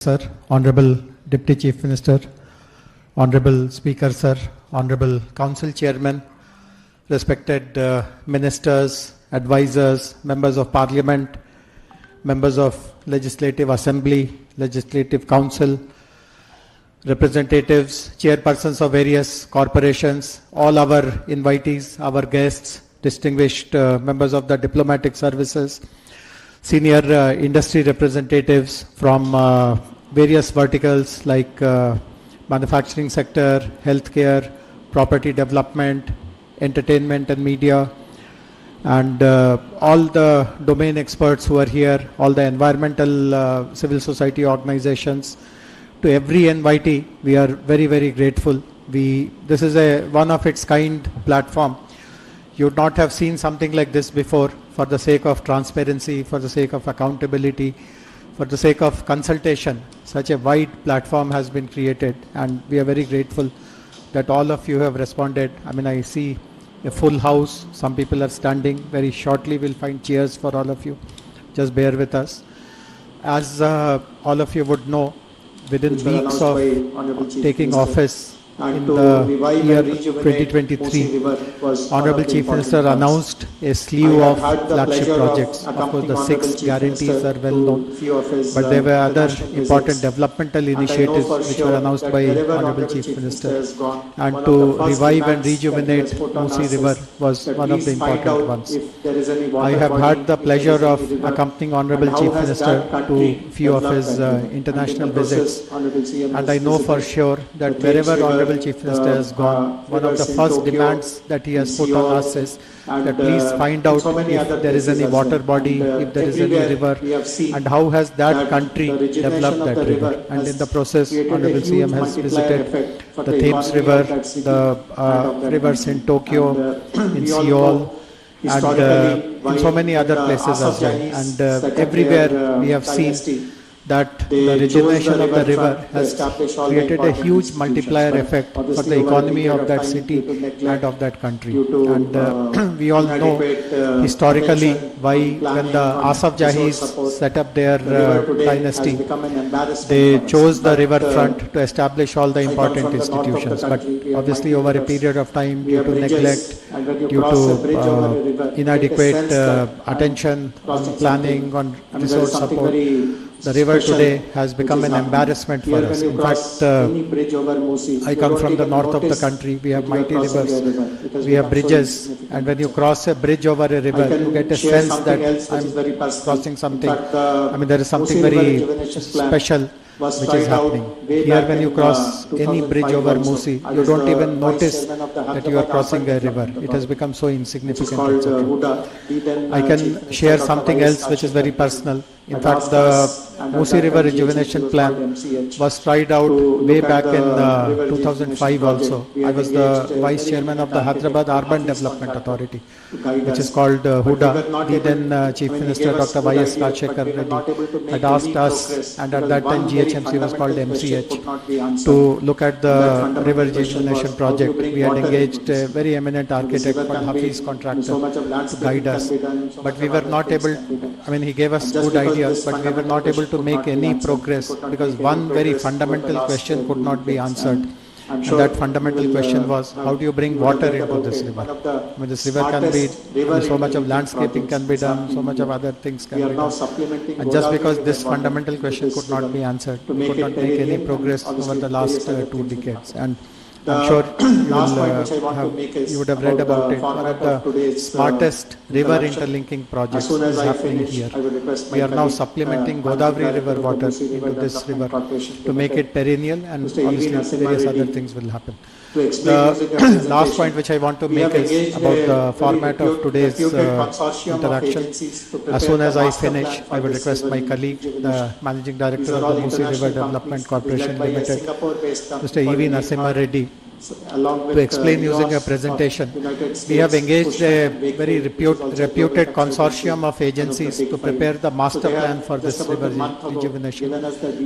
Sir, Honorable Deputy Chief Minister, Honorable Speaker, Sir, Honorable Council Chairman, respected ministers, advisors, members of Parliament, members of Legislative Assembly, Legislative Council, representatives, chairpersons of various corporations, all our invitees, our guests, distinguished members of the diplomatic services, senior industry representatives from various verticals like manufacturing sector, healthcare, property development, entertainment and media, and all the domain experts who are here, all the environmental civil society organizations. To every invitee, we are very, very grateful. This is a one of its kind platform. You would not have seen something like this before. For the sake of transparency, for the sake of accountability, for the sake of consultation, such a wide platform has been created, and we are very grateful that all of you have responded. I mean, I see a full house. Some people are standing. Very shortly we'll find chairs for all of you. Just bear with us. As all of you would know, within weeks of taking office in the year 2023, Honorable Chief Minister announced a slew of flagship projects. Of course, the 6 guarantees are well known, but there were other important developmental initiatives which were announced by Honorable Chief Minister. And to revive and rejuvenate MUSI River was one of the important ones. I have had the pleasure of accompanying Honorable Chief Minister to few of his international visits, and I know for sure that wherever Honorable Chief Minister has gone, one of the first demands that he has put on us is that please find out if there is any water body, if there is any river, and how has that country developed that river. And in the process, Honorable CM has visited the Thames River, the rivers in Tokyo, in Seoul, and in so many other places as well. And everywhere we have seen that the rejuvenation of the river has created a huge multiplier effect for the economy of that city and of that country. And we all know historically why when the Asaf Jahis set up their dynasty, they chose the riverfront to establish all the important institutions. But obviously over a period of time, due to neglect, due to inadequate attention on planning, on resource support, the river today has become an embarrassment for us. In fact, I come from the north of the country. We have mighty rivers, we have bridges, and when you cross a bridge over a river, you get a sense that I'm crossing something. I mean, there is something very special which is happening. Here when you cross any bridge over MUSI, you don't even notice that you are crossing a river. It has become so insignificant, etc. I can share something else which is very personal. In fact, the MUSI River Rejuvenation Plan was tried out way back in 2005 also. I was the Vice Chairman of the Hyderabad Urban Development Authority, which is called HUDA. The then Chief Minister Dr. Y.S. Rajshekhar Reddy had asked us, and at that time GHMC was called MCH, to look at the river rejuvenation project. We had engaged a very eminent architect called Hafiz Contractor to guide us. But we were not able, I mean, he gave us good ideas, but we were not able to make any progress because one very fundamental question could not be answered. And that fundamental question was, how do you bring water into this river? I mean, this river can be, so much of landscaping can be done, so much of other things can be done. And just because this fundamental question could not be answered, we could not make any progress over the last 2 decades. And I'm sure you would have read about it. One of the smartest river interlinking projects is happening here. We are now supplementing Godavari river water into this river to make it perennial, and obviously various other things will happen. The last point which I want to make is about the format of today's interaction. As soon as I finish, I will request my colleague, the Managing Director of the MUSI River Development Corporation Limited, Mr. E.V. Narasimha Reddy, to explain using a presentation. We have engaged a very reputed consortium of agencies to prepare the master plan for this river rejuvenation.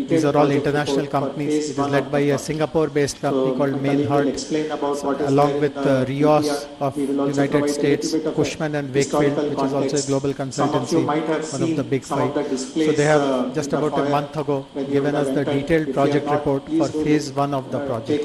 These are all international companies. It is led by a Singapore-based company called Mainhardt, along with Rios of United States, Cushman and Wakefield, which is also a global consultancy, one of the big five. So they have just about a month ago given us the detailed project report for phase 1 of the project.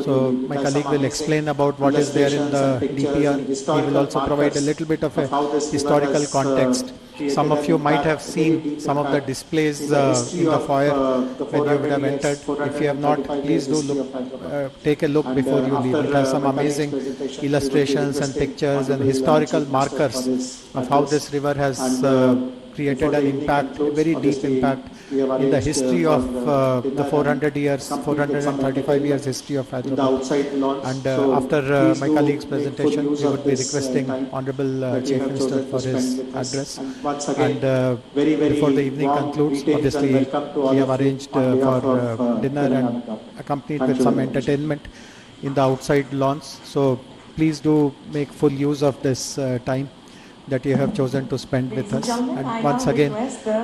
So my colleague will explain about what is there in the DPR. He will also provide a little bit of a historical context. Some of you might have seen some of the displays in the foyer when you would have entered. If you have not, please do look, take a look before you leave. It has some amazing illustrations and pictures and historical markers of how this river has created an impact, a very deep impact in the history of the 435 years history of Hyderabad. And after my colleague's presentation, we would be requesting Honorable Chief Minister for his address. And before the evening concludes, obviously we have arranged for dinner and accompanied with some entertainment in the outside lawns. So please do make full use of this time that you have chosen to spend with us. And once again,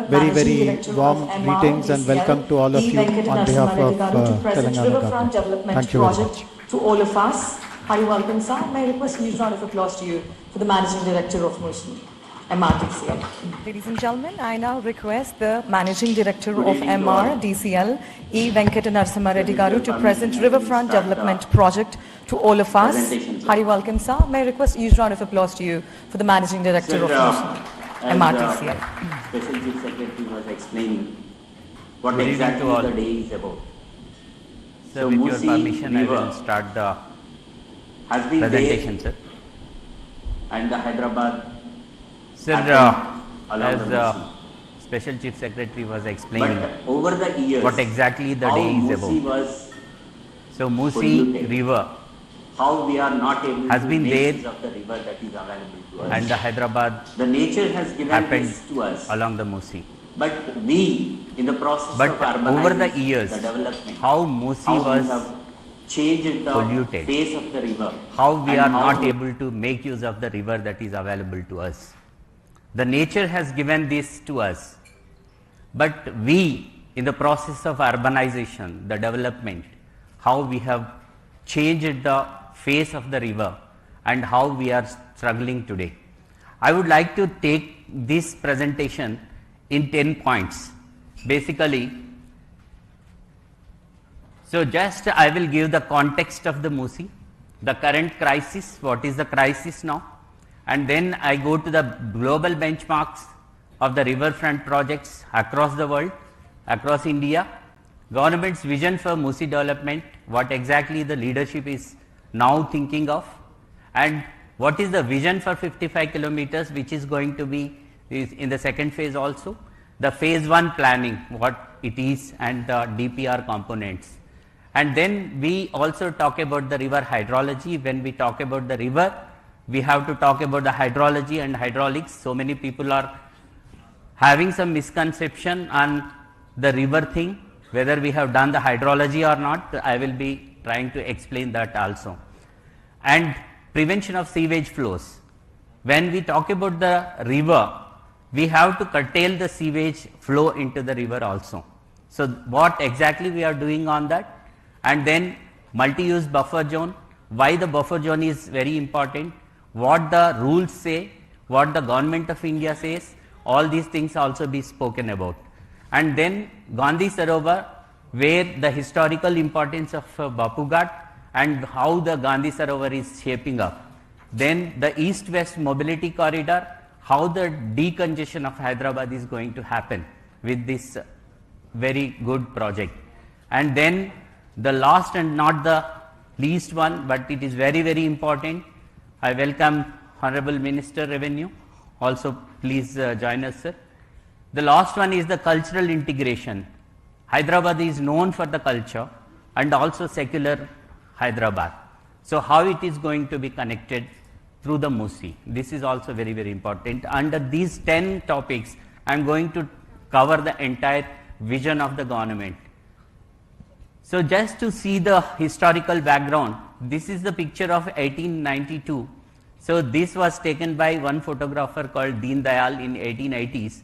very, very warm greetings and welcome to all of you on behalf of Telangana government. Thank you very much. To all of us, highly welcome, sir. May I request a huge round of applause to you for the Managing Director of MUSI, MRDCL. Ladies and gentlemen, I now request the Managing Director of MRDCL, E. Venkatreddy Garu, to present Riverfront Development Project to all of us. Highly welcome, sir. May I request a huge round of applause to you for the Managing Director of MRDCL. Special Chief Secretary was explaining what exactly the day is about. So with your permission, I will start the presentation, sir. And the Hyderabad. Sir, as the Special Chief Secretary was explaining, over the years, what exactly the day is about. So MUSI River how we are not able has to been there of the river that is available to us. And the Hyderabad the nature has given this to us along the MUSI. But we, in the process of urbanizing, over the years, the development, how MUSI was changed the polluted, face of the river, how we are not able to make use of the river that is available to us. The nature has given this to us, but we, in the process of urbanization, the development, how we have changed the face of the river and how we are struggling today. I would like to take this presentation in 10 points. Basically, so just I will give the context of the MUSI, the current crisis, what is the crisis now, and then I go to the global benchmarks of the riverfront projects across the world, across India, government's vision for MUSI development, what exactly the leadership is now thinking of, and what is the vision for 55 kilometers which is going to be in the second phase also, the phase 1 planning, what it is, and the DPR components. And then we also talk about the river hydrology. When we talk about the river, we have to talk about the hydrology and hydraulics. So many people are having some misconception on the river thing, whether we have done the hydrology or not. I will be trying to explain that also. And prevention of sewage flows. When we talk about the river, we have to curtail the sewage flow into the river also. So what exactly we are doing on that? And then multi-use buffer zone, why the buffer zone is very important, what the rules say, what the government of India says, all these things also be spoken about. And then Gandhi Sarovar, where the historical importance of Bapu Ghat and how the Gandhi Sarovar is shaping up. Then the east-west mobility corridor, how the decongestion of Hyderabad is going to happen with this very good project. And then the last and not the least one, but it is very, very important. I welcome Honorable Minister Revenue. Also, please join us, sir. The last one is the cultural integration. Hyderabad is known for the culture and also secular Hyderabad. So how it is going to be connected through the MUSI. This is also very, very important. Under these 10 topics, I am going to cover the entire vision of the government. So just to see the historical background, This is the picture of 1892. So this was taken by one photographer called Deen Dayal in 1880s.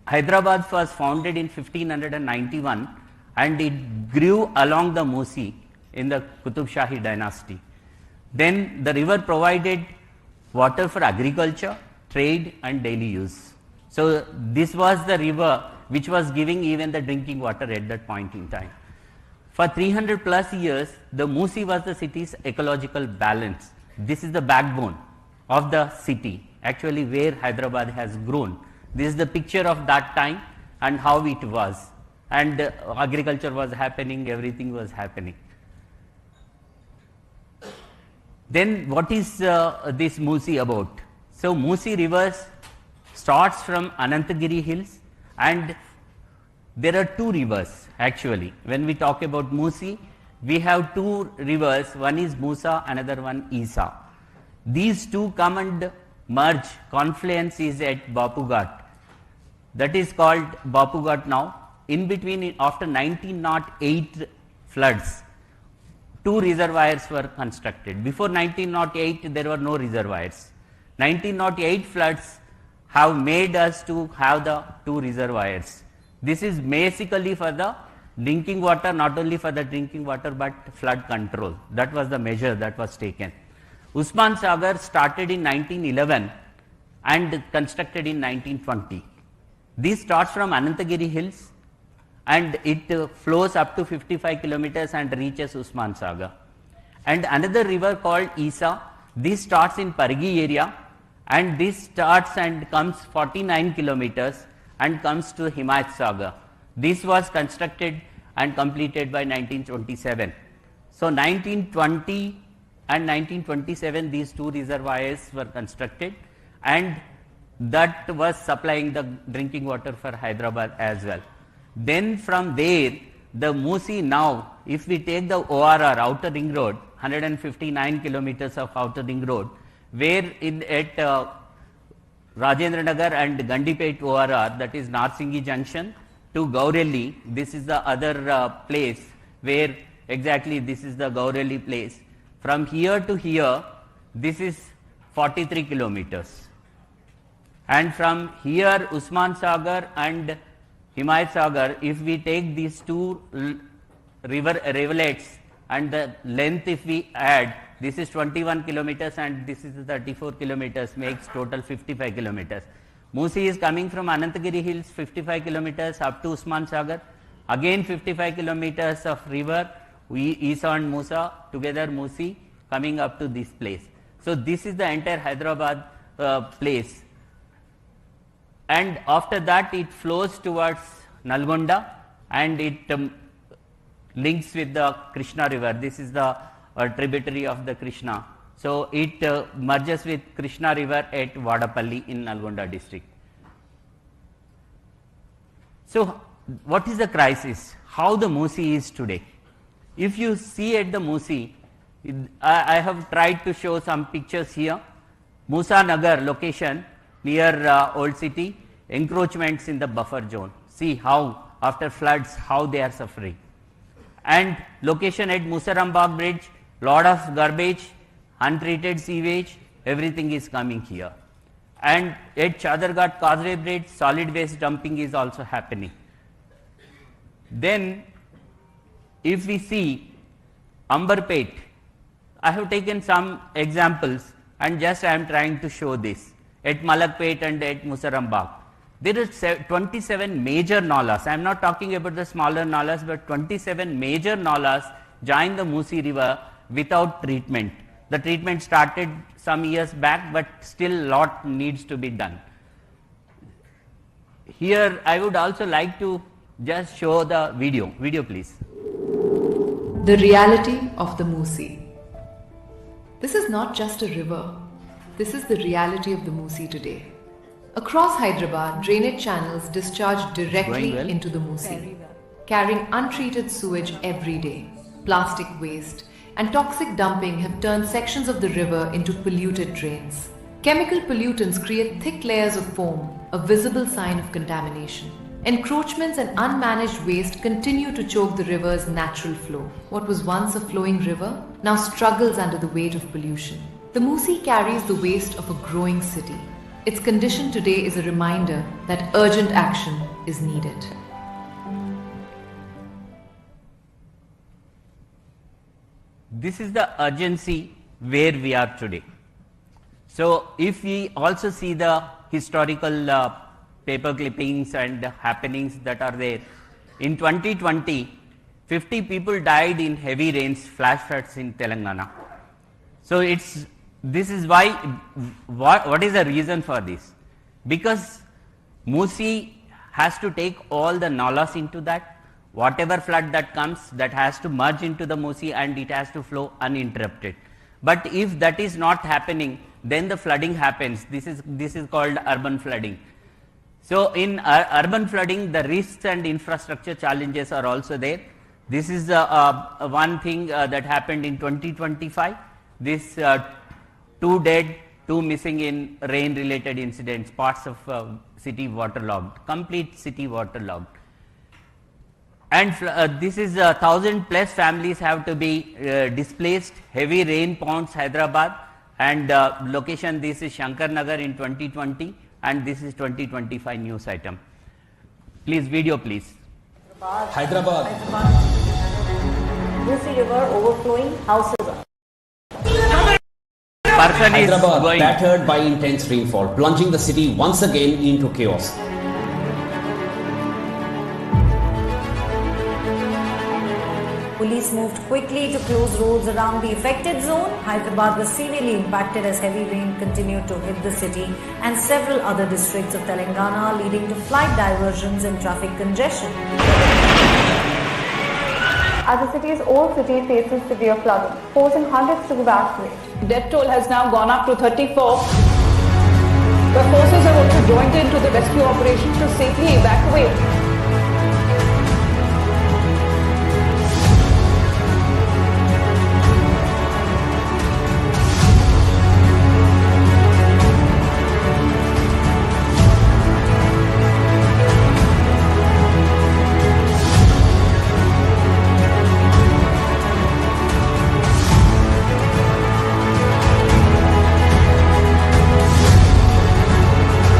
Hyderabad was founded in 1591 and it grew along the MUSI in the Qutub Shahi dynasty. Then the river provided water for agriculture, trade and daily use. So this was the river which was giving even the drinking water at that point in time. For 300 plus years, the MUSI was the city's ecological balance. This is the backbone of the city, actually where Hyderabad has grown. This is the picture of that time and how it was. And agriculture was happening, everything was happening. Then what is this MUSI about? So MUSI rivers starts from Anantagiri hills, and there are two rivers actually. When we talk about MUSI, we have two rivers, one is Musa, another one Isa. These two come and merge, confluence is at Bapughat. That is called Bapughat now. In between, after 1908 floods, two reservoirs were constructed. Before 1908, there were no reservoirs. 1908 floods have made us to have the two reservoirs. This is basically for the drinking water, not only for the drinking water but flood control. That was the measure that was taken. Usman Sagar started in 1911 and constructed in 1920. This starts from Anantagiri hills and it flows up to 55 kilometers and reaches Usman Sagar. And another river called Isa, this starts in Pargi area and this starts and comes 49 kilometers and comes to Himayat Sagar. This was constructed and completed by 1927. So 1920 and 1927 these two reservoirs were constructed and that was supplying the drinking water for Hyderabad as well. Then from there the MUSI now, if we take the ORR, outer ring road, 159 kilometers of outer ring road, where at Rajendra Nagar and Gandipet ORR, that is Narsinghi Junction to Gaurelli, this is the other place where exactly this is the Gaurelli place. From here to here, this is 43 kilometers. And from here Usman Sagar and Himayat Sagar, if we take these two rivulets and the length if we add, this is 21 kilometers and this is 34 kilometers, makes total 55 kilometers. MUSI is coming from Anantagiri hills 55 kilometers up to Usman Sagar, again 55 kilometers of river, Isa and Musa, together MUSI coming up to this place. So this is the entire Hyderabad place. And after that it flows towards Nalgonda and it links with the Krishna river. This is the tributary of the Krishna. So it merges with Krishna river at Vadapalli in Nalgonda district. So what is the crisis? How the MUSI is today? If you see at the MUSI, I have tried to show some pictures here. Musa Nagar location near Old City, encroachments in the buffer zone. See how after floods, how they are suffering. And location at Musarambagh bridge, lot of garbage, untreated sewage, everything is coming here. And at Chadarghat Causeway bridge, solid waste dumping is also happening. Then if we see Amberpet, I have taken some examples and just I am trying to show this. At Malakpet and at Musarambagh, there are 27 major nalas. I am not talking about the smaller nalas, but 27 major nalas join the MUSI river without treatment. The treatment started some years back, but still lot needs to be done. Here I would also like to just show the video. Video please. The reality of the MUSI. This is not just a river. This is the reality of the MUSI today. Across Hyderabad, drainage channels discharge directly into the MUSI, carrying untreated sewage every day. Plastic waste and toxic dumping have turned sections of the river into polluted drains. Chemical pollutants create thick layers of foam, a visible sign of contamination. Encroachments and unmanaged waste continue to choke the river's natural flow. What was once a flowing river now struggles under the weight of pollution. The MUSI carries the waste of a growing city. Its condition today is a reminder that urgent action is needed. This is the urgency where we are today. So, if we also see the historical paper clippings and happenings that are there, in 2020, 50 people died in heavy rains, flash floods in Telangana. So, this is why, what is the reason for this? Because MUSI has to take all the nalas into that. Whatever flood that comes, that has to merge into the MUSI and it has to flow uninterrupted. But if that is not happening, then the flooding happens. This is called urban flooding. So, in urban flooding, the risks and infrastructure challenges are also there. This is one thing that happened in 2025. This 2 dead, 2 missing in rain related incidents, parts of city waterlogged, complete city waterlogged. And this is 1,000 plus families have to be displaced, heavy rain pounds Hyderabad, and location this is Shankar Nagar in 2020 and this is 2025 news item. Please, video please. Hyderabad. MUSI River overflowing, houses up. Person is Hyderabad going. battered by intense rainfall, plunging the city once again into chaos. Police moved quickly to close roads around the affected zone. Hyderabad was severely impacted as heavy rain continued to hit the city and several other districts of Telangana, leading to flight diversions and traffic congestion. As the city's old city faces severe flooding, forcing hundreds to evacuate. Death toll has now gone up to 34. The forces have also joined into the rescue operation to safely evacuate.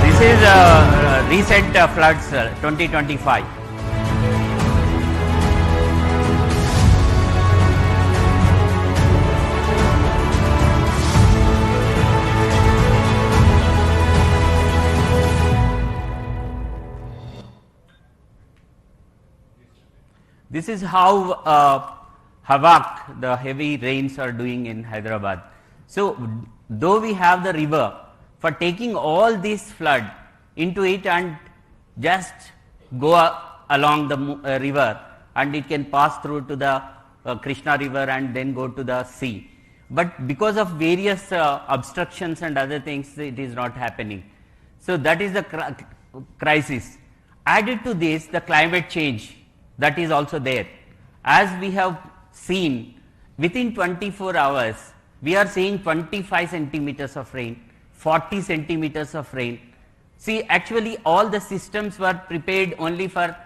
This is recent floods 2025. This is how havoc the heavy rains are doing in Hyderabad. So, though we have the river, for taking all this flood into it and just go along the river and it can pass through to the Krishna river and then go to the sea. But because of various obstructions and other things, it is not happening. So, that is the crisis. Added to this, the climate change that is also there. As we have seen, within 24 hours, we are seeing 25 centimeters of rain, 40 centimeters of rain. See, actually all the systems were prepared only for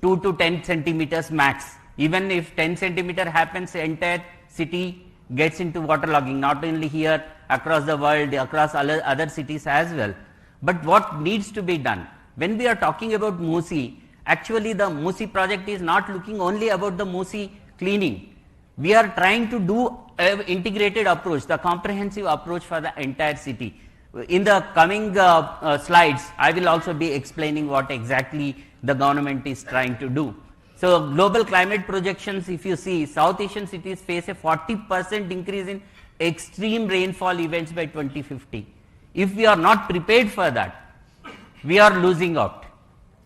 2 to 10 centimeters max. Even if 10 centimeter happens, the entire city gets into waterlogging, not only here, across the world, across other cities as well. But what needs to be done? When we are talking about MUSI, actually the MUSI project is not looking only about the MUSI cleaning. We are trying to do an integrated approach, the comprehensive approach for the entire city. In the coming slides, I will also be explaining what exactly the government is trying to do. So, global climate projections, if you see, South Asian cities face a 40% increase in extreme rainfall events by 2050. If we are not prepared for that, we are losing out,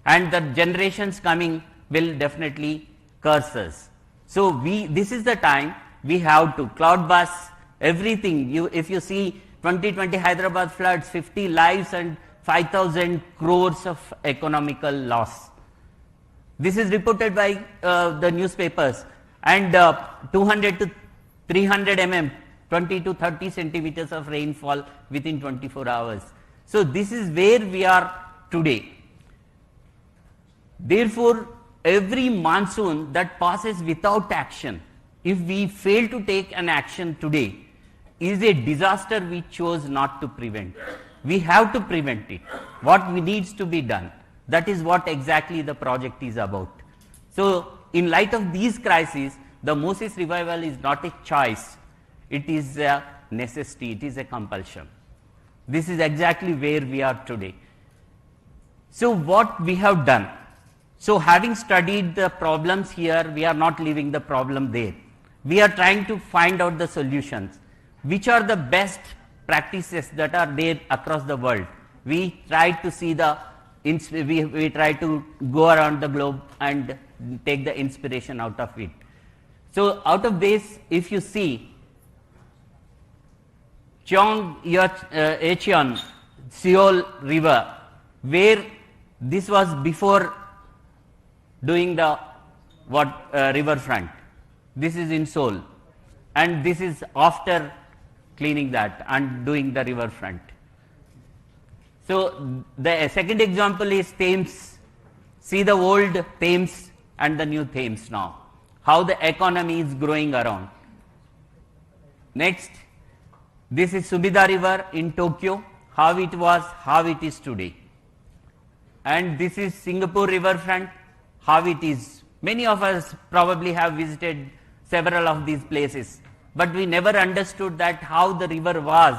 and the generations coming will definitely curse us. So, this is the time we have to cloud bust everything. If you see 2020 Hyderabad floods, 50 lives and 5,000 crores of economical loss. This is reported by the newspapers, and 200 to 300 mm, 20 to 30 centimeters of rainfall within 24 hours. So, this is where we are today. Therefore, every monsoon that passes without action, if we fail to take an action today, is a disaster we chose not to prevent. We have to prevent it. What needs to be done? That is what exactly the project is about. So, in light of these crises, the MUSI's revival is not a choice. It is a necessity. It is a compulsion. This is exactly where we are today. So, what we have done? So, having studied the problems here, we are not leaving the problem there. We are trying to find out the solutions. Which are the best practices that are there across the world? We try to see the, we try to go around the globe and take the inspiration out of it. So, out of this, if you see, Cheon Seoul River, where this was before doing the riverfront. This is in Seoul, and this is after cleaning that and doing the riverfront. So, the second example is Thames. See the old Thames and the new Thames now, how the economy is growing around. Next, this is Sumida River in Tokyo, how it was, how it is today. And this is Singapore riverfront, how it is. Many of us probably have visited several of these places, but we never understood that how the river was,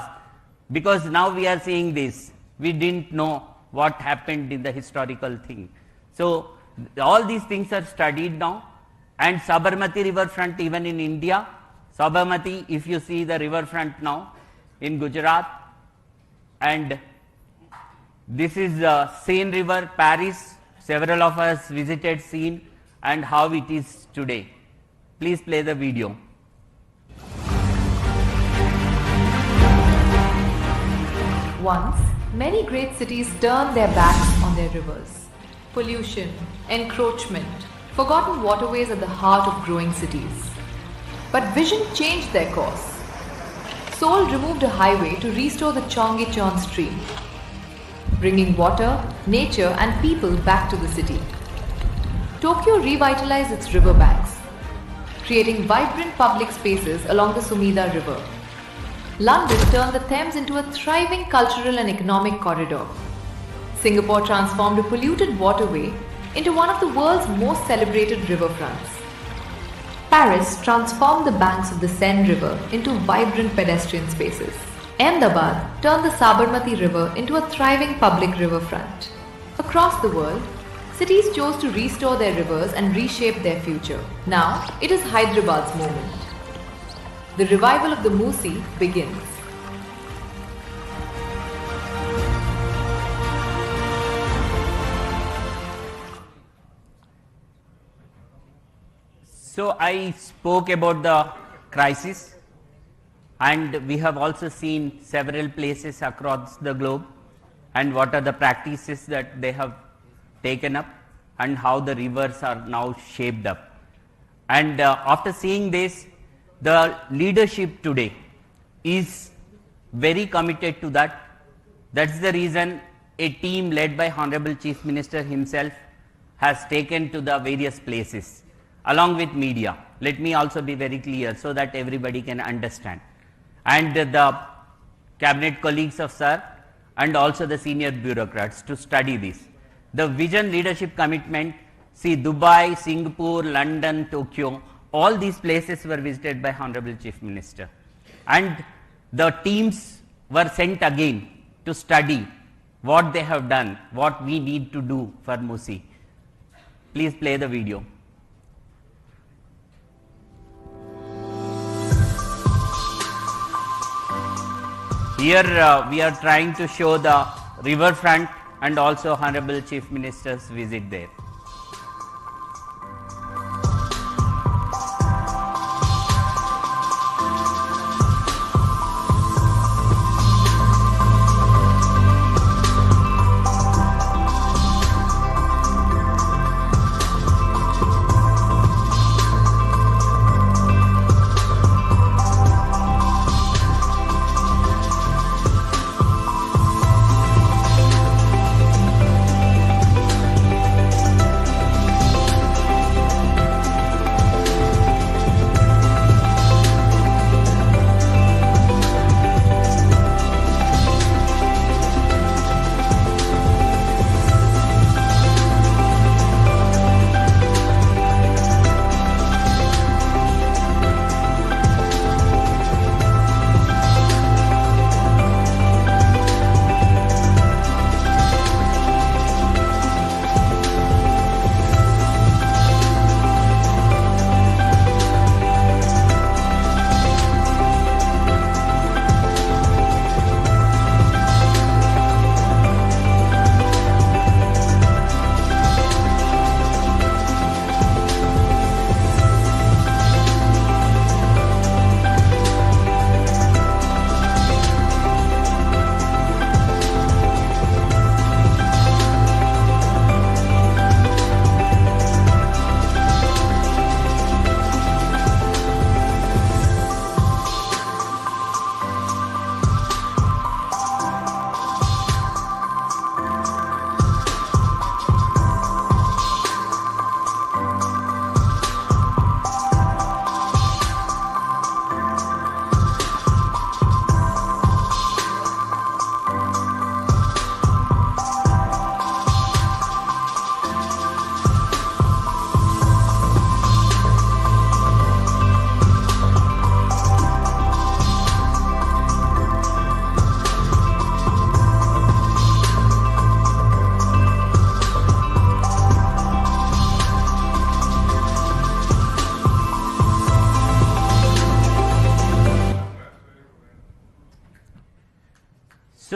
because now we are seeing this. We didn't know what happened in the historical thing. So, all these things are studied now. And Sabarmati riverfront even in India, Sabarmati, if you see the riverfront now in Gujarat, and this is the Seine river, Paris. Several of us visited Seine and how it is today. Please play the video. Once, many great cities turned their backs on their rivers. Pollution, encroachment, forgotten waterways at the heart of growing cities. But vision changed their course. Seoul removed a highway to restore the Cheonggyecheon stream, bringing water, nature and people back to the city. Tokyo revitalized its riverbanks, creating vibrant public spaces along the Sumida River. London turned the Thames into a thriving cultural and economic corridor. Singapore transformed a polluted waterway into one of the world's most celebrated riverfronts. Paris transformed the banks of the Seine River into vibrant pedestrian spaces. Ahmedabad turned the Sabarmati River into a thriving public riverfront. Across the world, cities chose to restore their rivers and reshape their future. Now, it is Hyderabad's moment. The revival of the MUSI begins. So, I spoke about the crisis, and we have also seen several places across the globe and what are the practices that they have taken up and how the rivers are now shaped up. And after seeing this, the leadership today is very committed to that. That's the reason a team led by Honorable Chief Minister himself has taken to the various places along with media. Let me also be very clear so that everybody can understand. And the cabinet colleagues of Sir and also the senior bureaucrats to study this. The vision, leadership, commitment, see Dubai, Singapore, London, Tokyo, all these places were visited by Honorable Chief Minister. And the teams were sent again to study what they have done, what we need to do for MUSI. Please play the video. Here we are trying to show the riverfront and also Honorable Chief Minister's visit there.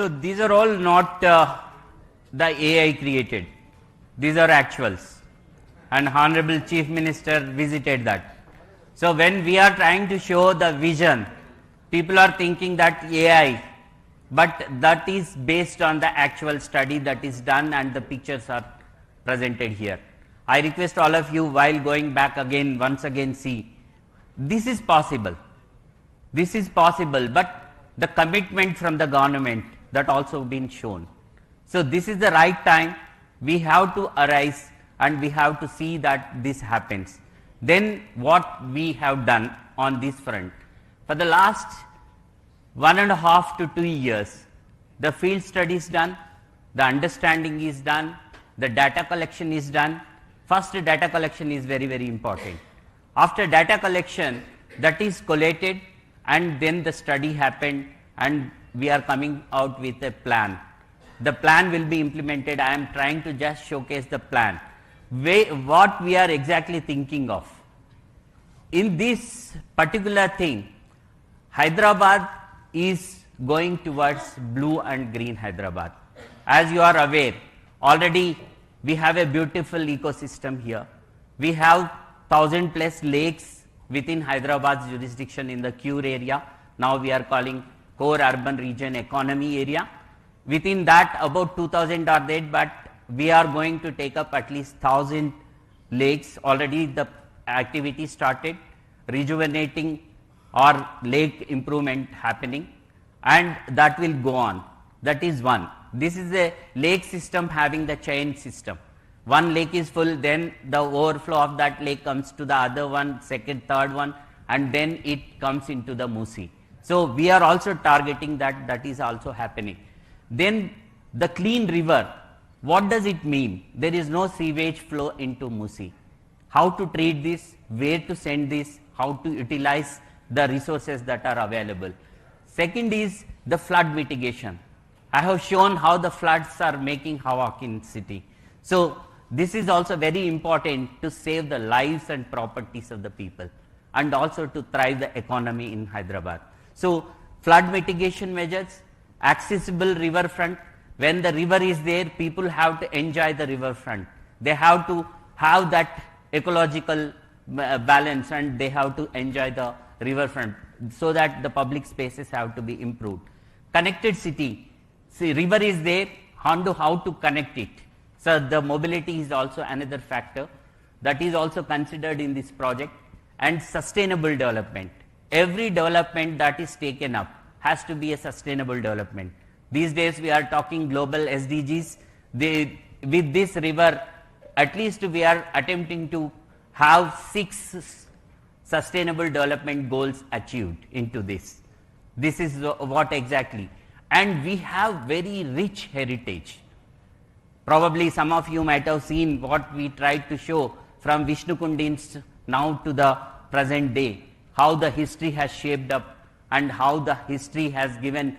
So these are all not the AI created. These are actuals. And Honorable Chief Minister visited that. So when we are trying to show the vision, people are thinking that AI, but that is based on the actual study that is done and the pictures are presented here. I request all of you, while going back again, once again see, this is possible. This is possible, but the commitment from the government that also been shown. So this is the right time. We have to arise and we have to see that this happens. Then what we have done on this front? For the last 1.5 to 2 years, the field study is done, the understanding is done, the data collection is done. First, data collection is very, very important. After data collection, that is collated, and then the study happened, and we are coming out with a plan. The plan will be implemented. I am trying to just showcase the plan. What we are exactly thinking of. In this particular thing, Hyderabad is going towards blue and green Hyderabad. As you are aware, already we have a beautiful ecosystem here. We have 1,000+ lakes within Hyderabad's jurisdiction in the Cure area. Now we are calling core urban region economy area. Within that, about 2,000 are there, but we are going to take up at least 1,000 lakes. Already the activity started, rejuvenating or lake improvement happening, and that will go on. That is one. This is a lake system having the chain system. One lake is full, then the overflow of that lake comes to the other one, second, third one, and then it comes into the MUSI. So we are also targeting that. That is also happening. Then the clean river. What does it mean? There is no sewage flow into MUSI. How to treat this, where to send this, how to utilize the resources that are available. Second is the flood mitigation. I have shown how the floods are making havoc in city. So this is also very important to save the lives and properties of the people, and also to thrive the economy in Hyderabad. So flood mitigation measures, accessible riverfront. When the river is there, people have to enjoy the riverfront. They have to have that ecological balance, and they have to enjoy the riverfront, so that the public spaces have to be improved. Connected city. See, river is there, how to connect it. So the mobility is also another factor that is also considered in this project. And sustainable development. Every development that is taken up has to be a sustainable development. These days we are talking global SDGs. With this river, at least we are attempting to have 6 sustainable development goals achieved into this. This is what exactly. And we have very rich heritage. Probably some of you might have seen what we tried to show from Vishnu Kundins now to the present day, how the history has shaped up and how the history has given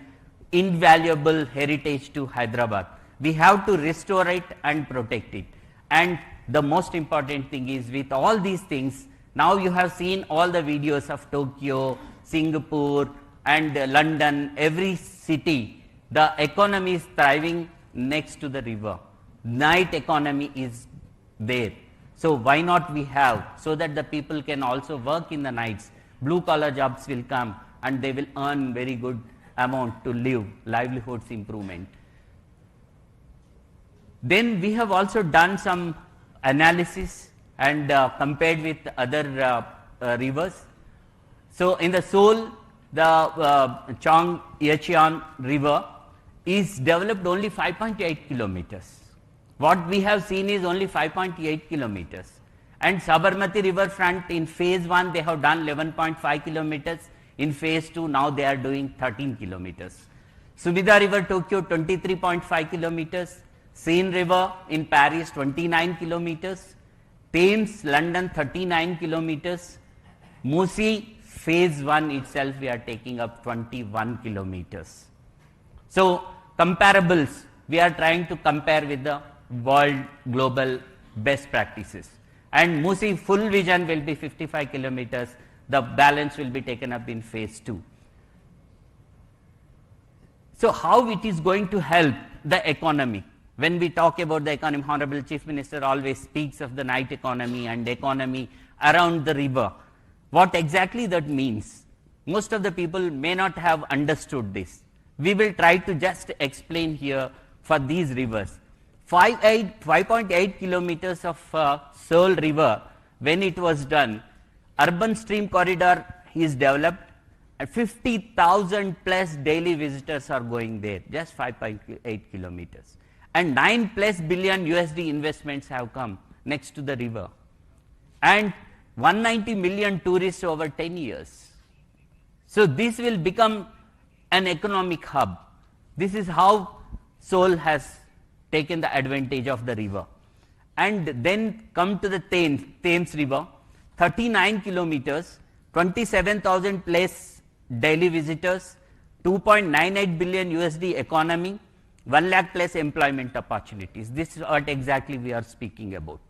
invaluable heritage to Hyderabad. We have to restore it and protect it. And the most important thing is, with all these things, now you have seen all the videos of Tokyo, Singapore and London, every city, the economy is thriving next to the river. Night economy is there. So why not we have, so that the people can also work in the nights. Blue collar jobs will come and they will earn very good amount to live, livelihoods improvement. Then we have also done some analysis and compared with other rivers. So in the Seoul, the Chong Yecheon river is developed only 5.8 kilometers. What we have seen is only 5.8 kilometers. And Sabarmati riverfront in phase 1 they have done 11.5 kilometers. In phase 2 now they are doing 13 kilometers. Subida river Tokyo 23.5 kilometers. Seine river in Paris 29 kilometers. Thames London 39 kilometers. MUSI phase 1 itself we are taking up 21 kilometers. So comparables, we are trying to compare with the world global best practices. And MUSI full vision will be 55 kilometers. The balance will be taken up in phase 2. So how it is going to help the economy? When we talk about the economy, Honorable Chief Minister always speaks of the night economy and economy around the river. What exactly that means? Most of the people may not have understood this. We will try to just explain here for these rivers. 5.8 kilometers of Seoul River, when it was done, urban stream corridor is developed, and 50,000 plus daily visitors are going there, just 5.8 kilometers. And 9 plus billion USD investments have come next to the river. And 190 million tourists over 10 years. So this will become an economic hub. This is how Seoul has taken the advantage of the river. And then come to the Thames River, 39 kilometers, 27,000 plus daily visitors, 2.98 billion USD economy, 1 lakh plus employment opportunities. This is what exactly we are speaking about.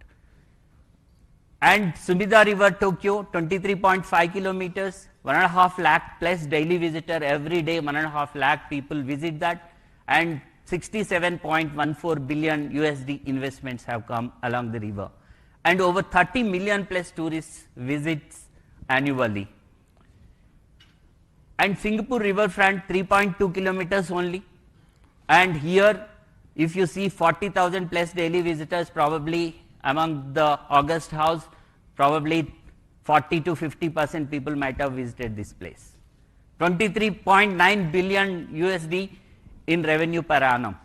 And Sumida River, Tokyo, 23.5 kilometers, 1.5 lakh plus daily visitor every day, 1.5 lakh people visit that, and 67.14 billion USD investments have come along the river. And over 30 million plus tourists visits annually. And Singapore riverfront, 3.2 kilometers only. And here, if you see 40,000 plus daily visitors, probably among the August House, probably 40 to 50% people might have visited this place. 23.9 billion USD in revenue per annum,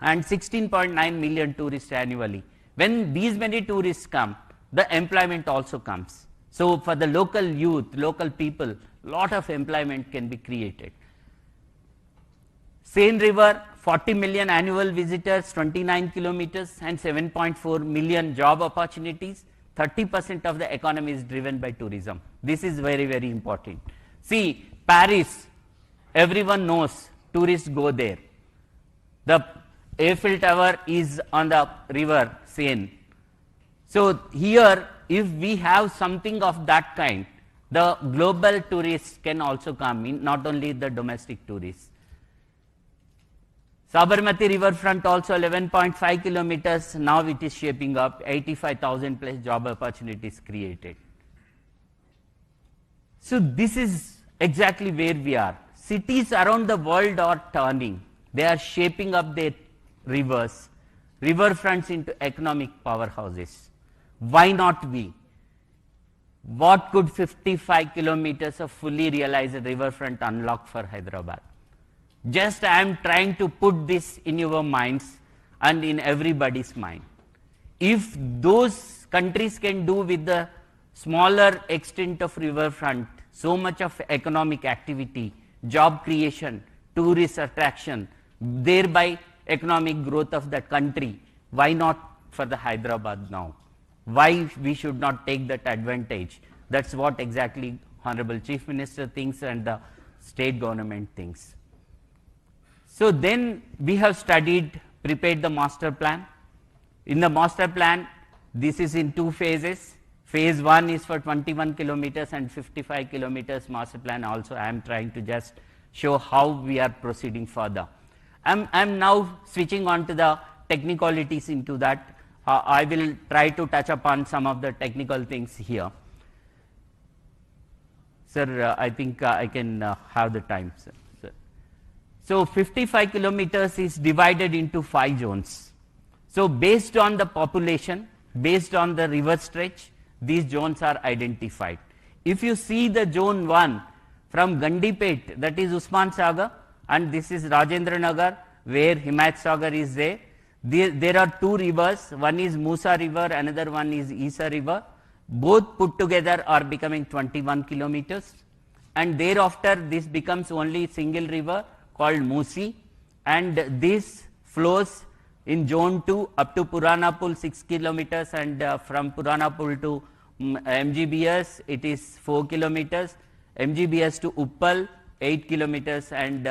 and 16.9 million tourists annually. When these many tourists come, the employment also comes. So for the local youth, local people, lot of employment can be created. Seine River, 40 million annual visitors, 29 kilometers, and 7.4 million job opportunities. 30% of the economy is driven by tourism. This is very, very important. See, Paris, everyone knows tourists go there. The Eiffel Tower is on the river Seine. So here, if we have something of that kind, the global tourists can also come in, not only the domestic tourists. Sabarmati riverfront also 11.5 kilometers, now it is shaping up, 85,000 plus job opportunities created. So this is exactly where we are. Cities around the world are turning. They are shaping up their rivers, riverfronts into economic powerhouses. Why not we? What could 55 kilometers of fully realized riverfront unlock for Hyderabad? Just I am trying to put this in your minds and in everybody's mind. If those countries can do with the smaller extent of riverfront, so much of economic activity, job creation, tourist attraction, thereby economic growth of the country, why not for the Hyderabad now? Why we should not take that advantage? That's what exactly Honorable Chief Minister thinks and the state government thinks. So then we have studied, prepared the master plan. In the master plan, this is in 2 phases. Phase 1 is for 21 kilometers and 55 kilometers master plan also. I am trying to just show how we are proceeding further. I'm now switching on to the technicalities into that. I will try to touch upon some of the technical things here. Sir, I think I can have the time, sir. So 55 kilometers is divided into 5 zones. So based on the population, based on the river stretch, these zones are identified. If you see the zone 1 from Gandipet, that is Usman Sagar, and this is Rajendra Nagar, where Himayat Sagar is there. There are 2 rivers, one is MUSI River, another one is Isa River. Both put together are becoming 21 kilometers. And thereafter, this becomes only single river called MUSI, and this flows in zone 2 up to Purana Pool 6 kilometers, and from Purana Pool to MGBS it is 4 kilometers, MGBS to Uppal 8 kilometers, and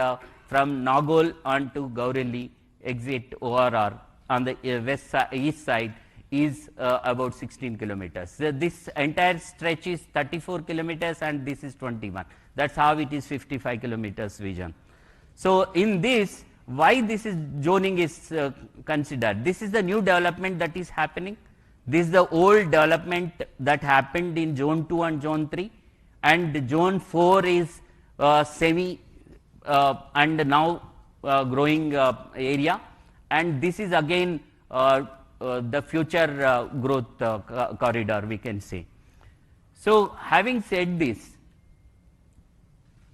from Nagol on to Gaureli exit ORR on the east side is about 16 kilometers. So this entire stretch is 34 kilometers and this is 21. That's how it is 55 kilometers vision. So in this, why this is zoning is considered? This is the new development that is happening. This is the old development that happened in zone 2 and zone 3, and zone 4 is semi and now growing area, and this is again the future growth corridor, we can say. So having said this,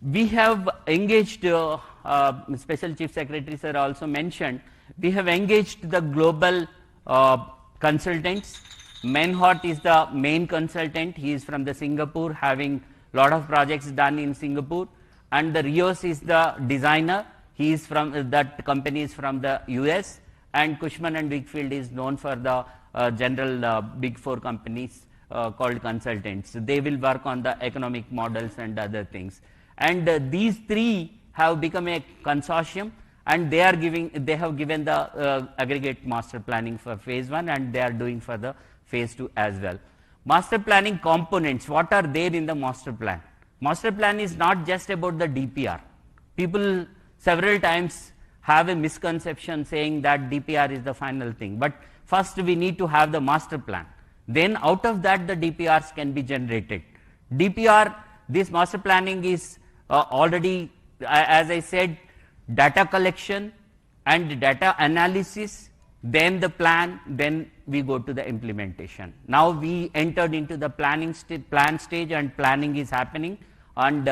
we have engaged, Special Chief Secretary sir also mentioned, we have engaged the global consultants. Menhot is the main consultant. He is from the Singapore, having lot of projects done in Singapore, and the Rios is the designer. He is from that company is from the US, and Cushman and Wakefield is known for the general big 4 companies called consultants. They will work on the economic models and other things. And these 3 have become a consortium, and they have given the aggregate master planning for phase 1, and they are doing for the phase 2 as well. Master planning components, what are there in the master plan? Master plan is not just about the DPR. People several times have a misconception saying that DPR is the final thing, but first we need to have the master plan. Then out of that the DPRs can be generated. DPR, this master planning is already, as I said, data collection and data analysis, then the plan, then we go to the implementation. Now we entered into the plan stage, and planning is happening, and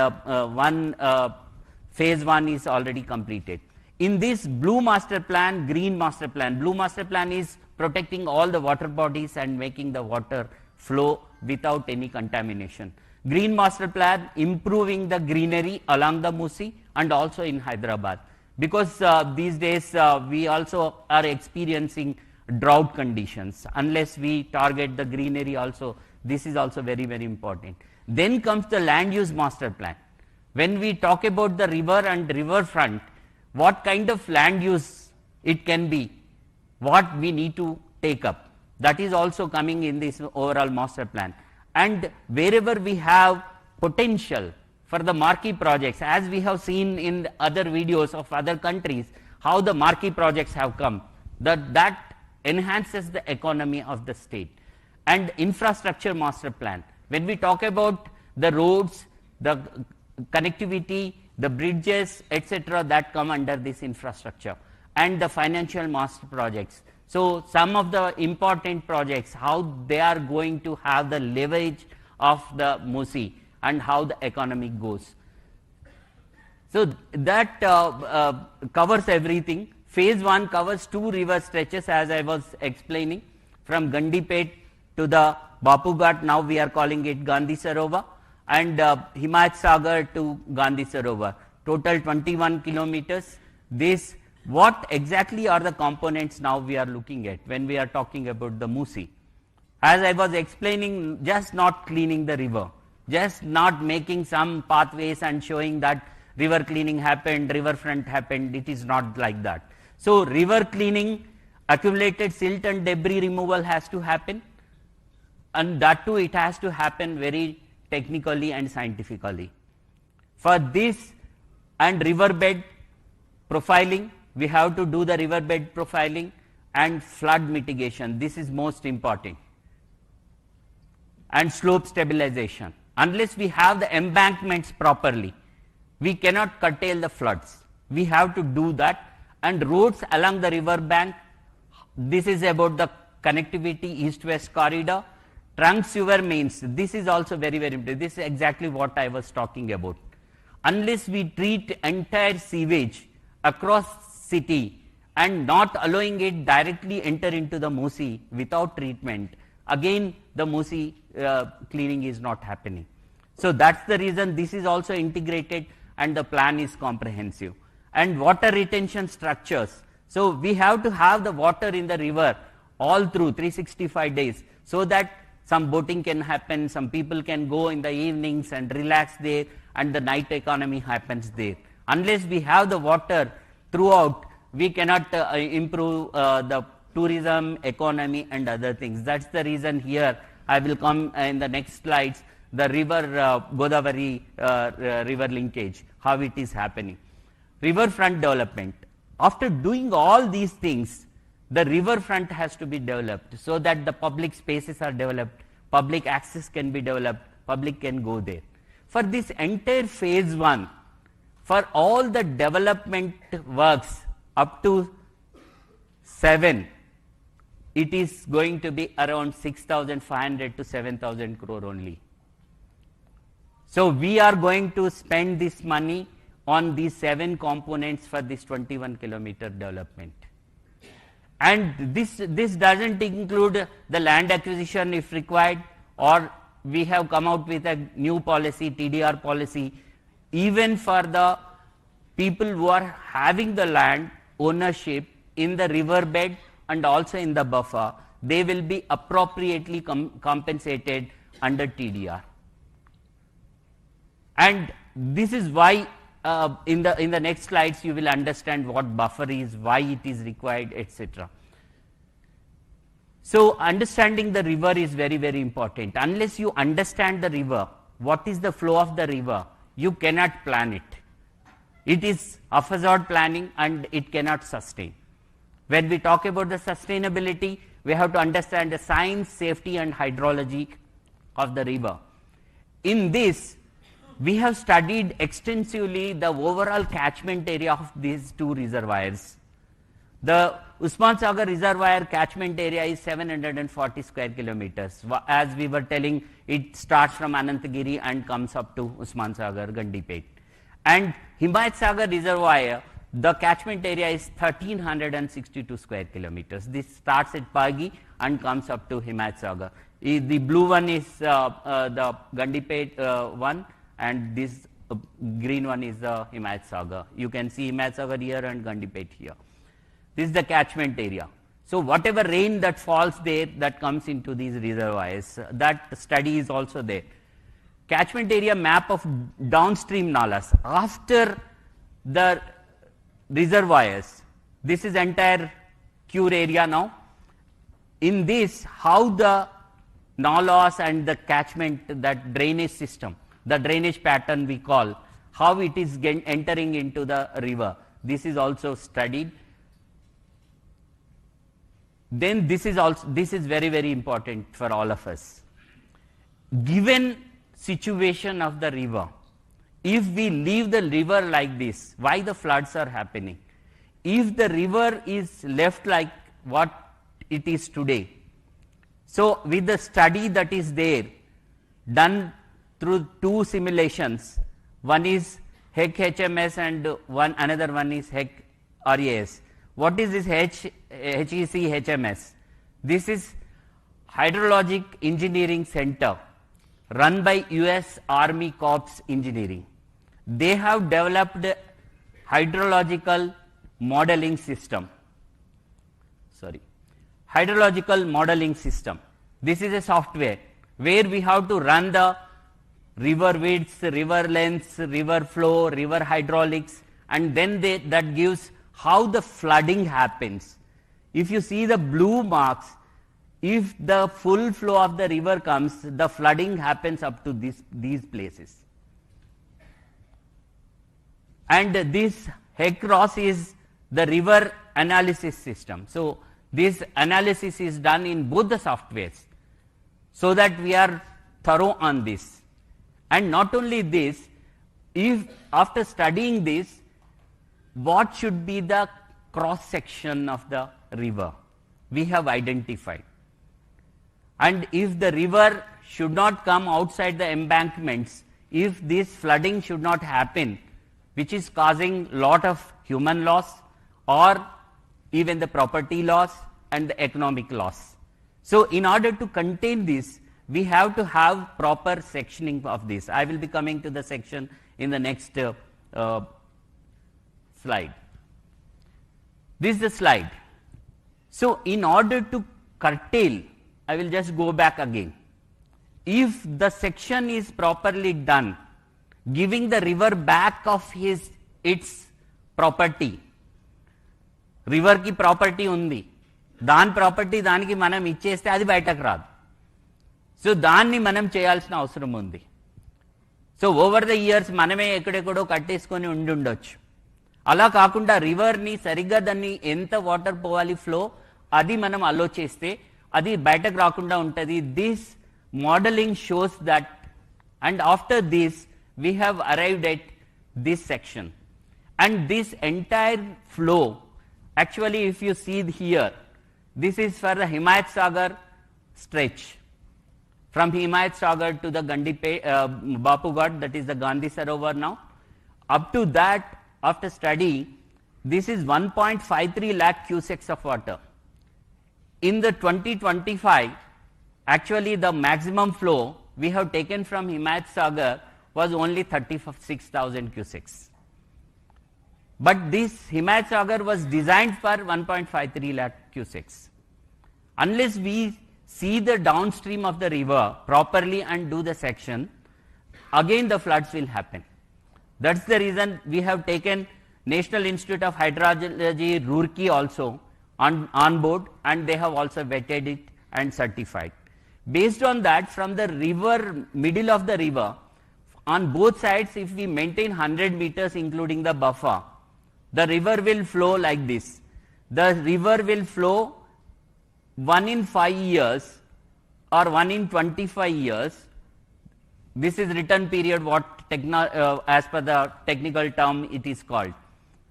phase 1 is already completed. In this blue master plan, green master plan, blue master plan is protecting all the water bodies and making the water flow without any contamination. Green master plan improving the greenery along the MUSI and also in Hyderabad, because these days we also are experiencing drought conditions. Unless we target the greenery also, this is also very, very important. Then comes the land use master plan. When we talk about the river and riverfront, what kind of land use it can be, what we need to take up, that is also coming in this overall master plan. And wherever we have potential for the marquee projects, as we have seen in other videos of other countries, how the marquee projects have come, that enhances the economy of the state. And infrastructure master plan, when we talk about the roads, the connectivity, the bridges, etc., that come under this infrastructure, and the financial master projects. So some of the important projects, how they are going to have the leverage of the MUSI and how the economy goes. So that covers everything. Phase 1 covers 2 river stretches, as I was explaining, from Gandipet to the Bapu Ghat, now we are calling it Gandhi Sarovar, and Himayat Sagar to Gandhi Sarovar, total 21 kilometers. This, what exactly are the components now we are looking at when we are talking about the MUSI? As I was explaining, just not cleaning the river, just not making some pathways and showing that river cleaning happened, riverfront happened, it is not like that. So river cleaning, accumulated silt and debris removal has to happen, and that too it has to happen very technically and scientifically. For this and riverbed profiling, we have to do the riverbed profiling and flood mitigation. This is most important. And slope stabilization. Unless we have the embankments properly, we cannot curtail the floods. We have to do that. And roads along the river bank, this is about the connectivity east-west corridor. Trunk sewer mains, this is also very, very important. This is exactly what I was talking about. Unless we treat entire sewage across city and not allowing it directly enter into the MUSI without treatment, again the MUSI cleaning is not happening. So that's the reason this is also integrated and the plan is comprehensive. And water retention structures. So we have to have the water in the river all through 365 days so that some boating can happen, some people can go in the evenings and relax there, and the night economy happens there. Unless we have the water throughout, we cannot improve the tourism, economy and other things. That's the reason here, I will come in the next slides, the river Godavari river linkage, how it is happening. riverfront development. After doing all these things, the riverfront has to be developed so that the public spaces are developed, public access can be developed, public can go there. For this entire phase 1, for all the development works up to 7, it is going to be around 6,500 to 7,000 crore only. So we are going to spend this money on these 7 components for this 21 kilometer development. And this doesn't include the land acquisition if required, or we have come out with a new policy, TDR policy, even for the people who are having the land ownership in the riverbed and also in the buffer, they will be appropriately compensated under TDR. And this is why in the next slides you will understand what buffer is, why it is required, etc. So understanding the river is very, very important. Unless you understand the river, what is the flow of the river, you cannot plan it. It is haphazard planning and it cannot sustain. When we talk about the sustainability, we have to understand the science, safety and hydrology of the river. In this, we have studied extensively the overall catchment area of these 2 reservoirs. The Usman Sagar reservoir catchment area is 740 square kilometers. As we were telling, it starts from Anantagiri and comes up to Usman Sagar, Gandipet. And Himayat Sagar reservoir, the catchment area is 1362 square kilometers. This starts at Pagi and comes up to Himayat Sagar. The blue one is the Gandipet one, and this green one is the Himayat Sagar. You can see Himayat Sagar here and Gandipet here. This is the catchment area. So whatever rain that falls there, that comes into these reservoirs, that study is also there. Catchment area map of downstream nalas. After the reservoirs, this is entire Cure area now. In this, how the nalas and the catchment, that drainage system, the drainage pattern we call, how it is entering into the river, this is also studied. Then this is very, very important for all of us. Given situation of the river, if we leave the river like this, why the floods are happening? If the river is left like what it is today, so with the study that is there, done through 2 simulations, one is HEC HMS and another one is HEC RAS. What is this HEC HMS? This is Hydrologic Engineering Center run by US Army Corps Engineering. They have developed hydrological modeling system. Hydrological modeling system. This is a software where we have to run the river widths, river lengths, river flow, river hydraulics, and then that gives how the flooding happens. If you see the blue marks, if the full flow of the river comes, the flooding happens up to these places. And this HEC-ROS is the river analysis system. So this analysis is done in both the softwares so that we are thorough on this. And not only this, if after studying this, what should be the cross section of the river, we have identified. And if the river should not come outside the embankments, if this flooding should not happen, which is causing lot of human loss or even the property loss and the economic loss. So in order to contain this, we have to have proper sectioning of this. I will be coming to the section in the next slide. This is the slide. So in order to curtail, I will just go back again. If the section is properly done, giving the river back of its property, river ki property undi, dan property daniki manam ichcheste adi bayataku raadu. So danni manam cheyalsina avasaram undi. So over the years maname ekkadekkodo katteskoni undundochu. అలా కాకుండా రివర్ని సరిగ్గా దాన్ని ఎంత water పోవాలి flow అది మనం అలో చేస్తే అది బయటకు రాకుండా ఉంటుంది. This modelling shows that, and after this we have arrived at this section. And this entire flow, actually if you see here, this is for the Himayat Sagar stretch. From Himayat Sagar to the Bapughat, that is the Gandhi Sarovar now. Up to that, after study, this is 1.53 lakh cusecs of water. In the 2025, actually the maximum flow we have taken from Himayat Sagar was only 36,000 cusecs. But this Himayat Sagar was designed for 1.53 lakh cusecs. Unless we see the downstream of the river properly and do the section, again the floods will happen. That's the reason we have taken National Institute of Hydrology, Roorkee also on board, and they have also vetted it and certified. Based on that, from the river, middle of the river, on both sides, if we maintain 100 meters including the buffer, the river will flow like this. The river will flow 1 in 5 years or 1 in 25 years. This is return period, what as per the technical term it is called.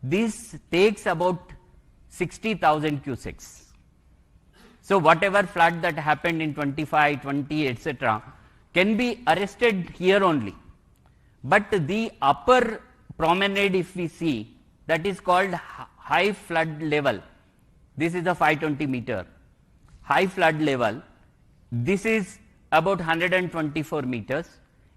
This takes about 60,000 cusecs. So whatever flood that happened in 25, 20, etc. can be arrested here only. But the upper promenade, if we see, that is called high flood level. This is a 520 meter. High flood level, this is about 124 meters.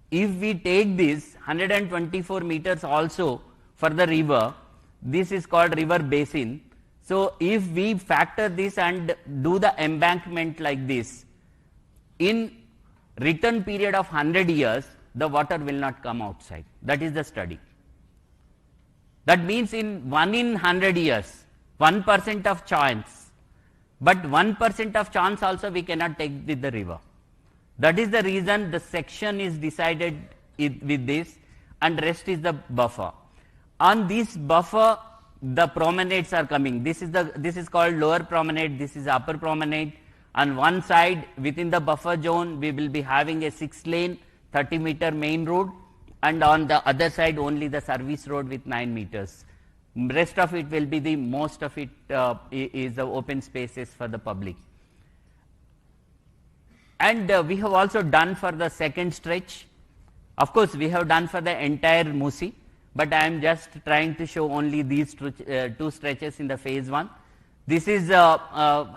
If we take this 124 meters also for the river, this is called river basin. So if we factor this and do the embankment like this, in return period of 100 years, the water will not come outside. That is the study. That means in 1 in 100 years, 1% of chance, but 1% of chance also we cannot take with the river. That is the reason the section is decided with this, and rest is the buffer. On this buffer, the promenades are coming. This is called lower promenade, this is upper promenade. On one side, within the buffer zone, we will be having a 6-lane, 30-meter main road, and on the other side only the service road with 9 meters. Rest of it will be most of it is the open spaces for the public. And we have also done for the second stretch. Of course, we have done for the entire MUSI, but I am just trying to show only these two stretches in the phase 1. This is a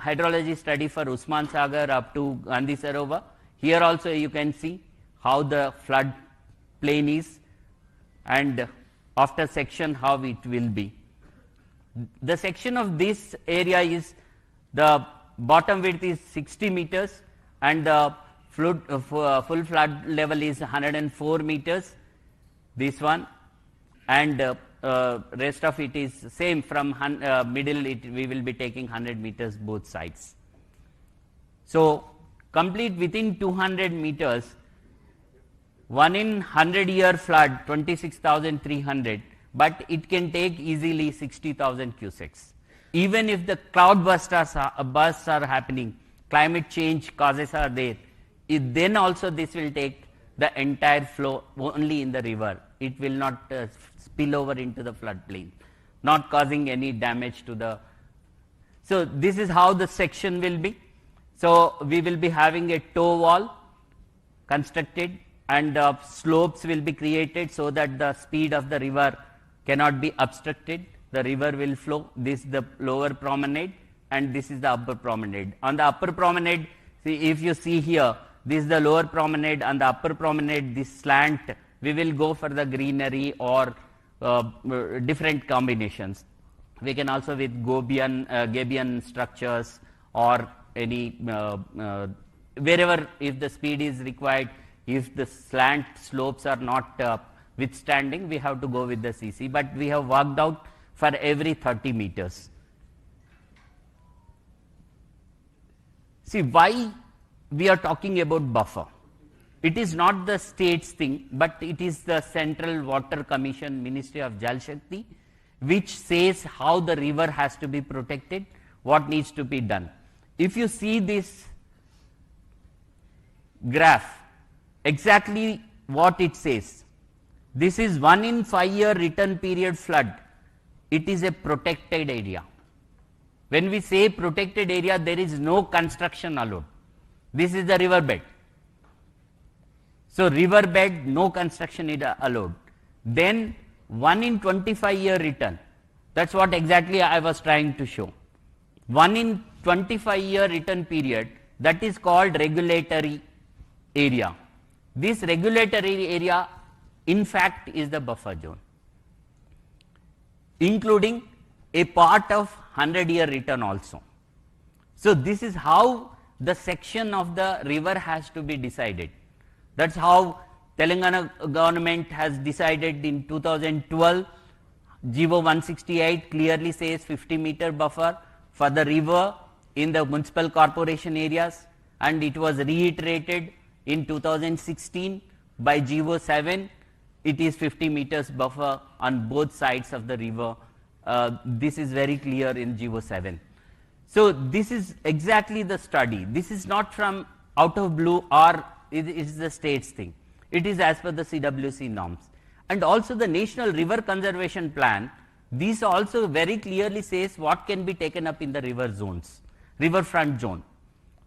hydrology study for Usman Sagar up to Gandhi Sarovar. Here also you can see how the flood plain is, and after section how it will be. The section of this area is, the bottom width is 60 meters and the full flood level is 104 meters, this one, and rest of it is same. From middle we will be taking 100 meters both sides. So complete within 200 meters, 1 in 100-year flood, 26,300, but it can take easily 60,000 cusecs. Even if the cloud bursts are happening, climate change causes are there, then also this will take the entire flow only in the river. It will not spill over into the floodplain, not causing any damage to the. So this is how the section will be. So we will be having a toe wall constructed, and slopes will be created so that the speed of the river cannot be obstructed. The river will flow. This is the lower promenade and this is the upper promenade. On the upper promenade, see, if you see here, this is the lower promenade. On the upper promenade, this slant, we will go for the greenery or different combinations. We can also with Gabion structures or any wherever, if the speed is required, if the slant slopes are not withstanding, we have to go with the CC, but we have worked out for every 30 meters. See, why we are talking about buffer? It is not the state's thing, but it is the Central Water Commission, Ministry of Jal Shakti. which says how the river has to be protected, what needs to be done. If you see this graph, exactly what it says. This is 1 in 5 year return period flood. It is a protected area. When we say protected area, there is no construction allowed. This is the river bed. So riverbed, no construction is allowed. Then 1 in 25 year return. That's what exactly I was trying to show. 1 in 25 year return period, that is called regulatory area. This regulatory area in fact is the buffer zone, including a part of 100 year return also. So this is how the section of the river has to be decided. That's how Telangana government has decided in 2012. GO 168 clearly says 50 meter buffer for the river in the municipal corporation areas, and it was reiterated in 2016 by GO 7. It is 50 meters buffer on both sides of the river. This is very clear in GO 7. So this is exactly the study. This is not from out of blue, or it is the state's thing. It is as per the CWC norms. And also the National River Conservation Plan, this also very clearly says what can be taken up in the river zones, riverfront zone.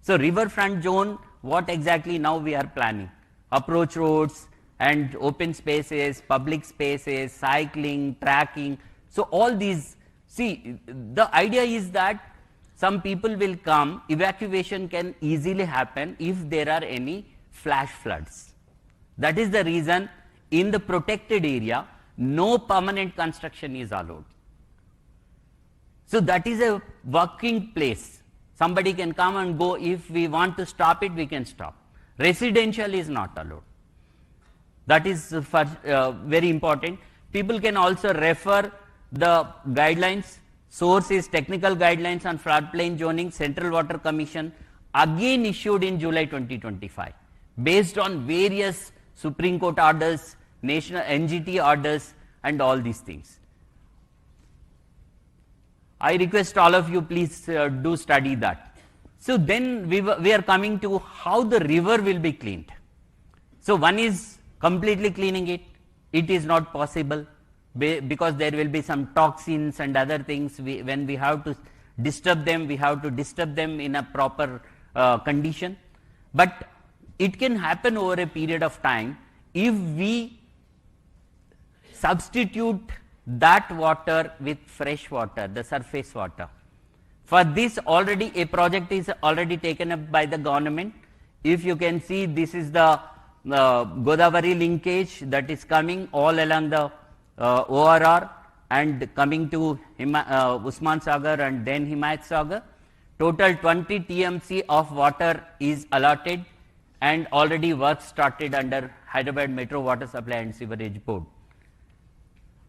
So riverfront zone, what exactly now we are planning? Approach roads and open spaces, public spaces, cycling, trekking. So all these, see, the idea is that some people will come, evacuation can easily happen if there are any flash floods. That is the reason in the protected area, no permanent construction is allowed. So that is a working place. Somebody can come and go. If we want to stop it, we can stop. Residential is not allowed. That is very important. People can also refer the guidelines. Source is Technical Guidelines on Floodplain Zoning, Central Water Commission, again issued in July 2025, based on various Supreme Court orders, national NGT orders, and all these things. I request all of you, please do study that. So then we are coming to how the river will be cleaned. So one is completely cleaning it. It is not possible, because there will be some toxins and other things. When we have to disturb them, we have to disturb them in a proper condition. But it can happen over a period of time if we substitute that water with fresh water, the surface water. For this, already a project is already taken up by the government. If you can see, this is the Godavari linkage that is coming all along the ORR and coming to Usman Sagar and then Himayat Sagar. Total 20 TMC of water is allotted, and already work started under Hyderabad Metro Water Supply and Sewerage Board.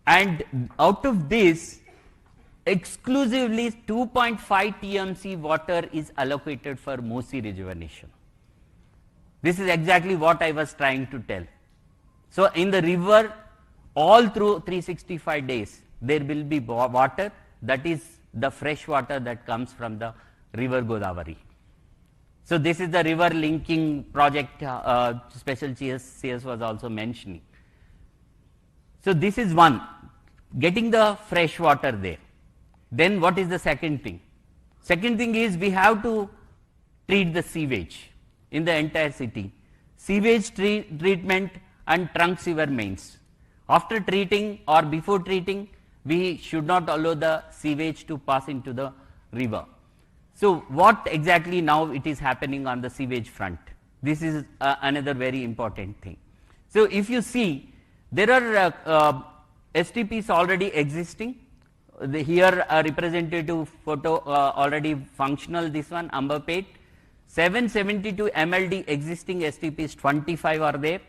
And out of this, exclusively 2.5 TMC water is allocated for MUSI rejuvenation. This is exactly what I was trying to tell. So in the river, all through 365 days, there will be water, that is the fresh water that comes from the river Godavari. So this is the river linking project, special CS was also mentioning. So this is one, getting the fresh water there. Then what is the second thing? Second thing is we have to treat the sewage in the entire city. Sewage treatment and trunk sewer mains. After treating or before treating, we should not allow the sewage to pass into the river. So what exactly now it is happening on the sewage front? This is another very important thing. So if you see, there are STPs already existing. Here a representative photo already functional, this one Amberpet. 772 MLD existing STPs, 25 are there,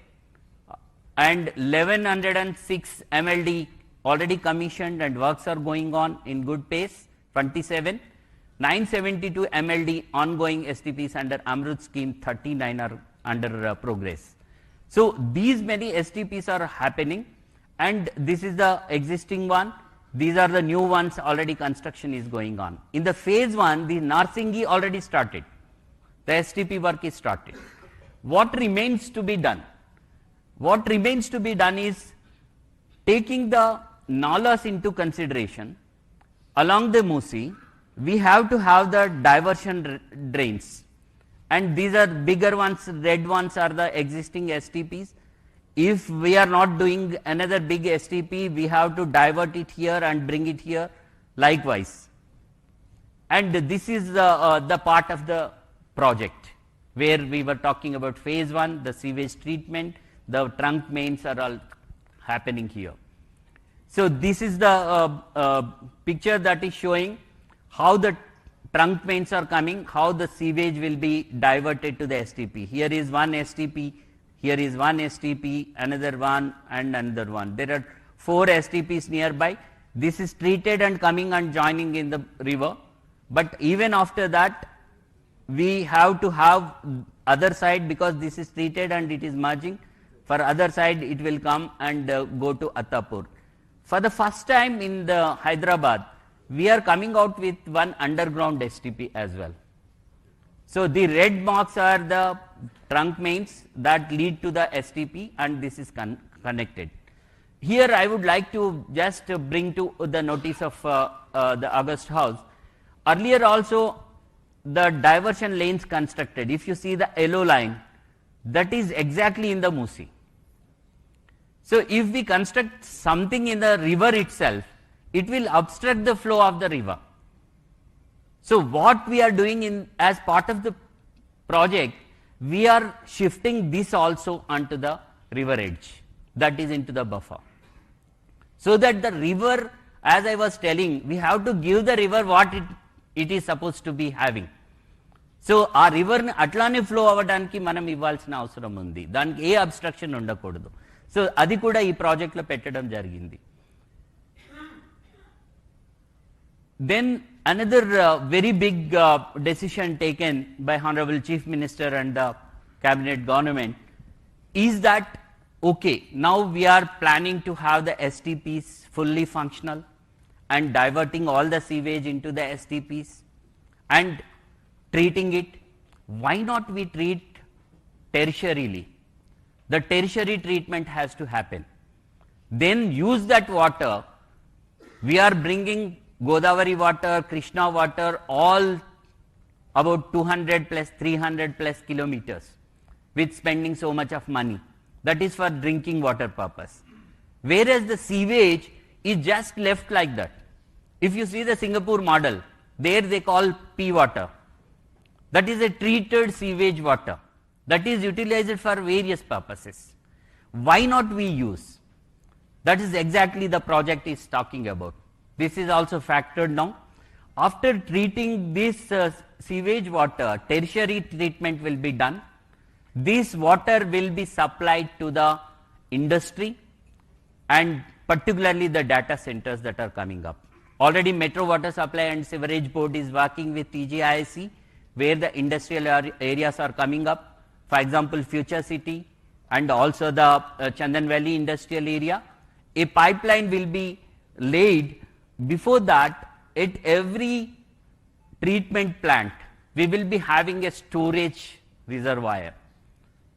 and 1106 MLD already commissioned and works are going on in good pace, 27. 972 MLD ongoing STPs under Amrut scheme, 39 are under progress. So these many STPs are happening, and this is the existing one. These are the new ones, already construction is going on. In the phase 1, the Narsingi already started. The STP work is started. What remains to be done? What remains to be done is taking the nalas into consideration. Along the MUSI, we have to have the diversion drains. And these are bigger ones, red ones are the existing STPs. If we are not doing another big STP, we have to divert it here and bring it here likewise. And this is the part of the project where we were talking about phase 1, the sewage treatment, the trunk mains are all happening here. So this is the picture that is showing how the trunk mains are coming, how the sewage will be diverted to the STP. Here is one STP, here is one STP, another one and another one. There are 4 STPs nearby. This is treated and coming and joining in the river. But even after that, we have to have other side, because this is treated and it is merging. For other side, it will come and go to Attapur. For the first time in the Hyderabad, we are coming out with one underground STP as well. So the red marks are the trunk mains that lead to the STP, and this is connected. Here I would like to just bring to the notice of the August House. Earlier also the diversion lanes constructed, if you see the yellow line, that is exactly in the MUSI. So if we construct something in the river itself, it will obstruct the flow of the river. So what we are doing as part of the project, we are shifting this also onto the river edge, that is into the buffer. So that the river, as I was telling, we have to give the river what it is supposed to be having. So our river atlane flow avvadaniki manam ivvalsina avasaram undi, daniki A obstruction ఉండకూడదు. So అది కూడా ఈ project లో పెట్టడం జరిగింది. Then another very big decision taken by Honorable Chief Minister and the Cabinet Government is that, okay, now we are planning to have the STPs fully functional and diverting all the sewage into the STPs and treating it. Why not we treat tertiarily? The tertiary treatment has to happen. Then use that water. We are bringing Godavari water, Krishna water, all about 200 plus 300 plus kilometers with spending so much of money. That is for drinking water purpose. Whereas the sewage is just left like that. If you see the Singapore model, there they call P water. That is a treated sewage water. That is utilized for various purposes. Why not we use? That is exactly the project is talking about. This is also factored now. After treating this sewage water, tertiary treatment will be done. This water will be supplied to the industry and particularly the data centers that are coming up. Already Metro Water Supply and Sewerage Board is working with TGIC, where the industrial areas are coming up. For example, Future City and also the Chandan Valley industrial area. A pipeline will be laid. Before that, at every treatment plant, we will be having a storage reservoir.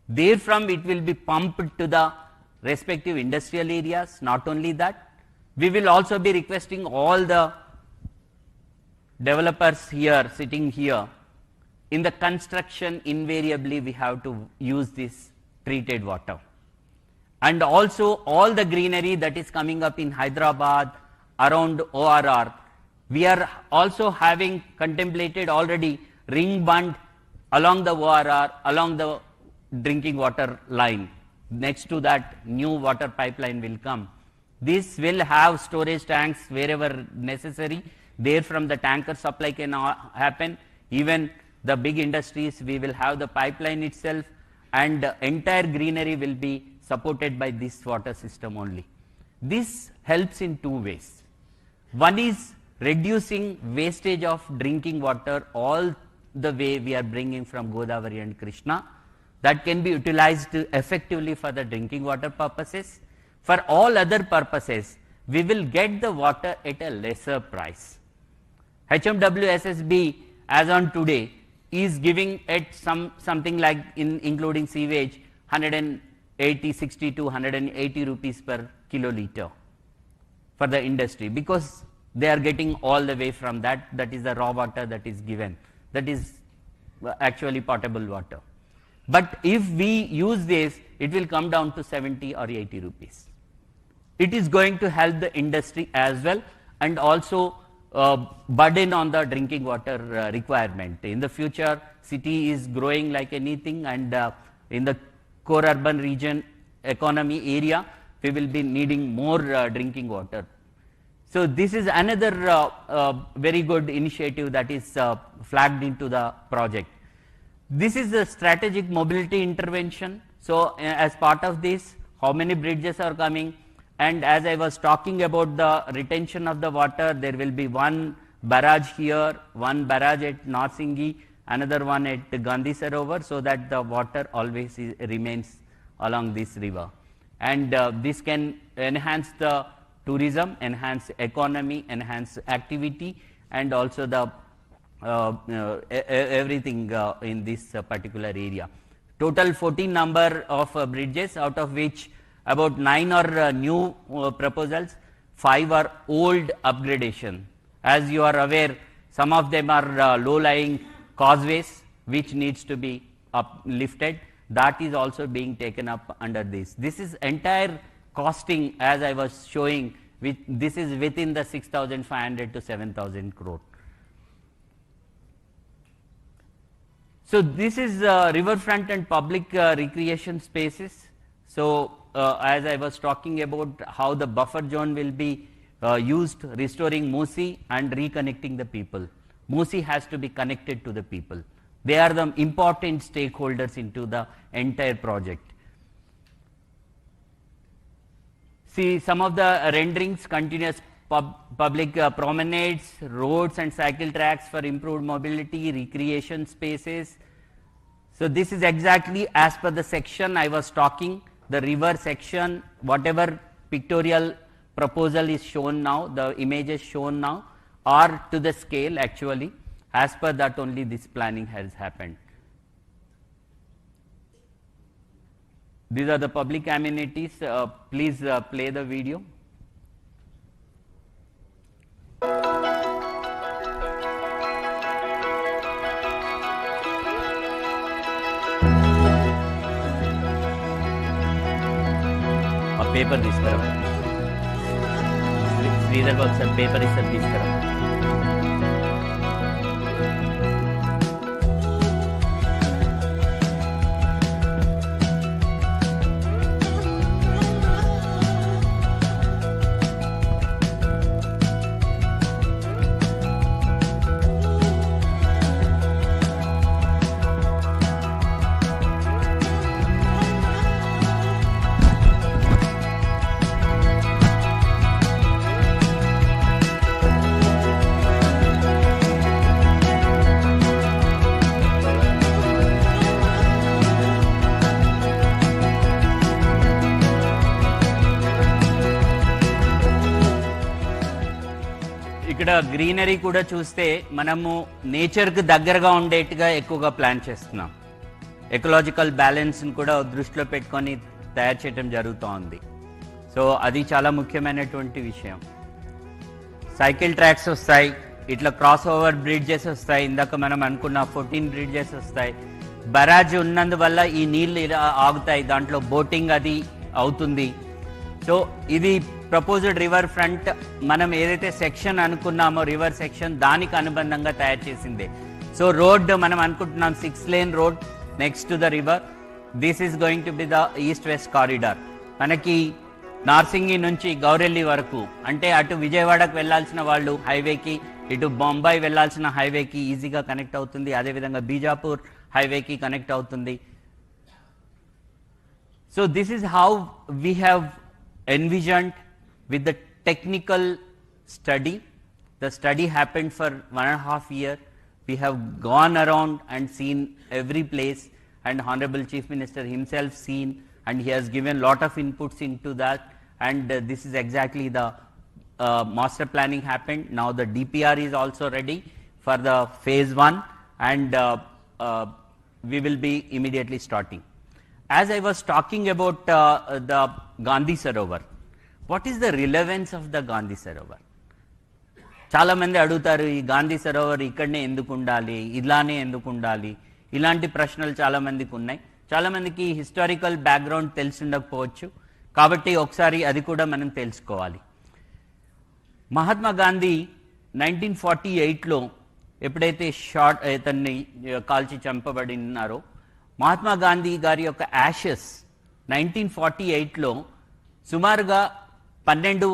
Therefrom, it will be pumped to the respective industrial areas. Not only that, we will also be requesting all the developers here, sitting here, in the construction, invariably we have to use this treated water. And also all the greenery that is coming up in Hyderabad, around ORR, we are also having contemplated already ring bund along the ORR, along the drinking water line. Next to that, new water pipeline will come. This will have storage tanks wherever necessary. Therefrom the tanker supply can happen. Even the big industries, we will have the pipeline itself, and the entire greenery will be supported by this water system only. This helps in 2 ways. One is reducing wastage of drinking water all the way we are bringing from Godavari and Krishna. That can be utilized effectively for the drinking water purposes. For all other purposes, we will get the water at a lesser price. HMWSSB as on today is giving at something like including sewage 60 to 180 rupees per kiloliter for the industry, because they are getting all the way from that is the raw water that is given, that is actually potable water. But if we use this, it will come down to 70 or 80 rupees. It is going to help the industry as well, and also burden on the drinking water requirement. In the future, city is growing like anything, and in the core urban region economy area, we will be needing more drinking water. So this is another very good initiative that is flagged into the project. This is a strategic mobility intervention. So as part of this, how many bridges are coming? And as I was talking about the retention of the water, there will be one barrage here, one barrage at Narsingi, another one at the Gandhi Sarovar, so that the water always remains along this river. And this can enhance the tourism, enhance economy, enhance activity, and also the everything in this particular area. Total 14 number of bridges, out of which about 9 are new proposals, 5 are old upgradation. As you are aware, some of them are low-lying causeways which needs to be uplifted. That is also being taken up under this. This is entire costing, as I was showing, this is within the 6,500 to 7,000 crore. So this is riverfront and public recreation spaces. So as I was talking about how the buffer zone will be used, restoring MUSI and reconnecting the people. MUSI has to be connected to the people. They are the important stakeholders into the entire project. See some of the renderings: continuous public promenades, roads and cycle tracks for improved mobility, recreation spaces. So this is exactly as per the section I was talking, the river section, whatever pictorial proposal is shown now, the images shown now are to the scale actually. As per that only this planning has happened. These are the public amenities. Please play the video. A paper this तरफ. Sridhar box sir, paper is sir this तरफ. ఇక్కడ greenery కూడా చూస్తే మనము నేచర్కి దగ్గరగా ఉండేట్టుగా ఎక్కువగా plan చేస్తున్నాం. ఎకలాజికల్ బ్యాలెన్స్ని కూడా దృష్టిలో పెట్టుకొని తయారు చేయడం జరుగుతోంది. సో అది చాలా ముఖ్యమైనటువంటి విషయం. సైకిల్ ట్రాక్స్ వస్తాయి, ఇట్లా క్రాస్ ఓవర్ బ్రిడ్జెస్ వస్తాయి, ఇందాక మనం అనుకున్న 14 బ్రిడ్జెస్ వస్తాయి. బరాజ్ ఉన్నందువల్ల ఈ నీళ్ళు ఇలా ఆగుతాయి, దాంట్లో బోటింగ్ అది అవుతుంది. సో ఇది ప్రపోజ్డ్ రివర్ ఫ్రంట్ మనం ఏదైతే సెక్షన్ అనుకున్నామో రివర్ సెక్షన్ దానికి అనుబంధంగా తయారు చేసిందే. సో రోడ్ మనం అనుకుంటున్నాం 6 lane road next to the river. This is going to be the east west corridor. మనకి నార్సింగి నుంచి గౌరెల్లి వరకు, అంటే అటు విజయవాడకు వెళ్లాల్సిన వాళ్ళు హైవేకి, ఇటు బొంబాయి వెళ్లాల్సిన హైవేకి ఈజీగా కనెక్ట్ అవుతుంది. అదేవిధంగా బీజాపూర్ హైవేకి కనెక్ట్ అవుతుంది. So this is how we have envisioned with the technical study. The study happened for 1.5 years. We have gone around and seen every place, and Honorable Chief Minister himself seen, and he has given lot of inputs into that, and this is exactly the master planning happened. Now the DPR is also ready for the phase 1, and we will be immediately starting. As I was talking about the Gandhi Sarovar, what is the relevance of the Gandhi Sarovar? చాలా మంది అడుగుతారు, ఈ గాంధీ సరోవర్ ఇక్కడనే ఎందుకు ఉండాలి, ఇలానే ఎందుకు ఉండాలి, ఇలాంటి ప్రశ్నలు చాలా మందికి ఉన్నాయి. చాలా మందికి హిస్టారికల్ బ్యాక్గ్రౌండ్ తెలిసి ఉండకపోవచ్చు, కాబట్టి ఒకసారి అది కూడా మనం తెలుసుకోవాలి. మహాత్మా గాంధీ 1948లో ఎప్పుడైతే అతన్ని కాల్చి చంపబడినారో, మహాత్మా గాంధీ గారి యొక్క యాషెస్ 1948లో సుమారుగా 12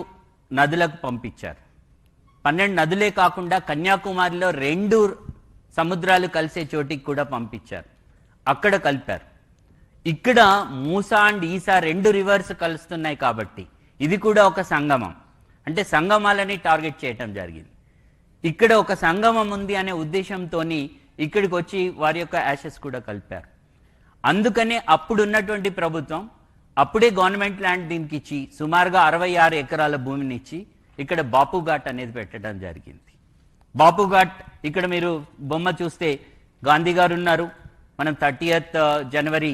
నదులకు పంపించారు. 12 నదులే కాకుండా కన్యాకుమారిలో 2 సముద్రాలు కలిసే చోటికి కూడా పంపించారు. అక్కడ కలిపారు. ఇక్కడ మూసా అండ్ ఈసా 2 రివర్స్ కలుస్తున్నాయి కాబట్టి ఇది కూడా ఒక సంగమం. అంటే సంగమాలని టార్గెట్ చేయటం జరిగింది. ఇక్కడ ఒక సంగమం ఉంది అనే ఉద్దేశంతో ఇక్కడికి వచ్చి వారి యొక్క యాషెస్ కూడా కలిపారు. అందుకనే అప్పుడున్నటువంటి ప్రభుత్వం అప్పుడే గవర్నమెంట్ ల్యాండ్ దీనికి ఇచ్చి సుమారుగా 66 ఎకరాల భూమిని ఇచ్చి ఇక్కడ బాపు ఘాట్ అనేది పెట్టడం జరిగింది. బాపు ఘాట్ ఇక్కడ మీరు బొమ్మ చూస్తే గాంధీ గారు ఉన్నారు. మనం 30th జనవరి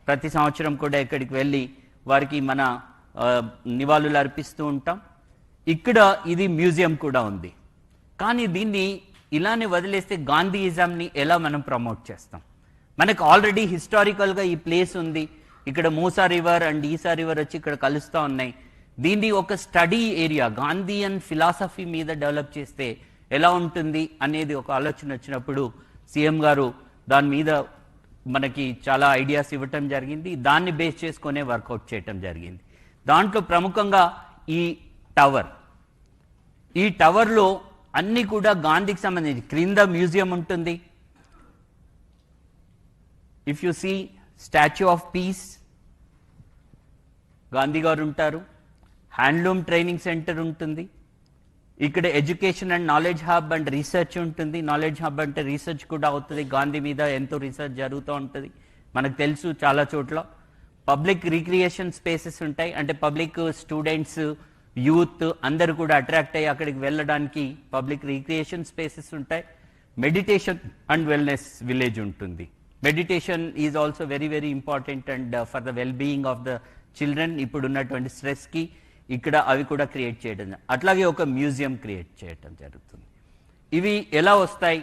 ప్రతి సంవత్సరం కూడా ఇక్కడికి వెళ్ళి వారికి మన నివాళులు అర్పిస్తూ ఉంటాం. ఇక్కడ ఇది మ్యూజియం కూడా ఉంది. కానీ దీన్ని ఇలానే వదిలేస్తే గాంధీయిజంని ఎలా మనం ప్రమోట్ చేస్తాం? మనకు ఆల్రెడీ హిస్టారికల్గా ఈ ప్లేస్ ఉంది. ఇక్కడ Musa river and Esa river వచ్చి ఇక్కడ కలుస్తూ ఉన్నాయి. దీన్ని ఒక స్టడీ ఏరియా గాంధీయన్ ఫిలాసఫీ మీద డెవలప్ చేస్తే ఎలా ఉంటుంది అనేది ఒక ఆలోచన వచ్చినప్పుడు సీఎం గారు దాని మీద మనకి చాలా ఐడియాస్ ఇవ్వటం జరిగింది. దాన్ని బేస్ చేసుకునే వర్కౌట్ చేయటం జరిగింది. దాంట్లో ప్రముఖంగా ఈ టవర్. ఈ టవర్లో అన్ని కూడా గాంధీకి సంబంధించి క్రింద మ్యూజియం ఉంటుంది. If you see statue of peace, Gandhi గారు ఉంటారు. హ్యాండ్లూమ్ ట్రైనింగ్ సెంటర్ ఉంటుంది. ఇక్కడ education and knowledge hub and research ఉంటుంది. నాలెడ్జ్ హబ్ అంటే రీసెర్చ్ కూడా అవుతుంది. గాంధీ మీద ఎంతో రీసెర్చ్ జరుగుతూ ఉంటుంది. మనకు తెలుసు చాలా చోట్ల. పబ్లిక్ రిక్రియేషన్ స్పేసెస్ ఉంటాయి. అంటే పబ్లిక్ స్టూడెంట్స్, యూత్ అందరూ కూడా అట్రాక్ట్ అయ్యి అక్కడికి వెళ్ళడానికి పబ్లిక్ రిక్రియేషన్ స్పేసెస్ ఉంటాయి. మెడిటేషన్ అండ్ వెల్నెస్ విలేజ్ ఉంటుంది. Meditation is also very very important and for the well being of the children. ఇప్పుడు ఉన్నటువంటి స్ట్రెస్కి ఇక్కడ అవి కూడా క్రియేట్ చేయడం, అట్లాగే ఒక మ్యూజియం క్రియేట్ చేయడం జరుగుతుంది. ఇవి ఎలా వస్తాయి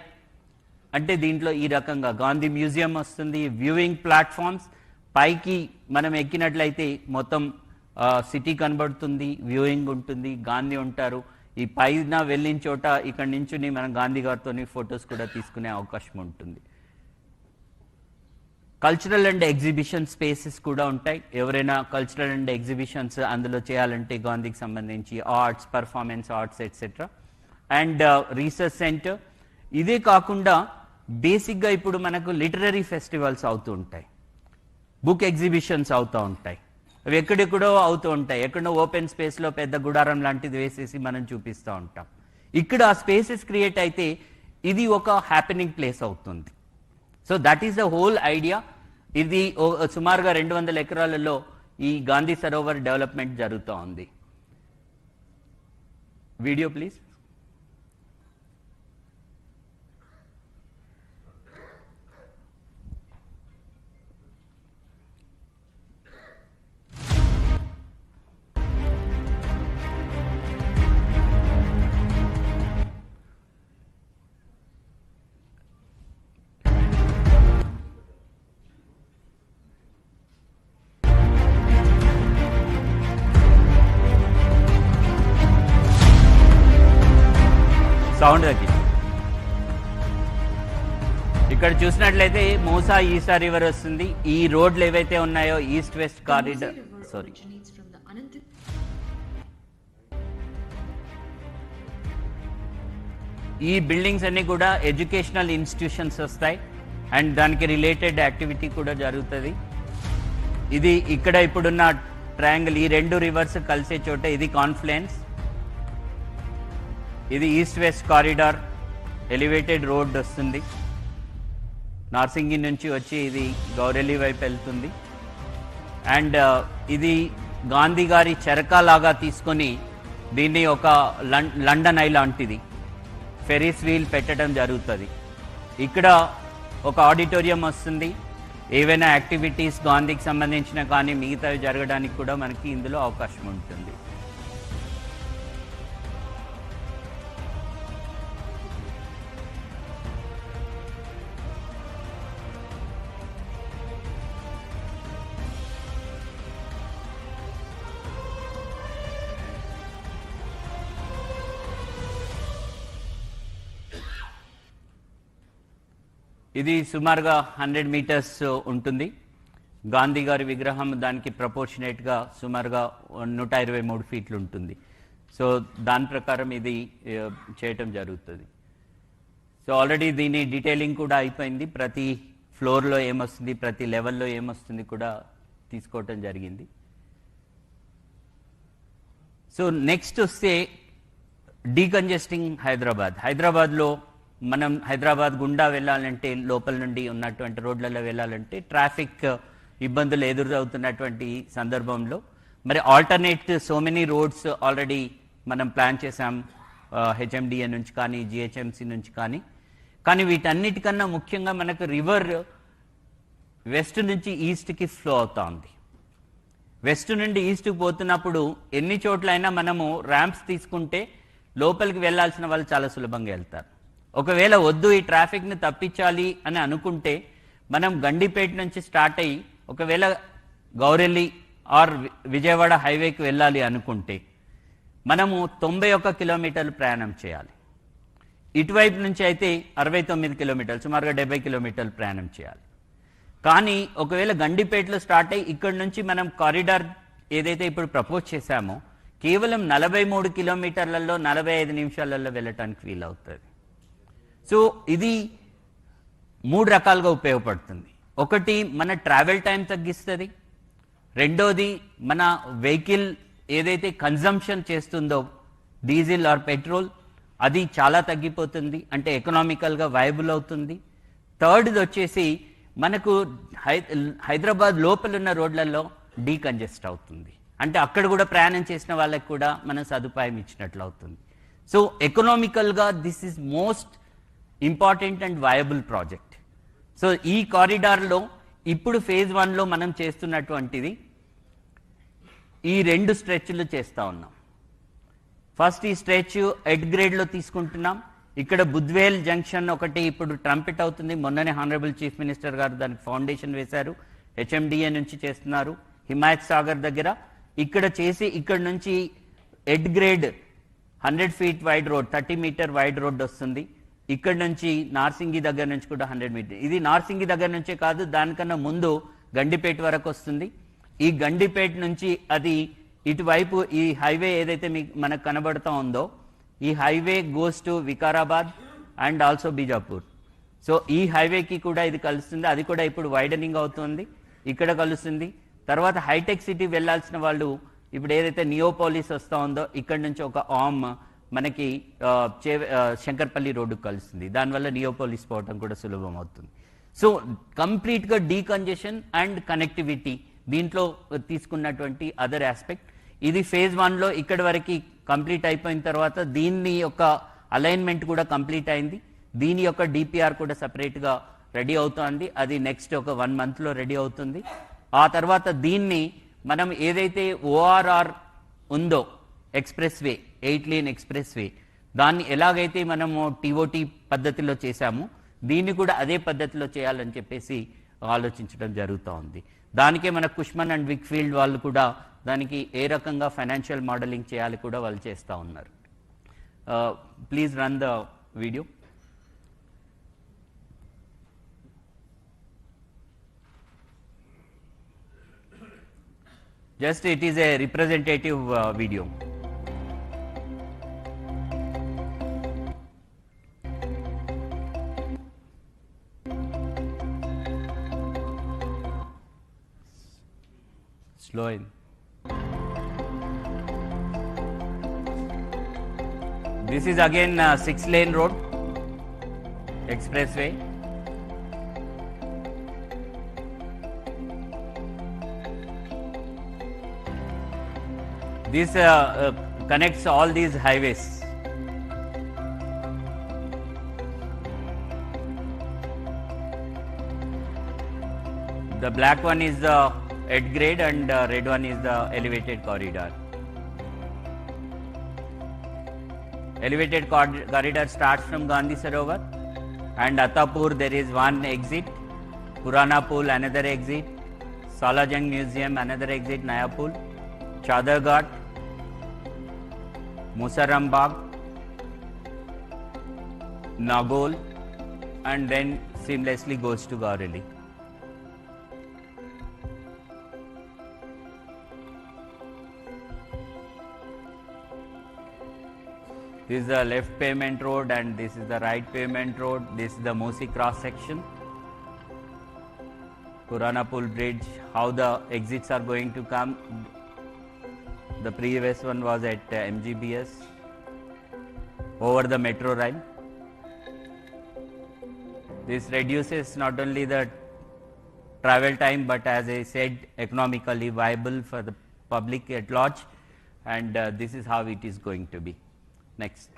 అంటే దీంట్లో ఈ రకంగా గాంధీ మ్యూజియం వస్తుంది. వ్యూయింగ్ ప్లాట్ఫామ్స్ పైకి మనం ఎక్కినట్లయితే మొత్తం సిటీ కనబడుతుంది, వ్యూయింగ్ ఉంటుంది, గాంధీ ఉంటారు. ఈ పైన వెళ్ళిన చోట ఇక్కడ నుంచి మనం గాంధీ గారితో ఫొటోస్ కూడా తీసుకునే అవకాశం ఉంటుంది. కల్చరల్ అండ్ ఎగ్జిబిషన్ స్పేసెస్ కూడా ఉంటాయి. ఎవరైనా కల్చరల్ అండ్ ఎగ్జిబిషన్స్ అందులో చేయాలంటే గాంధీకి సంబంధించి arts, performance arts etcetera. And research centre. ఇదే కాకుండా బేసిక్గా ఇప్పుడు మనకు లిటరరీ ఫెస్టివల్స్ అవుతూ ఉంటాయి, బుక్ ఎగ్జిబిషన్స్ అవుతూ ఉంటాయి. అవి ఎక్కడెక్కడో అవుతూ ఉంటాయి. ఎక్కడో ఓపెన్ స్పేస్లో పెద్ద గుడారం లాంటిది వేసేసి మనం చూపిస్తూ ఉంటాం. ఇక్కడ ఆ స్పేసెస్ క్రియేట్ అయితే ఇది ఒక హ్యాపెనింగ్ ప్లేస్ అవుతుంది. So that is the whole idea. ఇది సుమారుగా 200 ఎకరాలలో ఈ గాంధీ సరోవర్ డెవలప్మెంట్ జరుగుతూ ఉంది. Video please. సౌండ్ తగ్గి. ఇక్కడ చూసినట్లయితే మూసా ఈసా రివర్ వస్తుంది. ఈ రోడ్లు ఏవైతే ఉన్నాయో ఈస్ట్ వెస్ట్ కారిడార్, సారీ, ఈ బిల్డింగ్స్ అన్ని కూడా ఎడ్యుకేషనల్ ఇన్స్టిట్యూషన్స్ వస్తాయి అండ్ దానికి రిలేటెడ్ యాక్టివిటీ కూడా జరుగుతుంది. ఇది ఇక్కడ ఇప్పుడున్న ట్రయాంగిల్, ఈ 2 రివర్స్ కలిసే చోట ఇది కాన్ఫ్లుయెన్స్. ఇది east west corridor elevated road వస్తుంది. నార్సింగి నుంచి వచ్చి ఇది గౌరెల్లి వైపు వెళ్తుంది. అండ్ ఇది గాంధీ గారి చెరక లాగా తీసుకొని దీన్ని ఒక లండన్ ఐ లాంటిది ఫెరీస్ వీల్ పెట్టడం జరుగుతుంది. ఇక్కడ ఒక ఆడిటోరియం వస్తుంది. ఏవైనా యాక్టివిటీస్ గాంధీకి సంబంధించిన కానీ మిగతావి జరగడానికి కూడా మనకి ఇందులో అవకాశం ఉంటుంది. ఇది సుమారుగా 100 మీటర్స్ ఉంటుంది. గాంధీ గారి విగ్రహం దానికి ప్రపోర్షనేట్గా సుమారుగా 123 ఫీట్లు ఉంటుంది. సో దాని ప్రకారం ఇది చేయటం జరుగుతుంది. సో ఆల్రెడీ దీని డీటెయిలింగ్ కూడా అయిపోయింది. ప్రతి ఫ్లోర్లో ఏమొస్తుంది, ప్రతి లెవెల్లో ఏమొస్తుంది కూడా తీసుకోవటం జరిగింది. సో నెక్స్ట్ వస్తే డీకంజెస్టింగ్ హైదరాబాద్లో మనం హైదరాబాద్ గుండా వెళ్ళాలంటే, లోపల నుండి ఉన్నటువంటి రోడ్లలో వెళ్ళాలంటే ట్రాఫిక్ ఇబ్బందులు ఎదురవుతున్నటువంటి సందర్భంలో మరి alternate so many roads already మనం ప్లాన్ చేసాం, హెచ్ఎండిఏ నుంచి కానీ జిహెచ్ఎంసి నుంచి కానీ వీటన్నిటికన్నా ముఖ్యంగా మనకు రివర్ వెస్ట్ నుంచి ఈస్ట్కి ఫ్లో అవుతా ఉంది. వెస్ట్ నుండి ఈస్ట్కి పోతున్నప్పుడు ఎన్ని చోట్లైనా మనము ర్యాంప్స్ తీసుకుంటే లోపలికి వెళ్లాల్సిన వాళ్ళు చాలా సులభంగా వెళ్తారు. ఒకవేళ వద్దు ఈ ట్రాఫిక్ని తప్పించాలి అని అనుకుంటే మనం గండిపేట నుంచి స్టార్ట్ అయ్యి ఒకవేళ గౌరెల్లి ఆర్ విజయవాడ హైవేకి వెళ్ళాలి అనుకుంటే మనము 91 కిలోమీటర్లు ప్రయాణం చేయాలి. ఇటువైపు నుంచి అయితే 69 కిలోమీటర్లు, సుమారుగా 70 కిలోమీటర్లు ప్రయాణం చేయాలి. కానీ ఒకవేళ గండిపేటలో స్టార్ట్ అయ్యి ఇక్కడ నుంచి మనం కారిడార్ ఏదైతే ఇప్పుడు ప్రపోజ్ చేశామో కేవలం 43 కిలోమీటర్లలో 45 నిమిషాలలో వెళ్ళటానికి వీలవుతుంది. సో ఇది 3 రకాలుగా ఉపయోగపడుతుంది. ఒకటి, మన ట్రావెల్ టైం తగ్గిస్తుంది. రెండోది, మన వెహికల్ ఏదైతే కన్జంప్షన్ చేస్తుందో డీజిల్ ఆర్ పెట్రోల్ అది చాలా తగ్గిపోతుంది, అంటే ఎకనామికల్గా వైబుల్ అవుతుంది. థర్డ్ది వచ్చేసి మనకు హైదరాబాద్ లోపల ఉన్న రోడ్లలో డీకంజెస్ట్ అవుతుంది, అంటే అక్కడ కూడా ప్రయాణం చేసిన వాళ్ళకి కూడా మనం సదుపాయం ఇచ్చినట్లు అవుతుంది. సో ఎకనామికల్గా this is most important and viable project. So ఈ కారిడార్లో ఇప్పుడు ఫేజ్ 1లో మనం చేస్తున్నటువంటిది ఈ 2 స్ట్రెచ్లు చేస్తూ ఉన్నాం. ఫస్ట్ ఈ స్ట్రెచ్ ఎడ్ గ్రేడ్లో తీసుకుంటున్నాం. ఇక్కడ బుద్వేల్ జంక్షన్ ఒకటి ఇప్పుడు ట్రంపెట్ అవుతుంది. మొన్ననే హానరబుల్ చీఫ్ మినిస్టర్ గారు దానికి ఫౌండేషన్ వేశారు. హెచ్ఎండిఏ నుంచి చేస్తున్నారు. హిమాయత్ సాగర్ దగ్గర ఇక్కడ చేసి ఇక్కడ నుంచి at grade 100 feet wide road, 30 metre wide road వస్తుంది. ఇక్కడ నుంచి నార్సింగి దగ్గర నుంచి కూడా 100 మీటర్. ఇది నార్సింగి దగ్గర నుంచే కాదు, దానికన్నా ముందు గండిపేట వరకు వస్తుంది. ఈ గండిపేట నుంచి అది ఇటువైపు ఈ హైవే ఏదైతే మనకు కనబడుతూ ఉందో ఈ highway goes to Vikarabad and also Bijapur. So ఈ హైవేకి కూడా ఇది కలుస్తుంది. అది కూడా ఇప్పుడు వైడనింగ్ అవుతుంది, ఇక్కడ కలుస్తుంది. తర్వాత హైటెక్ సిటీ వెళ్లాల్సిన వాళ్ళు ఇప్పుడు ఏదైతే నియోపోలిస్ వస్తూ ఉందో ఇక్కడ నుంచి ఒక ఆమ్ మనకి శంకర్పల్లి రోడ్డుకు కలుస్తుంది. దానివల్ల నియోపోలిస్ పోవటం కూడా సులభం అవుతుంది. సో కంప్లీట్గా డీకంజెషన్ అండ్ కనెక్టివిటీ దీంట్లో తీసుకున్నటువంటి అదర్ ఆస్పెక్ట్. ఇది ఫేజ్ 1లో ఇక్కడి వరకు కంప్లీట్ అయిపోయిన తర్వాత దీన్ని యొక్క అలైన్మెంట్ కూడా కంప్లీట్ అయింది. దీని యొక్క డిపిఆర్ కూడా సపరేట్గా రెడీ అవుతుంది. అది నెక్స్ట్ ఒక 1 మంత్లో రెడీ అవుతుంది. ఆ తర్వాత దీన్ని మనం ఏదైతే ఓఆర్ఆర్ ఉందో express way, 8 lane express way, దాన్ని ఎలాగైతే మనము టీఓటీ పద్ధతిలో చేశామో దీన్ని కూడా అదే పద్ధతిలో చేయాలని చెప్పేసి ఆలోచించడం జరుగుతూ ఉంది. దానికే మన కుష్మన్ అండ్ విక్ఫీల్డ్ వాళ్ళు కూడా దానికి ఏ రకంగా ఫైనాన్షియల్ మోడలింగ్ చేయాలి కూడా వాళ్ళు చేస్తూ ఉన్నారు. Please run the video. Just it is a representative video. Slow in. This is again 6-lane road, expressway. This connects all these highways. The black one is the at grade and red one is the elevated corridor. Elevated corridor starts from Gandhi Sarovar, and Attapur there is one exit, Purana Pool another exit, Salajang Museum another exit, Naya Pool, Chadar Ghat, Musaram Bagh, Nagol, and then seamlessly goes to Gaureli. This is the left pavement road and this is the right pavement road. This is the MUSI cross section. Purana Pool Bridge, how the exits are going to come. The previous one was at MGBS over the metro line. This reduces not only the travel time but, as I said, economically viable for the public at large, and this is how it is going to be. Next.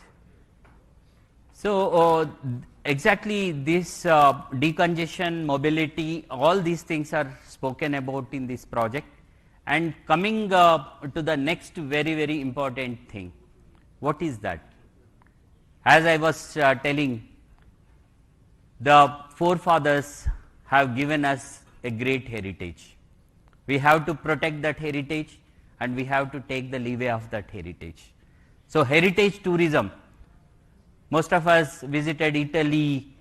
So, exactly this decongestion, mobility, all these things are spoken about in this project. And coming to the next very important thing, what is that? As I was telling, the forefathers have given us a great heritage. We have to protect that heritage and we have to take the leeway of that heritage. So, heritage tourism, most of us visited Italy,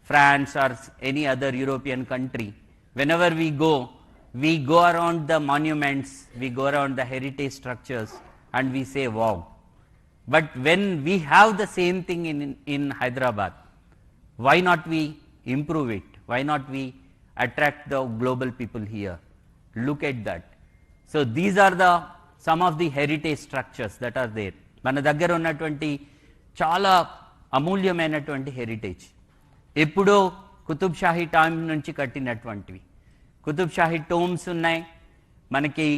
France or any other European country. Whenever we go around the monuments, we go around the heritage structures and we say wow. But when we have the same thing in Hyderabad, why not we improve it? Why not we attract the global people here? Look at that. So, these are some of the heritage structures that are there. మన దగ్గర ఉన్నటువంటి చాలా అమూల్యమైనటువంటి heritage ఎప్పుడో Qutub Shahi time నుంచి కట్టినటువంటివి. Qutub Shahi Tomes ఉన్నాయి, మనకి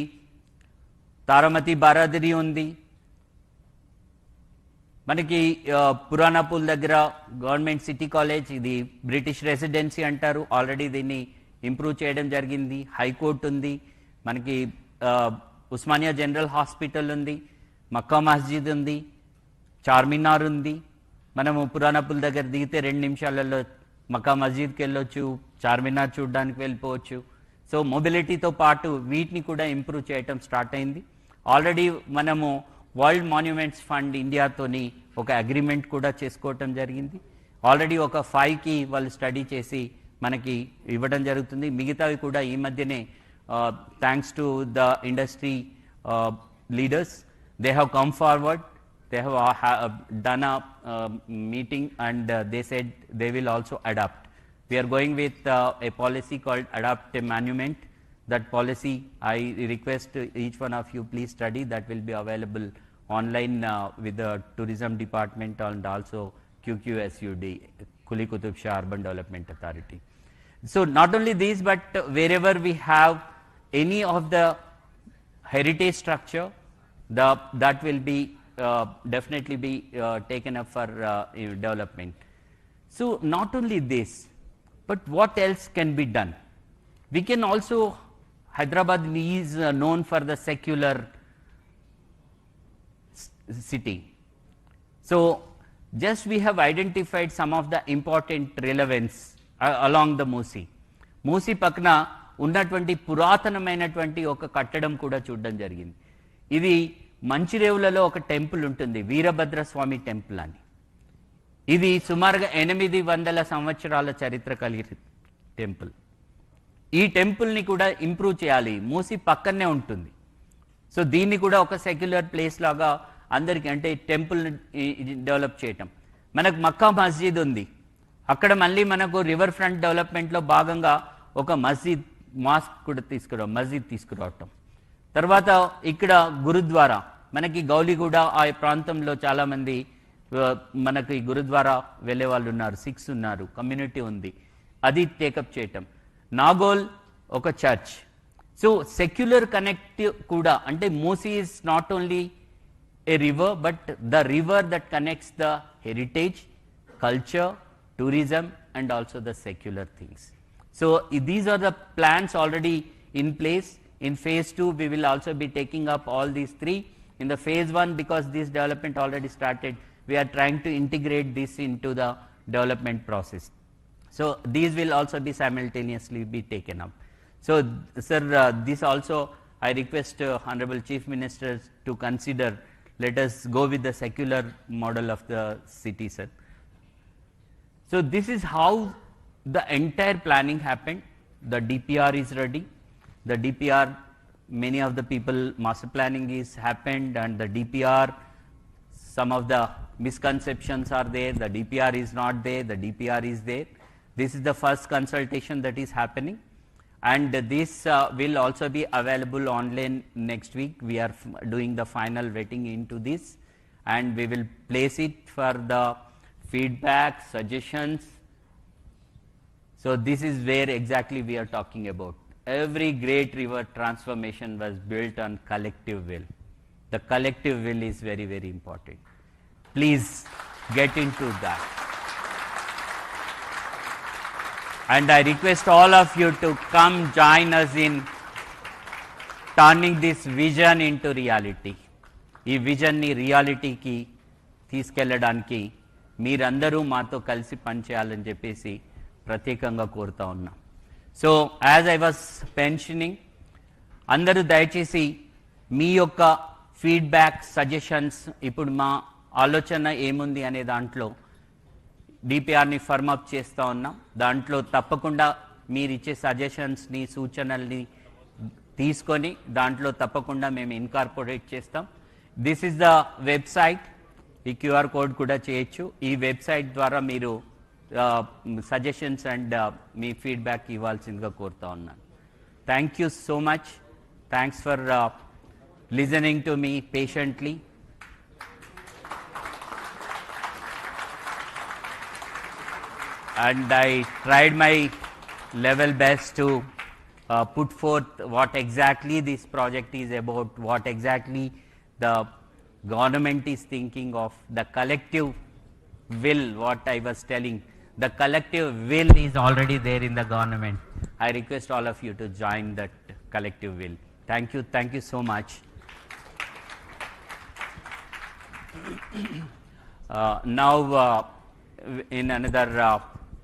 తారామతి బారాదరి ఉంది, మనకి పురాణా పూల్ దగ్గర గవర్నమెంట్ సిటీ కాలేజ్, ఇది బ్రిటిష్ రెసిడెన్సీ అంటారు, ఆల్రెడీ దీన్ని ఇంప్రూవ్ చేయడం జరిగింది. హైకోర్టు ఉంది, మనకి ఉస్మానియా జనరల్ హాస్పిటల్ ఉంది, మక్కా మస్జిద్ ఉంది, చార్మినార్ ఉంది. మనము పురాణా పూల్ దగ్గర దిగితే 2 నిమిషాలలో మక్కా మస్జిద్కి వెళ్ళొచ్చు, చార్మినార్ చూడడానికి వెళ్ళిపోవచ్చు. సో మొబిలిటీతో పాటు వీటిని కూడా ఇంప్రూవ్ చేయటం స్టార్ట్ అయింది. ఆల్రెడీ మనము వరల్డ్ మాన్యుమెంట్స్ ఫండ్ ఇండియాతోని ఒక అగ్రిమెంట్ కూడా చేసుకోవటం జరిగింది. ఆల్రెడీ ఒక 5కి వాళ్ళు స్టడీ చేసి మనకి ఇవ్వడం జరుగుతుంది. మిగతావి కూడా ఈ మధ్యనే thanks to the industry leaders, they have come forward, they have done a meeting and they said they will also adapt. We are going with a policy called Adapt a Monument. That policy, I request each one of you please study. That will be available online with the tourism department and also QQSUD, Kuli Qutub Shah Urban Development Authority. So not only these, but wherever we have any of the heritage structure, that will be definitely be taken up for development. So not only this, but what else can be done? We can also, Hyderabad is known for the secular city. So just we have identified some of the important relevance along the MUSI. MUSI పక్కన ఉన్నటువంటి పురాతనమైనటువంటి ఒక కట్టడం కూడా చూడడం జరిగింది. ఇది మంచిరేవులలో ఒక టెంపుల్ ఉంటుంది, వీరభద్రస్వామి టెంపుల్ అని. ఇది సుమారుగా 800 సంవత్సరాల చరిత్ర కలిగిన టెంపుల్. ఈ టెంపుల్ని కూడా ఇంప్రూవ్ చేయాలి, మూసి పక్కనే ఉంటుంది. సో దీన్ని కూడా ఒక సెక్యులర్ ప్లేస్ లాగా అందరికీ, అంటే టెంపుల్ డెవలప్ చేయటం. మనకు మక్కా మస్జిద్ ఉంది, అక్కడ మళ్ళీ మనకు రివర్ ఫ్రంట్ డెవలప్మెంట్లో భాగంగా ఒక మాస్క్ కూడా మస్జిద్ తీసుకురావటం. తర్వాత ఇక్కడ గురుద్వారా, మనకి గౌలిగూడ ఆ ప్రాంతంలో చాలామంది మనకి గురుద్వారా వెళ్ళే వాళ్ళు ఉన్నారు, సిక్స్ ఉన్నారు, కమ్యూనిటీ ఉంది, అది టేకప్ చేయటం. నాగోల్ ఒక చర్చ్. సో సెక్యులర్ కనెక్ట్ కూడా, అంటే Musi is not only a river, but the river that connects the heritage, culture, tourism and also the secular things. So these are the plans already in place. In phase 2, we will also be taking up all these 3. In the phase 1, because this development already started, we are trying to integrate this into the development process. So these will also be simultaneously be taken up. So sir, this also I request Honorable Chief Minister to consider. Let us go with the secular model of the city, sir. So this is how the entire planning happened. The DPR is ready. The DPR, many of the people, master planning is happened, and the DPR, some of the misconceptions are there. The DPR is not there. The DPR is there. This is the first consultation that is happening, and this will also be available online next week. We are doing the final vetting into this, and we will place it for the feedback, suggestions. So this is where exactly we are talking about. Every great river transformation was built on collective will. The collective will is very, very important. Please get into that. And I request all of you to come join us in turning this vision into reality. ఈ vision ని రియాలిటీకి తీసుకెళ్లడానికి మీరందరూ మాతో కలిసి పనిచేయాలని చెప్పేసి ప్రత్యేకంగా కోరుతా ఉన్నాం. So as I was mentioning, అందరూ దయచేసి మీ యొక్క ఫీడ్బ్యాక్, సజెషన్స్, ఇప్పుడు మా ఆలోచన ఏముంది అనే దాంట్లో డిపిఆర్ని ఫర్మప్ చేస్తూ ఉన్నాం. దాంట్లో తప్పకుండా మీరు ఇచ్చే సజెషన్స్ని, సూచనల్ని తీసుకొని దాంట్లో తప్పకుండా మేము ఇన్కార్పొరేట్ చేస్తాం. This is the website. ఈ క్యూఆర్ కోడ్ కూడా చేయొచ్చు. ఈ వెబ్సైట్ ద్వారా మీరు సజెషన్స్ అండ్ మీ ఫీడ్బ్యాక్ ఇవ్వాల్సిందిగా కోరుతా ఉన్నాను. Thank you so much. Thanks for listening to me patiently. And I tried my level best to put forth what exactly this project is about, what exactly the government is thinking of, the collective will, what I was telling. The collective will is already there in the government. I request all of you to join that collective will. Thank you so much. Now in another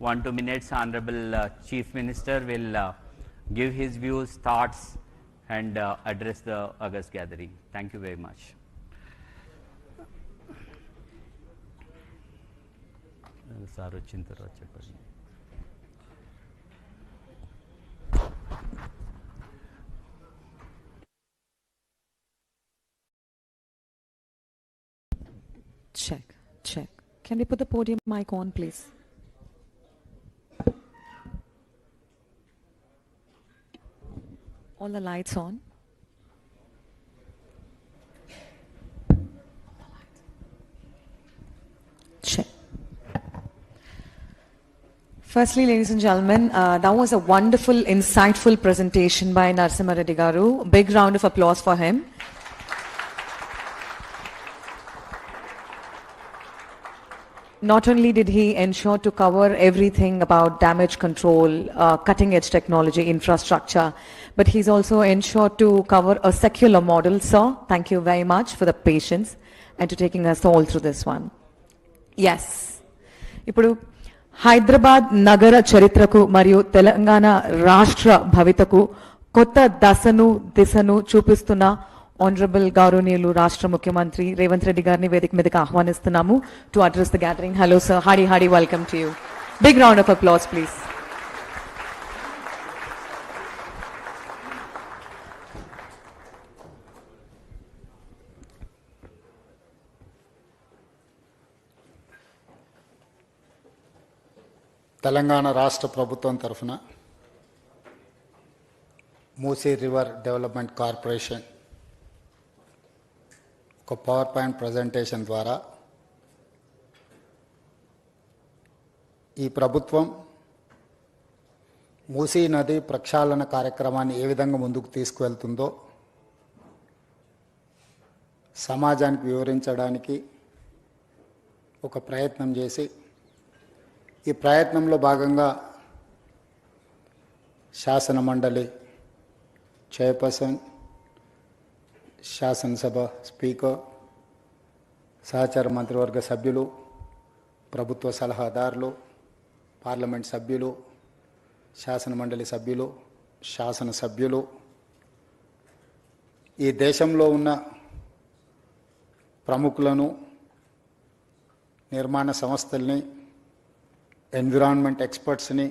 1-2 minutes, Honorable Chief Minister will give his views, thoughts and address the August gathering. Thank you very much. Check. Can we put the podium mic on, please? All the lights on. Check. Firstly, ladies and gentlemen, that was a wonderful, insightful presentation by Narasimha Reddy Garu. Big round of applause for him. Not only did he ensure to cover everything about damage control, cutting edge technology, infrastructure, but he's also ensured to cover a secular model. Sir, thank you very much for the patience and to taking us all through this one. Yes. Ipudu Hyderabad Nagara Charitraku Mariyu Telangana Rashtra Bhavitaku Kotta Dasanu Disanu Chupistuna Honorable Gauruniyulu Rashtra Mukhyamantri Revanth Reddy Garni Vedik Midiki Ahvanistunamu to address the gathering. Hello sir, hearty welcome to you. Big round of applause please. Telangana రాష్ట్ర ప్రభుత్వం తరఫున Musi river development corporation ఒక power point presentation ద్వారా ఈ ప్రభుత్వం మూసీ నది ప్రక్షాళన కార్యక్రమాన్ని ఏ విధంగా ముందుకు తీసుకువెళ్తుందో సమాజానికి వివరించడానికి ఒక ప్రయత్నం చేసి ఈ ప్రయత్నంలో భాగంగా శాసన మండలి చైర్పర్సన్, శాసనసభ స్పీకర్, సహచార మంత్రివర్గ సభ్యులు, ప్రభుత్వ సలహాదారులు, పార్లమెంట్ సభ్యులు, శాసన మండలి సభ్యులు, శాసనసభ్యులు, ఈ దేశంలో ఉన్న ప్రముఖులను, నిర్మాణ సంస్థల్ని, ఎన్విరాన్మెంట్ ఎక్స్పర్ట్స్ని,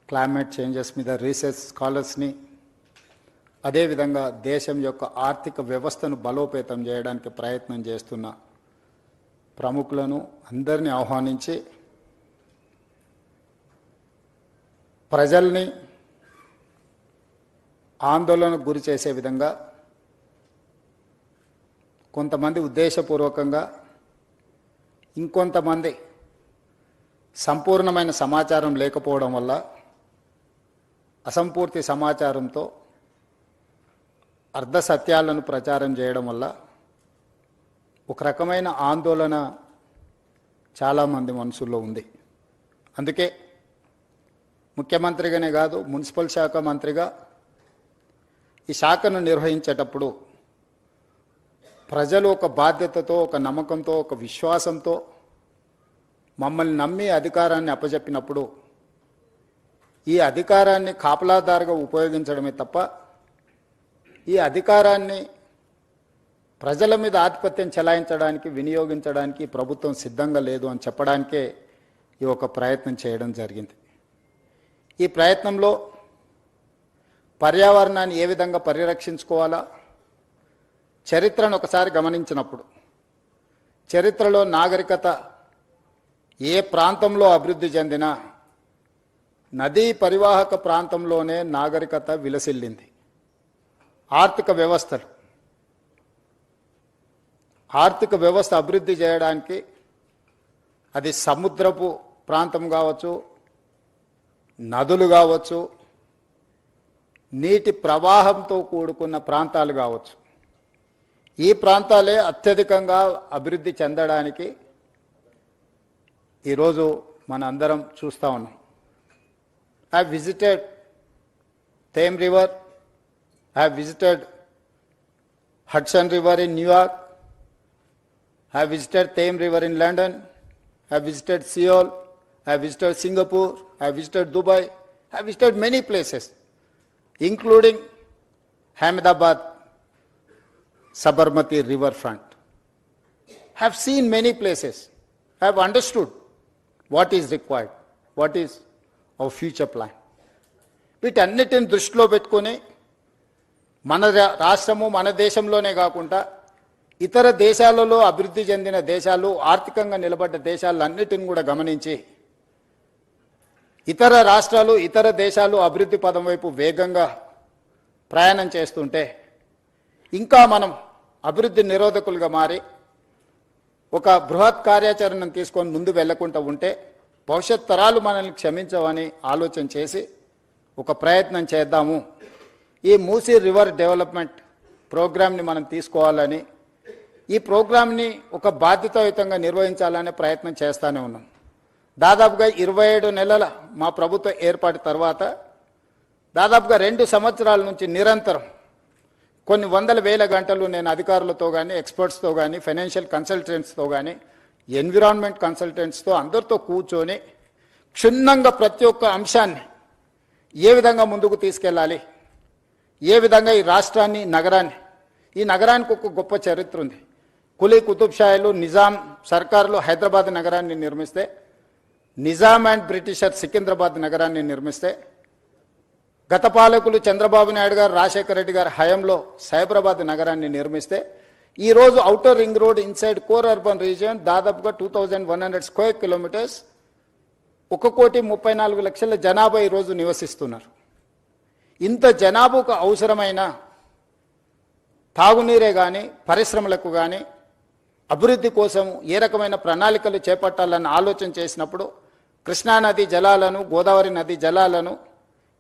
క్లైమేట్ చేంజెస్ మీద రీసెర్చ్ స్కాలర్స్ని, అదేవిధంగా దేశం యొక్క ఆర్థిక వ్యవస్థను బలోపేతం చేయడానికి ప్రయత్నం చేస్తున్న ప్రముఖులను అందరినీ ఆహ్వానించి ప్రజల్ని ఆందోళనకు గురి చేసే విధంగా కొంతమంది ఉద్దేశపూర్వకంగా, ఇంకొంతమంది సంపూర్ణమైన సమాచారం లేకపోవడం వల్ల అసంపూర్తి సమాచారంతో అర్ధ సత్యాలను ప్రచారం చేయడం వల్ల ఒక రకమైన ఆందోళన చాలామంది మనసుల్లో ఉంది. అందుకే ముఖ్యమంత్రిగానే కాదు, మున్సిపల్ శాఖ మంత్రిగా ఈ శాఖను నిర్వహించేటప్పుడు ప్రజలు ఒక బాధ్యతతో, ఒక నమ్మకంతో, ఒక విశ్వాసంతో మమ్మల్ని నమ్మి అధికారాన్ని అప్పచెప్పినప్పుడు ఈ అధికారాన్ని కాపలాదారుగా ఉపయోగించడమే తప్ప ఈ అధికారాన్ని ప్రజల మీద ఆధిపత్యం చెలాయించడానికి, వినియోగించడానికి ప్రభుత్వం సిద్ధంగా లేదు అని చెప్పడానికే ఈ ఒక ప్రయత్నం చేయడం జరిగింది. ఈ ప్రయత్నంలో పర్యావరణాన్ని ఏ విధంగా పరిరక్షించుకోవాలా, చరిత్రను ఒకసారి గమనించినప్పుడు చరిత్రలో నాగరికత ఏ ప్రాంతంలో అభివృద్ధి చెందినా నదీ పరివాహక ప్రాంతంలోనే నాగరికత విలసిల్లింది. ఆర్థిక వ్యవస్థ అభివృద్ధి చేయడానికి అది సముద్రపు ప్రాంతం కావచ్చు, నదులు కావచ్చు, నీటి ప్రవాహంతో కూడుకున్న ప్రాంతాలు కావచ్చు, ఈ ప్రాంతాలే అత్యధికంగా అభివృద్ధి చెందడానికి ఈరోజు మన అందరం చూస్తూ ఉన్నాం. I have visited Thames River, I have visited Hudson River in New York, I have visited Thames River in London, I have visited Seoul, I have visited Singapore, I have visited Dubai, I have visited many places, including Ahmedabad, Sabarmati riverfront. I have seen many places. I have understood what is required, what is our future plan. వీటన్నిటిని దృష్టిలో పెట్టుకొని మన రాష్ట్రము, మన దేశంలోనే కాకుండా ఇతర దేశాలలో అభివృద్ధి చెందిన దేశాలు, ఆర్థికంగా నిలబడ్డ దేశాలన్నిటిని కూడా గమనించి ఇతర రాష్ట్రాలు, ఇతర దేశాలు అభివృద్ధి పదం వైపు వేగంగా ప్రయాణం చేస్తుంటే ఇంకా మనం అభివృద్ధి నిరోధకులుగా మారి ఒక బృహత్ కార్యాచరణను తీసుకొని ముందు వెళ్లకుండా ఉంటే భవిష్యత్ తరాలు మనల్ని క్షమించవని ఆలోచన చేసి ఒక ప్రయత్నం చేద్దాము. ఈ మూసీ రివర్ డెవలప్మెంట్ ప్రోగ్రామ్ని మనం తీసుకోవాలని, ఈ ప్రోగ్రామ్ని ఒక బాధ్యతాయుతంగా నిర్వహించాలనే ప్రయత్నం చేస్తూనే ఉన్నాం. దాదాపుగా 27 నెలల మా ప్రభుత్వ ఏర్పాటు తర్వాత దాదాపుగా 2 సంవత్సరాల నుంచి నిరంతరం కొన్ని వందల వేల గంటలు నేను అధికారులతో కానీ, ఎక్స్పర్ట్స్తో కానీ, ఫైనాన్షియల్ కన్సల్టెంట్స్తో కానీ, ఎన్విరాన్మెంట్ కన్సల్టెంట్స్తో అందరితో కూర్చొని క్షుణ్ణంగా ప్రతి ఒక్క అంశాన్ని ఏ విధంగా ముందుకు తీసుకెళ్ళాలి, ఏ విధంగా ఈ రాష్ట్రాన్ని, ఈ నగరానికి ఒక గొప్ప చరిత్ర ఉంది. కులీ కుతుబ్ షాయిలు, నిజాం సర్కారులు హైదరాబాద్ నగరాన్ని నిర్మిస్తే, నిజాం అండ్ బ్రిటిషర్ సికింద్రాబాద్ నగరాన్ని నిర్మిస్తే, గత పాలకులు చంద్రబాబు నాయుడు గారు, రాజశేఖర రెడ్డి గారు హయాంలో సైబరాబాద్ నగరాన్ని నిర్మిస్తే ఈరోజు outer ring road inside core urban region దాదాపుగా 2100 స్క్వేర్ కిలోమీటర్స్, 1,34,00,000 జనాభా ఈరోజు నివసిస్తున్నారు. ఇంత జనాభాకు అవసరమైన తాగునీరే కానీ, పరిశ్రమలకు కానీ, అభివృద్ధి కోసం ఏ రకమైన ప్రణాళికలు చేపట్టాలని ఆలోచన చేసినప్పుడు కృష్ణానది జలాలను, గోదావరి నది జలాలను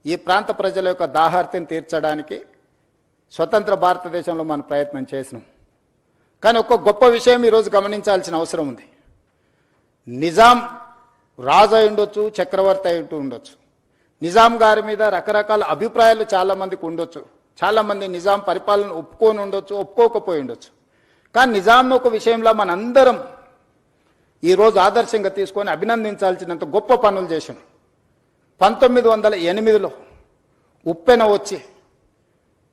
ఈ ప్రాంత ప్రజల యొక్క దాహార్తిని తీర్చడానికి స్వతంత్ర భారతదేశంలో మనం ప్రయత్నం చేసినాం. కానీ ఒక గొప్ప విషయం ఈరోజు గమనించాల్సిన అవసరం ఉంది. నిజాం రాజు అయి ఉండొచ్చు, చక్రవర్తి అయి ఉండొచ్చు. నిజాం గారి మీద రకరకాల అభిప్రాయాలు చాలామందికి ఉండొచ్చు. చాలామంది నిజాం పరిపాలన ఒప్పుకొని ఉండొచ్చు, ఒప్పుకోకపోయి ఉండొచ్చు. కానీ నిజాం ఒక విషయంలో మనందరం ఈరోజు ఆదర్శంగా తీసుకొని అభినందించాల్సినంత గొప్ప పనులు చేశాం. 1908లో ఉప్పెన వచ్చి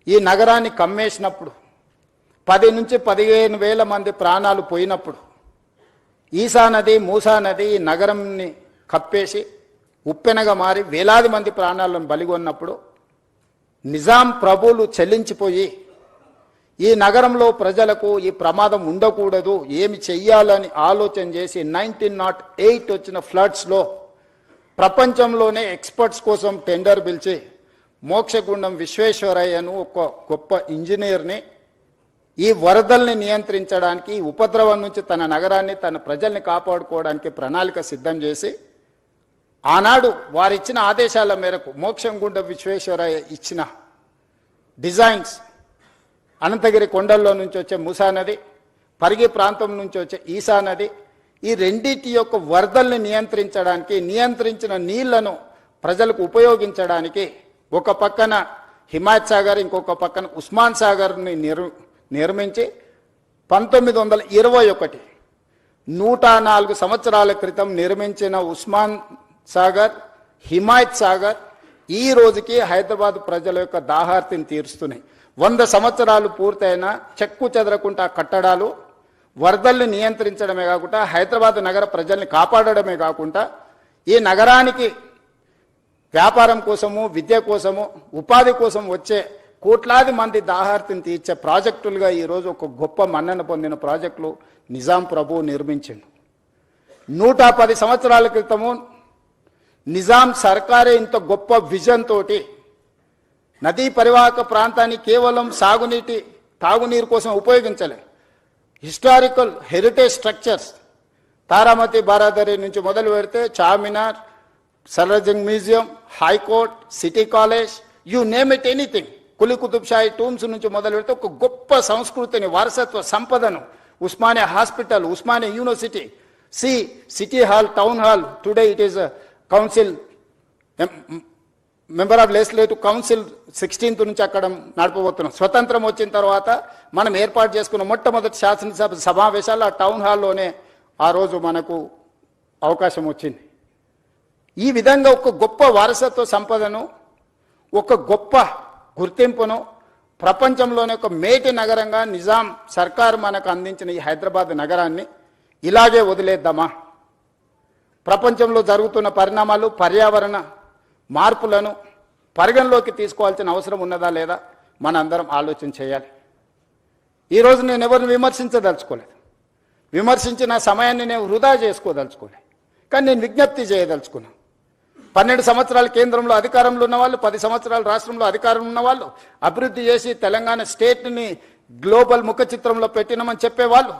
ఈ నగరాన్ని కమ్మేసినప్పుడు 10 నుంచి 15,000 మంది ప్రాణాలు పోయినప్పుడు ఈసా నది, మూసా నది ఈ నగరంని కప్పేసి ఉప్పెనగా మారి వేలాది మంది ప్రాణాలను బలిగొన్నప్పుడు నిజాం ప్రభువులు చెల్లించిపోయి ఈ నగరంలో ప్రజలకు ఈ ప్రమాదం ఉండకూడదు, ఏమి చెయ్యాలని ఆలోచన చేసి 1908 వచ్చిన ఫ్లడ్స్లో ప్రపంచంలోనే ఎక్స్పర్ట్స్ కోసం టెండర్ పిలిచి మోక్షగుండం విశ్వేశ్వరయ్యను ఒక గొప్ప ఇంజనీర్ని ఈ వరదల్ని నియంత్రించడానికి, ఈ ఉపద్రవం నుంచి తన నగరాన్ని, తన ప్రజల్ని కాపాడుకోవడానికి ప్రణాళిక సిద్ధం చేసి ఆనాడు వారిచ్చిన ఆదేశాల మేరకు మోక్షగుండం విశ్వేశ్వరయ్య ఇచ్చిన డిజైన్స్, అనంతగిరి కొండల్లో నుంచి వచ్చే మూసా నది, పరిగి ప్రాంతం నుంచి వచ్చే ఈసా నది, ఈ రెండింటి యొక్క వరదల్ని నియంత్రించడానికి, నియంత్రించిన నీళ్లను ప్రజలకు ఉపయోగించడానికి ఒక పక్కన హిమాయత్ సాగర్, ఇంకొక పక్కన ఉస్మాన్ సాగర్ని నిర్మించి 1921 104 సంవత్సరాల క్రితం నిర్మించిన ఉస్మాన్ సాగర్, హిమాయత్ సాగర్ ఈ రోజుకి హైదరాబాద్ ప్రజల యొక్క దాహార్తిని తీరుస్తున్నాయి. 100 సంవత్సరాలు పూర్తయిన చెక్కు చెదరకుండా కట్టడాలు వరదల్ని నియంత్రించడమే కాకుండా హైదరాబాద్ నగర ప్రజల్ని కాపాడడమే కాకుండా ఈ నగరానికి వ్యాపారం కోసము, విద్య కోసము, ఉపాధి కోసం వచ్చే కోట్లాది మంది దాహార్తిని తీర్చే ప్రాజెక్టులుగా ఈరోజు ఒక గొప్ప మన్నన పొందిన ప్రాజెక్టులు నిజాం ప్రభువు నిర్మించిండు. 110 సంవత్సరాల క్రితము నిజాం సర్కారే ఇంత గొప్ప విజన్ తోటి నదీ పరివాహక ప్రాంతాన్ని కేవలం తాగునీరు కోసం ఉపయోగించలే. Historical heritage structures Taramati Baradari నుంచి మొదలు పెడితే Charminar, Salarjung museum, high court, city college, you name it anything, Quli Qutb Shahi tombs నుంచి మొదలు పెడితే ఒక గొప్ప సంస్కృతిని, వారసత్వ సంపదను, Osmania hospital, Osmania university, city hall, town hall, today it is council member of legislative council 16th నుంచి అక్కడ నడపబోతున్నాం. స్వతంత్రం వచ్చిన తర్వాత మనం ఏర్పాటు చేసుకున్న మొట్టమొదటి శాసనసభ సమావేశాలు ఆ టౌన్ హాల్లోనే ఆ రోజు మనకు అవకాశం వచ్చింది. ఈ విధంగా ఒక గొప్ప వారసత్వ సంపదను, ఒక గొప్ప గుర్తింపును ప్రపంచంలోనే ఒక మేటి నగరంగా నిజాం సర్కారు మనకు అందించిన ఈ హైదరాబాద్ నగరాన్ని ఇలాగే వదిలేద్దామా? ప్రపంచంలో జరుగుతున్న పరిణామాలు, పర్యావరణ మార్పులను పరిగణలోకి తీసుకోవాల్సిన అవసరం ఉన్నదా లేదా మనందరం ఆలోచన చేయాలి. ఈరోజు నేను ఎవరిని విమర్శించదలుచుకోలేదు, విమర్శించిన సమయాన్ని నేను వృధా చేసుకోదలుచుకోలేదు. కానీ నేను విజ్ఞప్తి చేయదలుచుకున్నాను. 12 సంవత్సరాలు కేంద్రంలో అధికారంలో ఉన్నవాళ్ళు, 10 సంవత్సరాలు రాష్ట్రంలో అధికారం ఉన్నవాళ్ళు, అభివృద్ధి చేసి తెలంగాణ స్టేట్ని గ్లోబల్ ముఖ చిత్రంలో పెట్టినామని చెప్పేవాళ్ళు,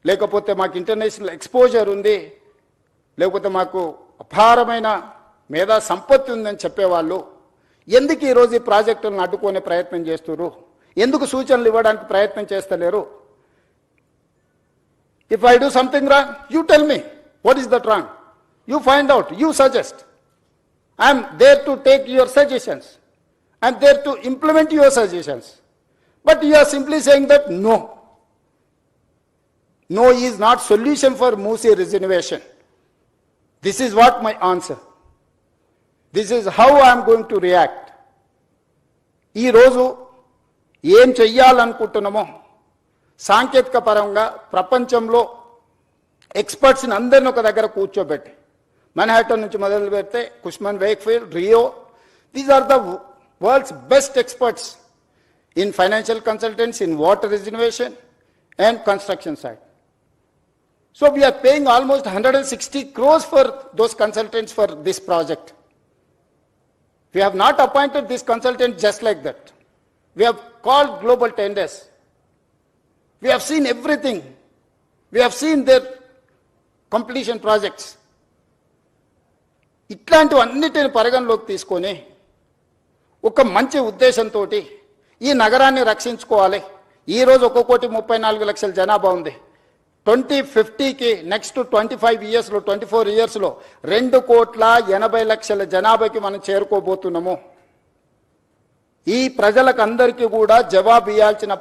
లేకపోతే మాకు ఇంటర్నేషనల్ ఎక్స్పోజర్ ఉంది, లేకపోతే మాకు అపారమైన మేధా సంపత్తి ఉందని చెప్పేవాళ్ళు ఎందుకు ఈరోజు ఈ ప్రాజెక్టులను అడ్డుకునే ప్రయత్నం చేస్తున్నారు? ఎందుకు సూచనలు ఇవ్వడానికి ప్రయత్నం చేస్తలేరు? If I do something wrong, you tell me what is that wrong, you find out, you suggest. I'm there to take your suggestions, I'm there to implement your suggestions. But you are simply saying that no, no is not solution for MUSI rejuvenation. This is what my answer. This is how I am going to react. ఈ రోజు ఏం చెయ్యాలనుకుంటున్నామో సాంకేతిక పరంగా ప్రపంచంలో ఎక్స్పర్ట్స్ని అందరిని ఒక దగ్గర కూర్చోబెట్టి, మన్హాటన్ నుంచి మొదలు పెడితే Cushman Wakefield, Rio, these are the world's best experts in financial consultants, in water reservation and construction side. So we are paying almost 160 crores for those consultants for this project. We have not appointed this consultant just like that. We have called global tenders. We have seen everything. We have seen their completion projects. ఇట్లాంటివన్నిటిని పరిగణలోకి తీసుకొని ఒక మంచి ఉద్దేశంతో ఈ నగరాన్ని రక్షించుకోవాలి, ఈరోజు 1,34,00,000 జనాభా ఉంది. 2050కి నెక్స్ట్ 25 ఇయర్స్లో 24 ఇయర్స్లో 2,80,00,000 జనాభాకి మనం చేరుకోబోతున్నాము. ఈ ప్రజలకు అందరికీ కూడా జవాబు ఇవ్వాల్సిన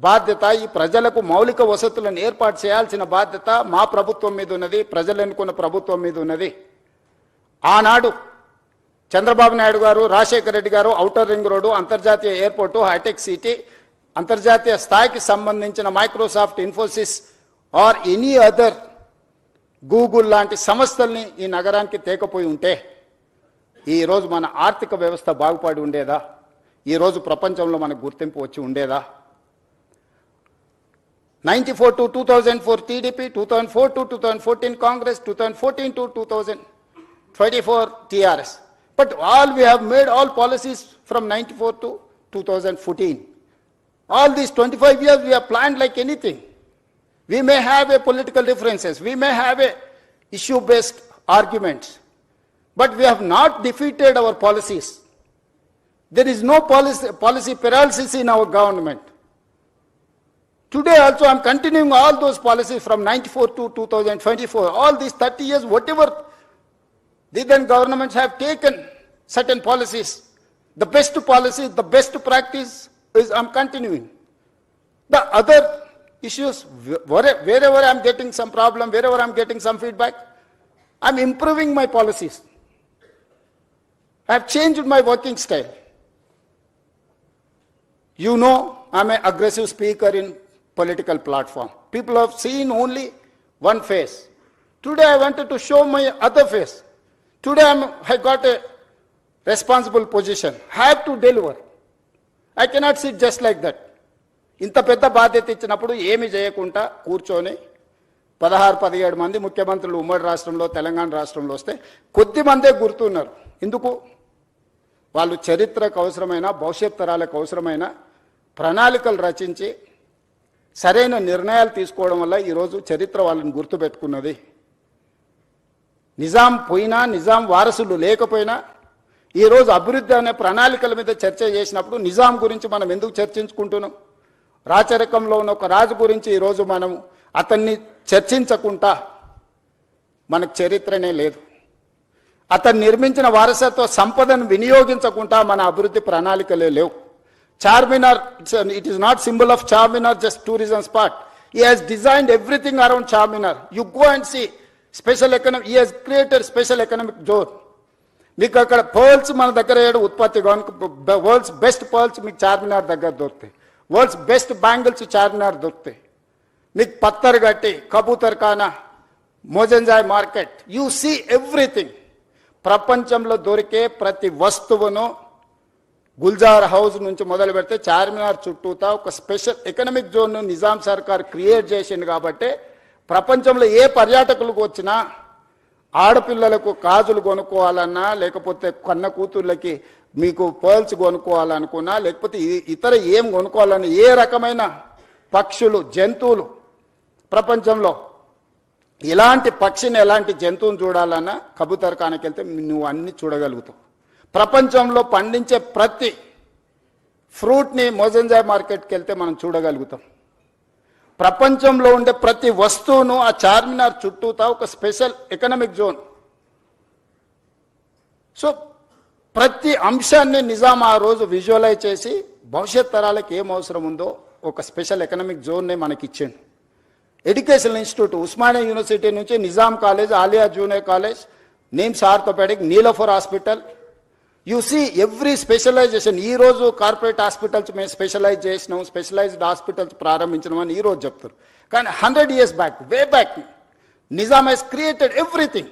బాధ్యత, ఈ ప్రజలకు మౌలిక వసతులను ఏర్పాటు చేయాల్సిన బాధ్యత మా ప్రభుత్వం మీద ఉన్నది, ప్రజలు ఎన్నుకున్న ప్రభుత్వం మీద ఉన్నది. ఆనాడు చంద్రబాబు నాయుడు గారు, రాజశేఖర రెడ్డి గారు ఔటర్ రింగ్ రోడ్డు, అంతర్జాతీయ ఎయిర్పోర్టు, హైటెక్ సిటీ, అంతర్జాతీయ స్థాయికి సంబంధించిన Microsoft, Infosys or any other Google లాంటి సంస్థల్ని ఈ నగరానికి తేకపోయి ఉంటే ఈరోజు మన ఆర్థిక వ్యవస్థ బాగుపడి ఉండేదా? ఈరోజు ప్రపంచంలో మనకు గుర్తింపు వచ్చి ఉండేదా? 94 to 2004 TDP, 2004 to 2014 Congress, 2014 to 2024 TRS. But we have made all policies from 94 to 2014. All these 25 years we have planned like anything. We may have a political differences, we may have a issue-based arguments, but we have not defeated our policies. There is no policy paralysis in our government. Today also I am continuing all those policies from 94 to 2024. All these 30 years, whatever the then governments have taken certain policies, the best policy, the best practice is I am continuing. The other issues, wherever I am getting some problem, wherever I am getting some feedback, I am improving my policies. I have changed my working style. You know, I am an aggressive speaker in political platform. People have seen only one face. Today I wanted to show my other face. Today I got a responsible position. I have to deliver. I cannot sit just like that. ఇంత పెద్ద బాధ్యత ఇచ్చినప్పుడు ఏమి చేయకుండా కూర్చొని 16-17 మంది ముఖ్యమంత్రులు ఉమ్మడి రాష్ట్రంలో, తెలంగాణ రాష్ట్రంలో వస్తే కొద్ది మందే గుర్తున్నారు. ఎందుకు? వాళ్ళు చరిత్రకు అవసరమైన, భవిష్యత్ తరాలకు అవసరమైన ప్రణాళికలు రచించి సరైన నిర్ణయాలు తీసుకోవడం వల్ల ఈరోజు చరిత్ర వాళ్ళని గుర్తుపెట్టుకున్నది. నిజాం పోయినా, నిజాం వారసులు లేకపోయినా ఈరోజు అభివృద్ధి అనే ప్రణాళికల మీద చర్చ చేసినప్పుడు నిజాం గురించి మనం ఎందుకు చర్చించుకుంటున్నాం? రాచరికంలో ఉన్న ఒక రాజు గురించి ఈరోజు మనం అతన్ని చర్చించకుండా మనకు చరిత్రనే లేదు. అతను నిర్మించిన వారసత్వ సంపదను వినియోగించకుండా మన అభివృద్ధి ప్రణాళికలే లేవు. Charminar, it is not symbol of Charminar, just tourism spot. He has designed everything around Charminar. You go and see special economic, he has created special economic zone. మీకు అక్కడ పర్ల్స్ మన దగ్గర ఉత్పత్తి, వరల్డ్స్ బెస్ట్ పర్ల్స్ మీకు చార్మినార్ దగ్గర దొరుకుతాయి. World's best bangles Charminar దొరుకుతాయి. మీకు పత్తర్ గట్టి, కబూతర్ ఖానా, Mozamjahi market, you see everything. ప్రపంచంలో దొరికే ప్రతి వస్తువును గుల్జార్ హౌస్ నుంచి మొదలు పెడితే చార్మినార్ చుట్టూతా ఒక స్పెషల్ ఎకనామిక్ జోన్ను నిజాం సర్కార్ క్రియేట్ చేసింది. కాబట్టి ప్రపంచంలో ఏ పర్యాటకులకు వచ్చినా ఆడపిల్లలకు గాజులు కొనుక్కోవాలన్నా, లేకపోతే కన్న కూతుర్లకి మీకు పర్ల్స్ కొనుక్కోవాలనుకున్నా, లేకపోతే ఇతర ఏం కొనుక్కోవాలన్నా, ఏ రకమైన పక్షులు, జంతువులు ప్రపంచంలో ఎలాంటి పక్షిని, ఎలాంటి జంతువుని చూడాలన్నా కబూతర్ ఖానాకి వెళ్తే నువ్వు అన్ని చూడగలుగుతావు. ప్రపంచంలో పండించే ప్రతి ఫ్రూట్ని మోజంజాయ్ మార్కెట్కి వెళ్తే మనం చూడగలుగుతాం. ప్రపంచంలో ఉండే ప్రతి వస్తువును ఆ చార్మినార్ చుట్టూతా ఒక స్పెషల్ ఎకనామిక్ జోన్. సో ప్రతి అంశాన్ని నిజాం ఆ రోజు విజువలైజ్ చేసి భవిష్యత్ తరాలకు ఏం అవసరం ఉందో ఒక స్పెషల్ ఎకనామిక్ జోన్నే మనకి ఇచ్చిండు. ఎడ్యుకేషనల్ ఇన్స్టిట్యూట్, ఉస్మానియా యూనివర్సిటీ నుంచి Nizam college, Aliya junior college, NIMS orthopaedic, Niloufer hospital, you see every specialisation. ఈరోజు కార్పొరేట్ హాస్పిటల్స్ మేము స్పెషలైజ్ చేసినాం, స్పెషలైజ్డ్ హాస్పిటల్స్ ప్రారంభించినాం అని ఈరోజు చెప్తారు. కానీ 100 years back, way back, Nizam has created everything.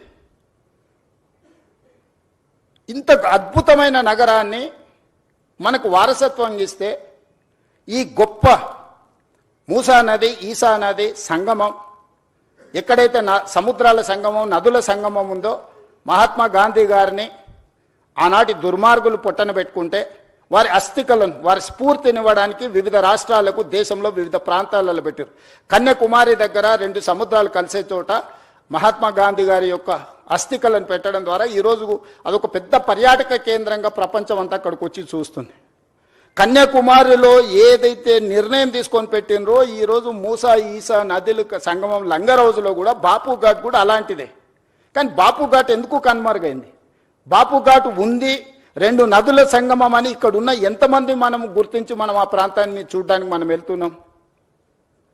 ఇంత అద్భుతమైన నగరాన్ని మనకు వారసత్వం ఇస్తే ఈ గొప్ప మూసా నది, ఈసా నది సంగమం, ఎక్కడైతే సముద్రాల సంగమం, నదుల సంగమం ఉందో, మహాత్మా గాంధీ గారిని ఆనాటి దుర్మార్గులు పొట్టన పెట్టుకుంటే వారి అస్థికలను, వారి స్ఫూర్తినివ్వడానికి వివిధ రాష్ట్రాలకు, దేశంలో వివిధ ప్రాంతాలలో పెట్టారు. కన్యాకుమారి దగ్గర 2 సముద్రాలు కలిసే చోట మహాత్మా గాంధీ గారి యొక్క అస్థికలను పెట్టడం ద్వారా ఈరోజు అదొక పెద్ద పర్యాటక కేంద్రంగా ప్రపంచం అంతా అక్కడికి వచ్చి చూస్తుంది. కన్యాకుమారిలో ఏదైతే నిర్ణయం తీసుకొని పెట్టినరో ఈరోజు మూసా ఈసా నదుల సంగమం లంగర్ హౌస్లో కూడా బాపు ఘాట్ కూడా అలాంటిదే. కానీ బాపు ఘాట్ ఎందుకు కనుమరుగైంది? బాపు ఘాట్ ఉంది, 2 నదుల సంగమం అని ఇక్కడ ఉన్న ఎంతమంది మనం గుర్తించి మనం ఆ ప్రాంతాన్ని చూడడానికి మనం వెళ్తున్నాం?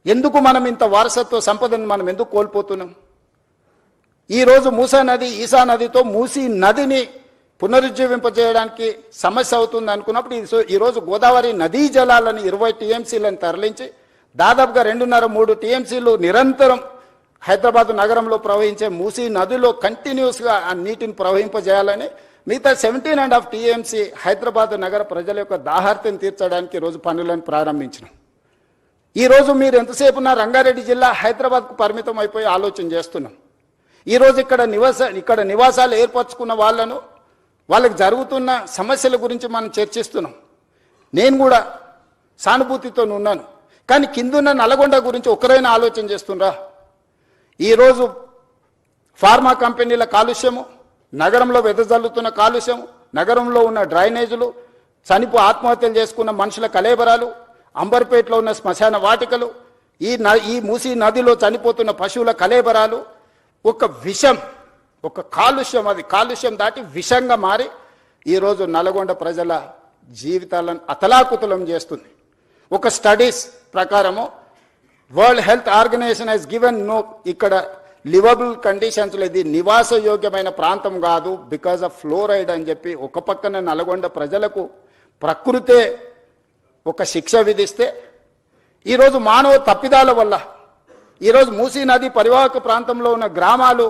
ఎందుకు మనం ఇంత వారసత్వ సంపదను మనం ఎందుకు కోల్పోతున్నాం? ఈరోజు మూసా నది ఈసా నదితో మూసీ నదిని పునరుజ్జీవింపజేయడానికి సమస్య అవుతుంది అనుకున్నప్పుడు ఈరోజు గోదావరి నదీ జలాలను 20 టీఎంసీలను తరలించి దాదాపుగా 2.5-3 టీఎంసీలు నిరంతరం హైదరాబాద్ నగరంలో ప్రవహించే మూసీ నదిలో కంటిన్యూస్గా ఆ నీటిని ప్రవహింపజేయాలని మిగతా 17.5 టీఎంసీ హైదరాబాద్ నగర ప్రజల యొక్క దాహార్తిని తీర్చడానికి ఈరోజు పనులను ప్రారంభించినాం. ఈరోజు మీరు ఎంతసేపు నా రంగారెడ్డి జిల్లా హైదరాబాద్కు పరిమితం అయిపోయి ఆలోచన చేస్తున్నాం. ఈరోజు ఇక్కడ నివాసాలు ఏర్పరచుకున్న వాళ్ళకి జరుగుతున్న సమస్యల గురించి మనం చర్చిస్తున్నాం. నేను కూడా సానుభూతితో ఉన్నాను. కానీ కిందున్న నల్గొండ గురించి ఒకరైనా ఆలోచన చేస్తుండ్రా? ఈరోజు ఫార్మా కంపెనీల కాలుష్యము, నగరంలో వెదజల్లుతున్న కాలుష్యం, నగరంలో ఉన్న డ్రైనేజీలు, ఆత్మహత్యలు చేసుకున్న మనుషుల కలేబరాలు, అంబర్పేటలో ఉన్న శ్మశాన వాటికలు, ఈ మూసీ నదిలో చనిపోతున్న పశువుల కలేబరాలు, ఒక విషం, ఒక కాలుష్యం, అది కాలుష్యం దాటి విషంగా మారి ఈరోజు నల్గొండ ప్రజల జీవితాలను అతలాకుతలం చేస్తుంది. ఒక స్టడీస్ ప్రకారము world health organisation has given no ఇక్కడ లివబుల్ కండిషన్స్ ఇది నివాసయోగ్యమైన ప్రాంతం కాదు బికాజ్ ఆఫ్ ఫ్లోరైడ్ అని చెప్పి ఒక పక్కన నల్గొండ ప్రజలకు ప్రకృతే ఒక శిక్ష విధిస్తే ఈరోజు మానవ తప్పిదాల వల్ల ఈరోజు మూసీ నది పరివాహక ప్రాంతంలో ఉన్న గ్రామాలు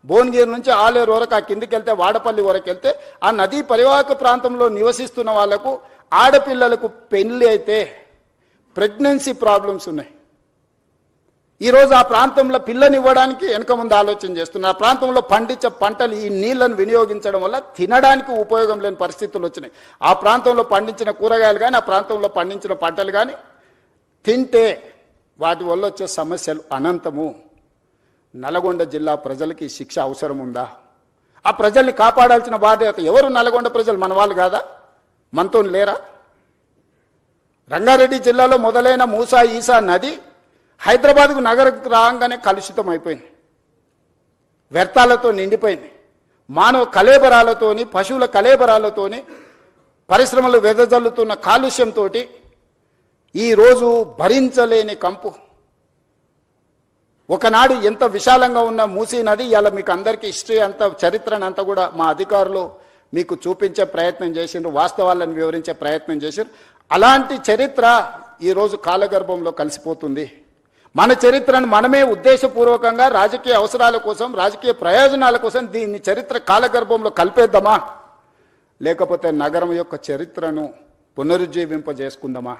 భువనగిరి నుంచి ఆలేరు వరకు, ఆ కిందికి వెళ్తే వాడపల్లి వరకు వెళ్తే ఆ నదీ పరివాహక ప్రాంతంలో నివసిస్తున్న వాళ్లకు ఆడపిల్లలకు పెళ్లి అయితే ప్రెగ్నెన్సీ ప్రాబ్లమ్స్ ఉన్నాయి. ఈరోజు ఆ ప్రాంతంలో పిల్లనివ్వడానికి వెనక ముందు ఆలోచన చేస్తున్నారు. ఆ ప్రాంతంలో పండించే పంటలు ఈ నీళ్లను వినియోగించడం వల్ల తినడానికి ఉపయోగం లేని పరిస్థితులు వచ్చినాయి. ఆ ప్రాంతంలో పండించిన కూరగాయలు కానీ ఆ ప్రాంతంలో పండించిన పంటలు కానీ తింటే వాటి వల్ల వచ్చే సమస్యలు అనంతము. నల్గొండ జిల్లా ప్రజలకి శిక్ష అవసరం ఉందా? ఆ ప్రజల్ని కాపాడాల్సిన బాధ్యత ఎవరు? నల్గొండ ప్రజలు మన వాళ్ళు కాదా? మనతో లేరా? రంగారెడ్డి జిల్లాలో మొదలైన మూసా ఈసా నది హైదరాబాద్కు నగరకు రాగానే కలుషితం అయిపోయింది, వ్యర్థాలతో నిండిపోయింది. మానవ కలేబరాలతోని, పశువుల కలేబరాలతోని, పరిశ్రమలు వెదజల్లుతున్న కాలుష్యంతో ఈరోజు భరించలేని కంపు. ఒకనాడు ఎంత విశాలంగా ఉన్న మూసీ నది ఇవాళ మీకు అందరికీ హిస్టరీ అంతా, చరిత్రను అంతా కూడా మా అధికారులు మీకు చూపించే ప్రయత్నం చేసిండ్రు, వాస్తవాలను వివరించే ప్రయత్నం చేసిండ్రు. అలాంటి చరిత్ర ఈరోజు కాలగర్భంలో కలిసిపోతుంది. మన చరిత్రను మనమే ఉద్దేశపూర్వకంగా రాజకీయ అవసరాల కోసం, రాజకీయ ప్రయోజనాల కోసం దీన్ని చరిత్ర కాలగర్భంలో కలిపేద్దామా, లేకపోతే నగరం యొక్క చరిత్రను పునరుజ్జీవింపజేసుకుందామా?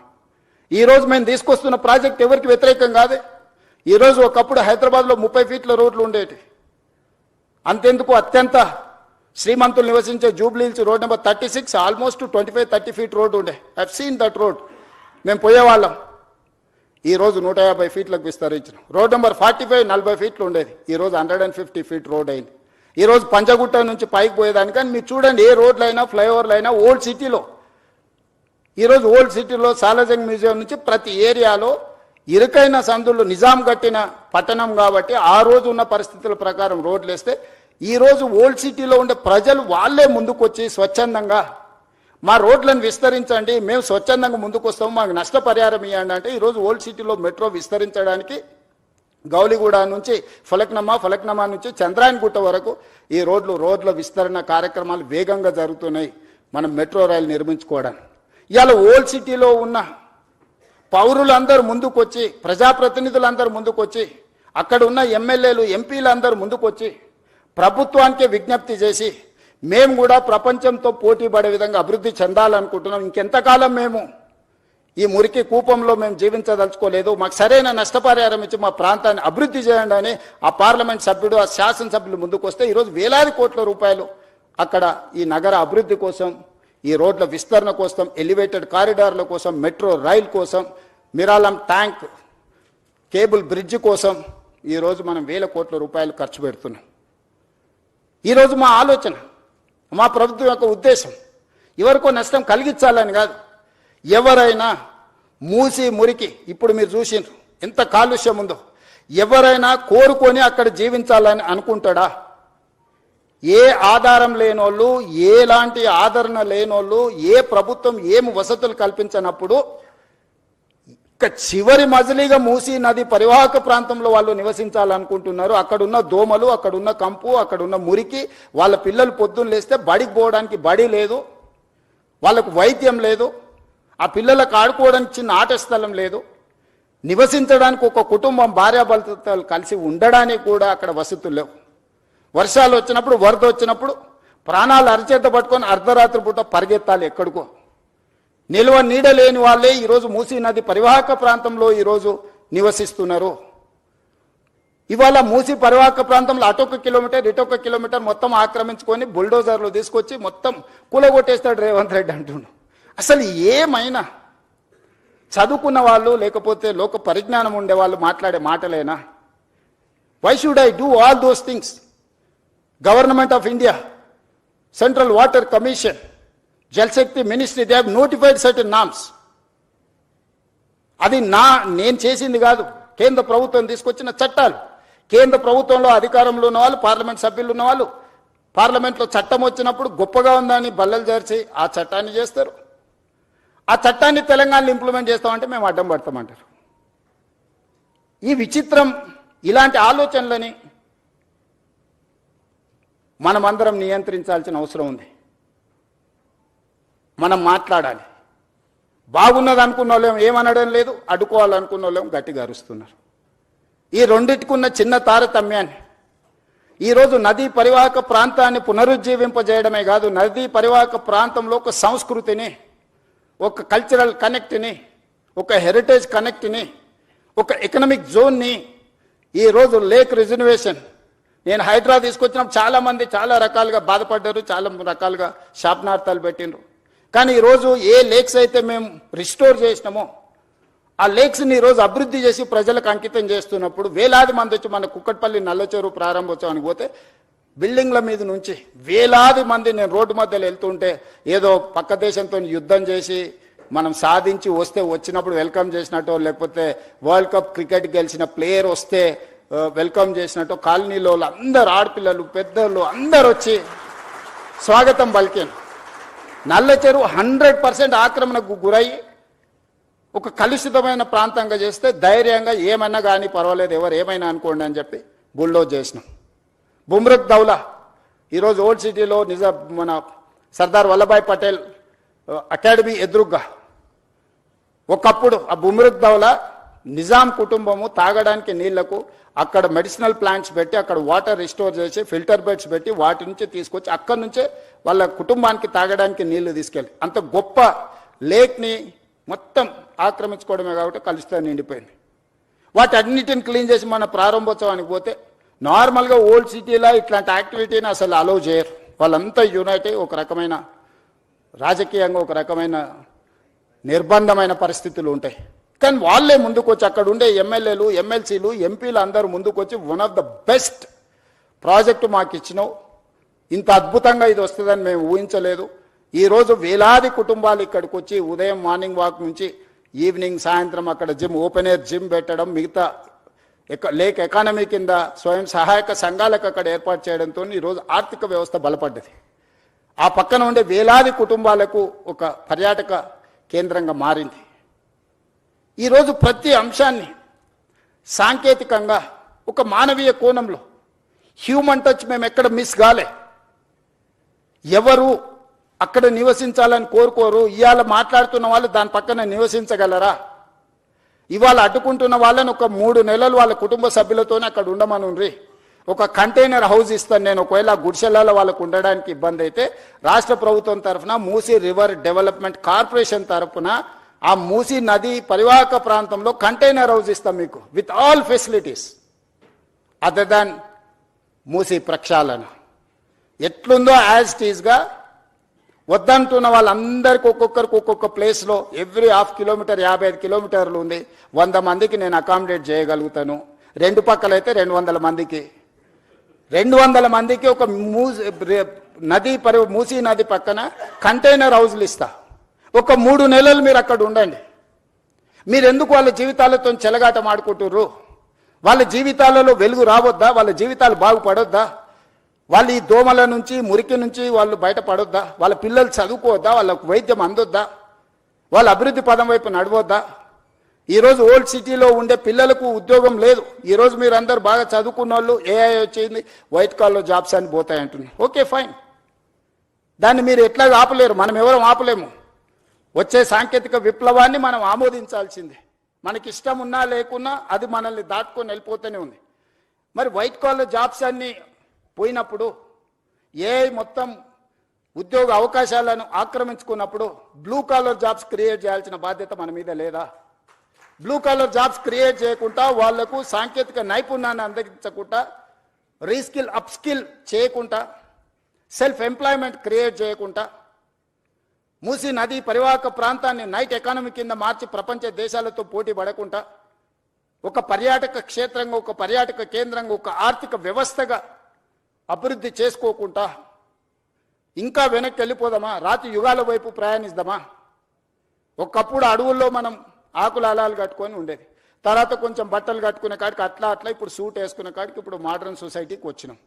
ఈరోజు మేము తీసుకొస్తున్న ప్రాజెక్ట్ ఎవరికి వ్యతిరేకం కాదే. ఈరోజు ఒకప్పుడు హైదరాబాద్లో 30 ఫీట్ల రోడ్లు ఉండేవి. అంతెందుకు అత్యంత శ్రీమంతులు నివసించే Jubilee Hills road number 36 almost 25-30 feet road ఉండే. I've seen that road. మేము పోయేవాళ్ళం. ఈరోజు 150 ఫీట్లకు విస్తరించిన రోడ్ నెంబర్ 45 40 ఫీట్లు ఉండేది. ఈరోజు 150 ఫీట్ రోడ్ అయింది. ఈరోజు పంచగుట్ట నుంచి పైకి పోయేదానికి కానీ మీరు చూడండి, ఏ రోడ్లు అయినా ఫ్లైఓవర్లు అయినా ఓల్డ్ సిటీలో, ఈరోజు ఓల్డ్ సిటీలో సాలార్జంగ్ మ్యూజియం నుంచి ప్రతి ఏరియాలో ఇరుకైన సందులు, నిజాం కట్టిన పట్టణం కాబట్టి ఆ రోజు ఉన్న పరిస్థితుల ప్రకారం రోడ్లు వేస్తే ఈరోజు ఓల్డ్ సిటీలో ఉండే ప్రజలు వాళ్ళే ముందుకొచ్చి స్వచ్ఛందంగా మా రోడ్లను విస్తరించండి, మేము స్వచ్ఛందంగా ముందుకు వస్తాము, మాకు నష్టపరిహారం ఇవ్వండి అంటే ఈరోజు ఓల్డ్ సిటీలో మెట్రో విస్తరించడానికి గౌలిగూడ నుంచి ఫలక్నమా నుంచి చంద్రాయన్గుట్ట వరకు ఈ రోడ్ల విస్తరణ కార్యక్రమాలు వేగంగా జరుగుతున్నాయి. మనం మెట్రో రైలు నిర్మించుకోవడానికి ఇవాళ ఓల్డ్ సిటీలో ఉన్న పౌరులందరూ ముందుకొచ్చి, ప్రజాప్రతినిధులందరూ ముందుకొచ్చి, అక్కడ ఉన్న ఎమ్మెల్యేలు ఎంపీలందరూ ముందుకొచ్చి ప్రభుత్వానికే విజ్ఞప్తి చేసి మేము కూడా ప్రపంచంతో పోటీ పడే విధంగా అభివృద్ధి చెందాలనుకుంటున్నాం. ఇంకెంతకాలం మేము ఈ మురికి కూపంలో మేము జీవించదలుచుకోలేదు, మాకు సరైన నష్టపరిహారం ఇచ్చి మా ప్రాంతాన్ని అభివృద్ధి చేయండి అని ఆ పార్లమెంట్ సభ్యుడు, ఆ శాసనసభ్యులు ముందుకు వస్తే ఈరోజు వేలాది కోట్ల రూపాయలు అక్కడ ఈ నగర అభివృద్ధి కోసం, ఈ రోడ్ల విస్తరణ కోసం, ఎలివేటెడ్ కారిడార్ల కోసం, మెట్రో రైల్ కోసం, మిరాలం ట్యాంక్ కేబుల్ బ్రిడ్జ్ కోసం ఈరోజు మనం వేల కోట్ల రూపాయలు ఖర్చు పెడుతున్నాం. ఈరోజు మా ఆలోచన, మా ప్రభుత్వం యొక్క ఉద్దేశం ఎవరికో నష్టం కలిగించాలని కాదు. ఎవరైనా మూసి మురికి ఇప్పుడు మీరు చూసిండ్రు ఎంత కాలుష్యం ఉందో, ఎవరైనా కోరుకొని అక్కడ జీవించాలని అనుకుంటాడా? ఏ ఆధారం లేనోళ్ళు, ఎలాంటి ఆదరణ లేనోళ్ళు, ఏ ప్రభుత్వం ఏం వసతులు కల్పించనప్పుడు ఇక చివరి మజిలీగా మూసీ నది పరివాహక ప్రాంతంలో వాళ్ళు నివసించాలనుకుంటున్నారు. అక్కడున్న దోమలు, అక్కడున్న కంపు, అక్కడున్న మురికి, వాళ్ళ పిల్లలు పొద్దున్న లేస్తే బడికి పోవడానికి బడి లేదు, వాళ్ళకు వైద్యం లేదు, ఆ పిల్లలకు ఆడుకోవడానికి చిన్న ఆట స్థలం లేదు, నివసించడానికి ఒక కుటుంబం భార్యాభర్తలు కలిసి ఉండడానికి కూడా అక్కడ వసతులు లేవు. వర్షాలు వచ్చినప్పుడు, వరద వచ్చినప్పుడు ప్రాణాలు అరిచేత పట్టుకొని అర్ధరాత్రి పూట పరిగెత్తాలి ఎక్కడికో. నిల్వ నీడ లేని వాళ్ళే ఈరోజు మూసీ నది పరివాహక ప్రాంతంలో ఈరోజు నివసిస్తున్నారు. ఇవాళ మూసీ పరివాహక ప్రాంతంలో అటొక కిలోమీటర్ ఇటొక కిలోమీటర్ మొత్తం ఆక్రమించుకొని బుల్డోజర్లు తీసుకొచ్చి మొత్తం కూలగొట్టేస్తాడు రేవంత్ రెడ్డి అంటుండు. అసలు ఏమైనా చదువుకున్న వాళ్ళు లేకపోతే లోక పరిజ్ఞానం ఉండే వాళ్ళు మాట్లాడే మాటలేనా? Why should I do all those things? Government of India, central water commission, Jal Shakti ministry, they have notified certain norms. అది నేను చేసింది కాదు, కేంద్ర ప్రభుత్వం తీసుకొచ్చిన చట్టాలు. కేంద్ర ప్రభుత్వంలో అధికారంలో ఉన్న వాళ్ళు, పార్లమెంట్ సభ్యులు ఉన్న వాళ్ళు పార్లమెంట్లో చట్టం వచ్చినప్పుడు గొప్పగా ఉందని బల్లలు చేర్చి ఆ చట్టాన్ని చేస్తారు. ఆ చట్టాన్ని తెలంగాణలో ఇంప్లిమెంట్ చేస్తామంటే మేము అడ్డం పడతామంటారు. ఈ విచిత్రం, ఇలాంటి ఆలోచనలని మనమందరం నియంత్రించాల్సిన అవసరం ఉంది. మనం మాట్లాడాలి. బాగున్నది అనుకున్న వాళ్ళేం ఏమనడం లేదు, అడ్డుకోవాలనుకున్న వాళ్ళేం గట్టిగా అరుస్తున్నారు. ఈ రెండింటికున్న చిన్న తారతమ్యాన్ని ఈరోజు నదీ పరివాహక ప్రాంతాన్ని పునరుజ్జీవింపజేయడమే కాదు, నదీ పరివాహక ప్రాంతంలో ఒక సంస్కృతిని, ఒక కల్చరల్ కనెక్ట్ని, ఒక హెరిటేజ్ కనెక్ట్ని, ఒక ఎకనామిక్ జోన్ని, ఈరోజు లేక్ రిజర్వేషన్, నేను హైడ్రా తీసుకొచ్చినప్పుడు చాలామంది చాలా రకాలుగా బాధపడ్డారు, చాలా రకాలుగా శాపనార్థాలు పెట్టిండ్రు. కానీ ఈరోజు ఏ లేక్స్ అయితే మేము రిస్టోర్ చేసినామో ఆ లేక్స్ని ఈరోజు అభివృద్ధి చేసి ప్రజలకు అంకితం చేస్తున్నప్పుడు వేలాది మంది వచ్చి మన కుక్కట్పల్లి నల్లచెరువు ప్రారంభోత్సవానికి పోతే బిల్డింగ్ల మీద నుంచి వేలాది మంది, నేను రోడ్డు మధ్యలో వెళ్తుంటే ఏదో పక్క దేశంతో యుద్ధం చేసి మనం సాధించి వస్తే వచ్చినప్పుడు వెల్కమ్ చేసినట్టు, లేకపోతే వరల్డ్ కప్ క్రికెట్ గెలిచిన ప్లేయర్ వస్తే వెల్కమ్ చేసినట్టు కాలనీలో అందరు ఆడపిల్లలు పెద్దలు అందరు వచ్చి స్వాగతం పలికాను. నల్ల చెరువు 100% ఆక్రమణకు గురయ్యి ఒక కలుషితమైన ప్రాంతంగా చేస్తే ధైర్యంగా ఏమన్నా కానీ పర్వాలేదు, ఎవరు ఏమైనా అనుకోండి అని చెప్పి బుల్డోజ్ చేసినాం. బుమ్రక్ దౌలా ఈరోజు ఓల్డ్ సిటీలో మన సర్దార్ వల్లభాయ్ పటేల్ అకాడమీ ఎదురుగ్గా ఒకప్పుడు ఆ బుమ్రక్ దౌలా నిజాం కుటుంబము తాగడానికి నీళ్లకు అక్కడ మెడిసినల్ ప్లాంట్స్ పెట్టి అక్కడ వాటర్ రిస్టోర్ చేసి ఫిల్టర్ బెడ్స్ పెట్టి వాటి నుంచి తీసుకొచ్చి అక్కడి నుంచే వాళ్ళ కుటుంబానికి తాగడానికి నీళ్లు తీసుకెళ్ళి అంత గొప్ప లేక్ని మొత్తం ఆక్రమించుకోవడమే కాబట్టి కలుషితో నిండిపోయింది. వాటి అన్నిటిని క్లీన్ చేసి మన ప్రారంభోత్సవానికి పోతే నార్మల్గా ఓల్డ్ సిటీలో ఇట్లాంటి యాక్టివిటీని అసలు అలౌ చేయరు. వాళ్ళంతా యునైట్ అయ్యి ఒక రకమైన రాజకీయంగా ఒక రకమైన నిర్బంధమైన పరిస్థితులు ఉంటాయి. కానీ వాళ్ళే ముందుకొచ్చి అక్కడ ఉండే ఎమ్మెల్యేలు, ఎమ్మెల్సీలు, ఎంపీలు అందరూ ముందుకొచ్చి one of the best project మాకు ఇచ్చినావు, ఇంత అద్భుతంగా ఇది వస్తుందని మేము ఊహించలేదు. ఈరోజు వేలాది కుటుంబాలు ఇక్కడికి వచ్చి ఉదయం మార్నింగ్ వాక్ నుంచి ఈవినింగ్ సాయంత్రం అక్కడ జిమ్, ఓపెన్ ఎయిర్ జిమ్ పెట్టడం, మిగతా లేక్ ఎకానమీ కింద స్వయం సహాయక సంఘాలకు అక్కడ ఏర్పాటు చేయడంతో ఈరోజు ఆర్థిక వ్యవస్థ బలపడ్డది. ఆ పక్కన ఉండే వేలాది కుటుంబాలకు ఒక పర్యాటక కేంద్రంగా మారింది. ఈరోజు ప్రతి అంశాన్ని సాంకేతికంగా ఒక మానవీయ కోణంలో హ్యూమన్ టచ్ మేము ఎక్కడ మిస్ కాలే. ఎవరు అక్కడ నివసించాలని కోరుకోరు. ఇవాళ మాట్లాడుతున్న వాళ్ళు దాని పక్కన నివసించగలరా? ఇవాళ అడ్డుకుంటున్న వాళ్ళని ఒక 3 నెలలు వాళ్ళ కుటుంబ సభ్యులతోనే అక్కడ ఉండమనుండ్రి. ఒక కంటైనర్ హౌస్ ఇస్తాను నేను, ఒకవేళ గుడిసెలలో వాళ్ళకు ఉండడానికి ఇబ్బంది అయితే రాష్ట్ర ప్రభుత్వం తరఫున మూసీ రివర్ డెవలప్మెంట్ కార్పొరేషన్ తరఫున ఆ మూసీ నది పరివాహక ప్రాంతంలో కంటైనర్ హౌస్ ఇస్తాం మీకు with all facilities other than Musi ప్రక్షాళన. ఎట్లుందో యాజ్ ఇట్ ఈస్గా వద్దంటున్న వాళ్ళందరికీ ఒక్కొక్కరికి ఒక్కొక్క ప్లేస్లో ఎవ్రీ 1/2 కిలోమీటర్ 55 కిలోమీటర్లు ఉంది. 100 మందికి నేను అకామిడేట్ చేయగలుగుతాను. 2 పక్కలైతే 200 మందికి 200 మందికి ఒక మూసీ నది పక్కన కంటైనర్ హౌస్లు ఇస్తా. ఒక 3 నెలలు మీరు అక్కడ ఉండండి. మీరు ఎందుకు వాళ్ళ జీవితాలతో చెలగాటం ఆడుకుంటుర్రు? వాళ్ళ జీవితాలలో వెలుగు రావద్దా? వాళ్ళ జీవితాలు బాగుపడొద్దా? వాళ్ళు ఈ దోమల నుంచి మురికి నుంచి వాళ్ళు బయటపడొద్దా? వాళ్ళ పిల్లలు చదువుకోవద్దా? వాళ్ళకు వైద్యం అందొద్దా? వాళ్ళ అభివృద్ధి పదం వైపు నడవద్దా? ఈరోజు ఓల్డ్ సిటీలో ఉండే పిల్లలకు ఉద్యోగం లేదు. ఈరోజు మీరు అందరు బాగా చదువుకున్న వాళ్ళు ఏఐ వచ్చింది, వైట్ కాలర్ జాబ్స్ అని పోతాయి అంటున్నారు. ఓకే ఫైన్, దాన్ని మీరు ఎట్లా ఆపలేరు, మనం ఎవరం ఆపలేము. వచ్చే సాంకేతిక విప్లవాన్ని మనం ఆమోదించాల్సిందే. మనకి ఇష్టం ఉన్నా లేకున్నా అది మనల్ని దాటుకొని వెళ్ళిపోతూనే ఉంది. మరి వైట్ కాలర్ జాబ్స్ అన్ని పోయినప్పుడు, ఏఐ మొత్తం ఉద్యోగ అవకాశాలను ఆక్రమించుకున్నప్పుడు బ్లూ కాలర్ జాబ్స్ క్రియేట్ చేయాల్సిన బాధ్యత మన మీద లేదా? బ్లూ కాలర్ జాబ్స్ క్రియేట్ చేయకుండా, వాళ్లకు సాంకేతిక నైపుణ్యాన్ని అందించకుండా, రీస్కిల్ అప్స్కిల్ చేయకుండా, సెల్ఫ్ ఎంప్లాయ్మెంట్ క్రియేట్ చేయకుండా, మూసీ నది పరివాహక ప్రాంతాన్ని నైట్ ఎకానమీ కింద మార్చి ప్రపంచ దేశాలతో పోటీ పడకుండా, ఒక పర్యాటక క్షేత్రంగా, ఒక పర్యాటక కేంద్రంగా, ఒక ఆర్థిక వ్యవస్థగా అభివృద్ధి చేసుకోకుండా ఇంకా వెనక్కి వెళ్ళిపోదామా? రాతి యుగాల వైపు ప్రయాణిద్దామా? ఒకప్పుడు అడవుల్లో మనం ఆకుల అలాలు కట్టుకొని ఉండేది, తర్వాత కొంచెం బట్టలు కట్టుకునే కాడికి అట్లా ఇప్పుడు సూట్ వేసుకునే కాడికి ఇప్పుడు మోడర్న్ సొసైటీకి వచ్చినాం.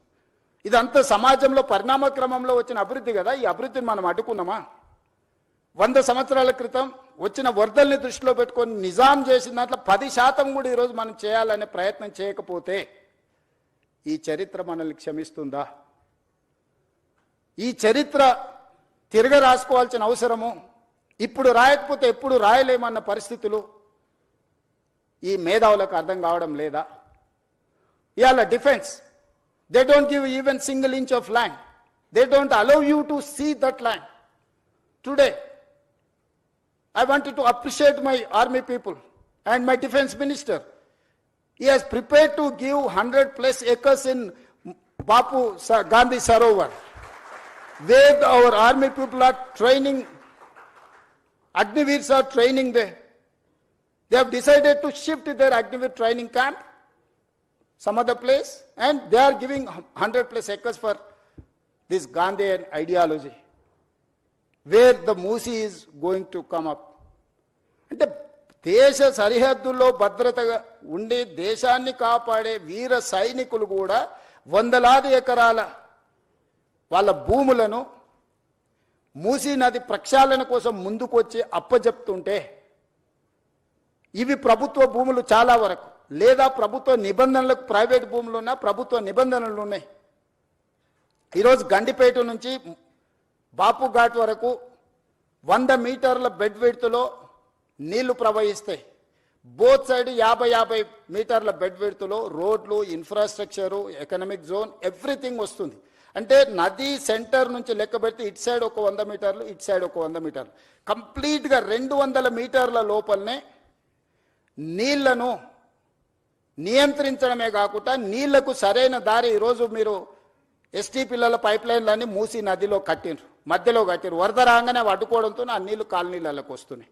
ఇదంతా సమాజంలో పరిణామ క్రమంలో వచ్చిన అభివృద్ధి కదా. ఈ అభివృద్ధిని మనం అడ్డుకున్నామా? 100 సంవత్సరాల క్రితం వచ్చిన వరదల్ని దృష్టిలో పెట్టుకొని నిజాం చేసిన దాంట్లో 10% కూడా ఈరోజు మనం చేయాలనే ప్రయత్నం చేయకపోతే ఈ చరిత్ర మనల్ని క్షమిస్తుందా? ఈ చరిత్ర తిరగ రాసుకోవాల్సిన అవసరము, ఇప్పుడు రాయకపోతే ఎప్పుడు రాయలేమన్న పరిస్థితులు ఈ మేధావులకు అర్థం కావడం లేదా? ఇవాళ defence, they don't give even single inch of land, they don't allow you to see that land. Today I wanted to appreciate my army people and my defense minister. He has prepared to give 100+ acres in Bapu Gandhi Sarovar, where our army people are training, Agniveers are training there. They have decided to shift their Agniveer training camp some other place, and they are giving 100+ acres for this Gandhian ideology, where the MUSI is going to come up. అంటే దేశ సరిహద్దుల్లో భద్రతగా ఉండి దేశాన్ని కాపాడే వీర సైనికులు కూడా వందలాది ఎకరాల వాళ్ళ భూములను మూసీ నది ప్రక్షాళన కోసం ముందుకొచ్చి అప్పజెప్తుంటే, ఇవి ప్రభుత్వ భూములు చాలా వరకు, లేదా ప్రభుత్వ నిబంధనలకు ప్రైవేట్ భూములు ఉన్నా ప్రభుత్వ నిబంధనలు ఉన్నాయి. ఈరోజు గండిపేట నుంచి బాపు ఘాట్ వరకు 100 మీటర్ల బెడ్ విడ్త్లో నీళ్లు ప్రవహిస్తాయి. బోత్ సైడ్ 50 మీటర్ల బెడ్ విడ్త్లో రోడ్లు, ఇన్ఫ్రాస్ట్రక్చరు, ఎకనామిక్ జోన్, ఎవ్రీథింగ్ వస్తుంది. అంటే నది సెంటర్ నుంచి లెక్క పెడితే ఇటు సైడ్ ఒక 100 మీటర్లు, ఇటు సైడ్ ఒక 100 మీటర్లు, కంప్లీట్గా 200 మీటర్ల లోపలనే నీళ్లను నియంత్రించడమే కాకుండా నీళ్లకు సరైన దారి. ఈరోజు మీరు ఎస్టీ పిల్లల పైప్ లైన్లన్నీ మూసీ నదిలో కట్టిండ్రు, మధ్యలో కట్టిరు. వరద రాగానే అడ్డుకోవడంతో ఆ నీళ్లు కాలనీలకు వస్తున్నాయి.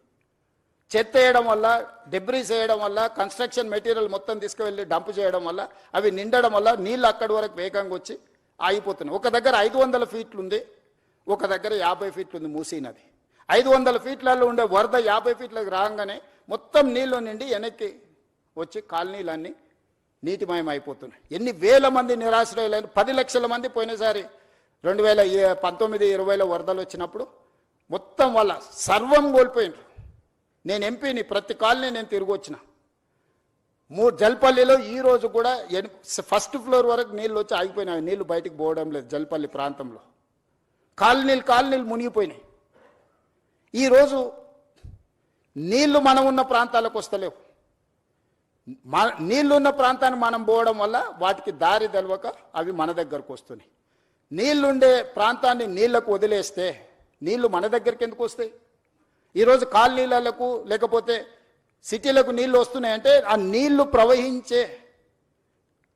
చెత్త వేయడం వల్ల, డెబ్రీస్ వేయడం వల్ల, కన్స్ట్రక్షన్ మెటీరియల్ మొత్తం తీసుకువెళ్ళి డంప్ చేయడం వల్ల అవి నిండడం వల్ల నీళ్ళు అక్కడి వరకు వేగంగా వచ్చి ఆగిపోతున్నాయి. ఒక దగ్గర 500 ఫీట్లు ఉంది, ఒక దగ్గర 50 ఫీట్లు ఉంది మూసీ నది. 500 ఫీట్లలో ఉండే వరద 50 ఫీట్లకు రాగానే మొత్తం నీళ్లు నిండి వెనక్కి వచ్చి కాలనీలన్నీ నీటిమయం అయిపోతున్నాయి. ఎన్ని వేల మంది నిరాశ్రయులైన, 10 లక్షల మంది పోయినసారి 2019-20లో వరదలు వచ్చినప్పుడు మొత్తం వాళ్ళ సర్వం కోల్పోయినారు. నేను ఎంపీని, ప్రతి కాలనీ నేను తిరిగి వచ్చిన. జల్పల్లిలో ఈ రోజు కూడా 1st ఫ్లోర్ వరకు నీళ్ళు వచ్చి ఆగిపోయినాయి, నీళ్లు బయటికి పోవడం లేదు. జల్పల్లి ప్రాంతంలో కాలనీలు మునిగిపోయినాయి. ఈరోజు నీళ్లు మనం ఉన్న ప్రాంతాలకు వస్తలేవు. నీళ్లున్న ప్రాంతాన్ని మనం పోవడం వల్ల వాటికి దారి తెలవక అవి మన దగ్గరకు వస్తున్నాయి. నీళ్లుండే ప్రాంతాన్ని నీళ్లకు వదిలేస్తే నీళ్లు మన దగ్గరికి ఎందుకు వస్తాయి? ఈరోజు కాలనీలకు లేకపోతే సిటీలకు నీళ్లు వస్తున్నాయంటే ఆ నీళ్లు ప్రవహించే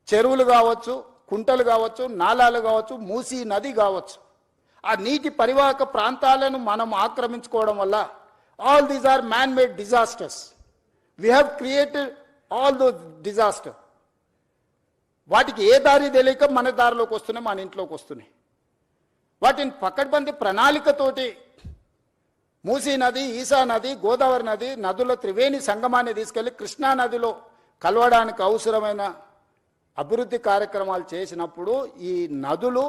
చెరువులు కావచ్చు, కుంటలు కావచ్చు, నాలాలు కావచ్చు, మూసీ నది కావచ్చు, ఆ నీటి పరివాహక ప్రాంతాలను మనం ఆక్రమించుకోవడం వల్ల all these are man made disasters. We have created all those disaster. వాటికి ఏ దారి తెలియక మన దారిలోకి వస్తున్నాయి, మన ఇంట్లోకి వస్తున్నాయి. వాటిని పకడ్బందీ ప్రణాళికతోటి మూసీ నది, ఈసా నది, గోదావరి నది నదుల త్రివేణి సంగమాన్ని తీసుకెళ్లి కృష్ణా నదిలో కలవడానికి అవసరమైన అభివృద్ధి కార్యక్రమాలు చేసినప్పుడు ఈ నదులు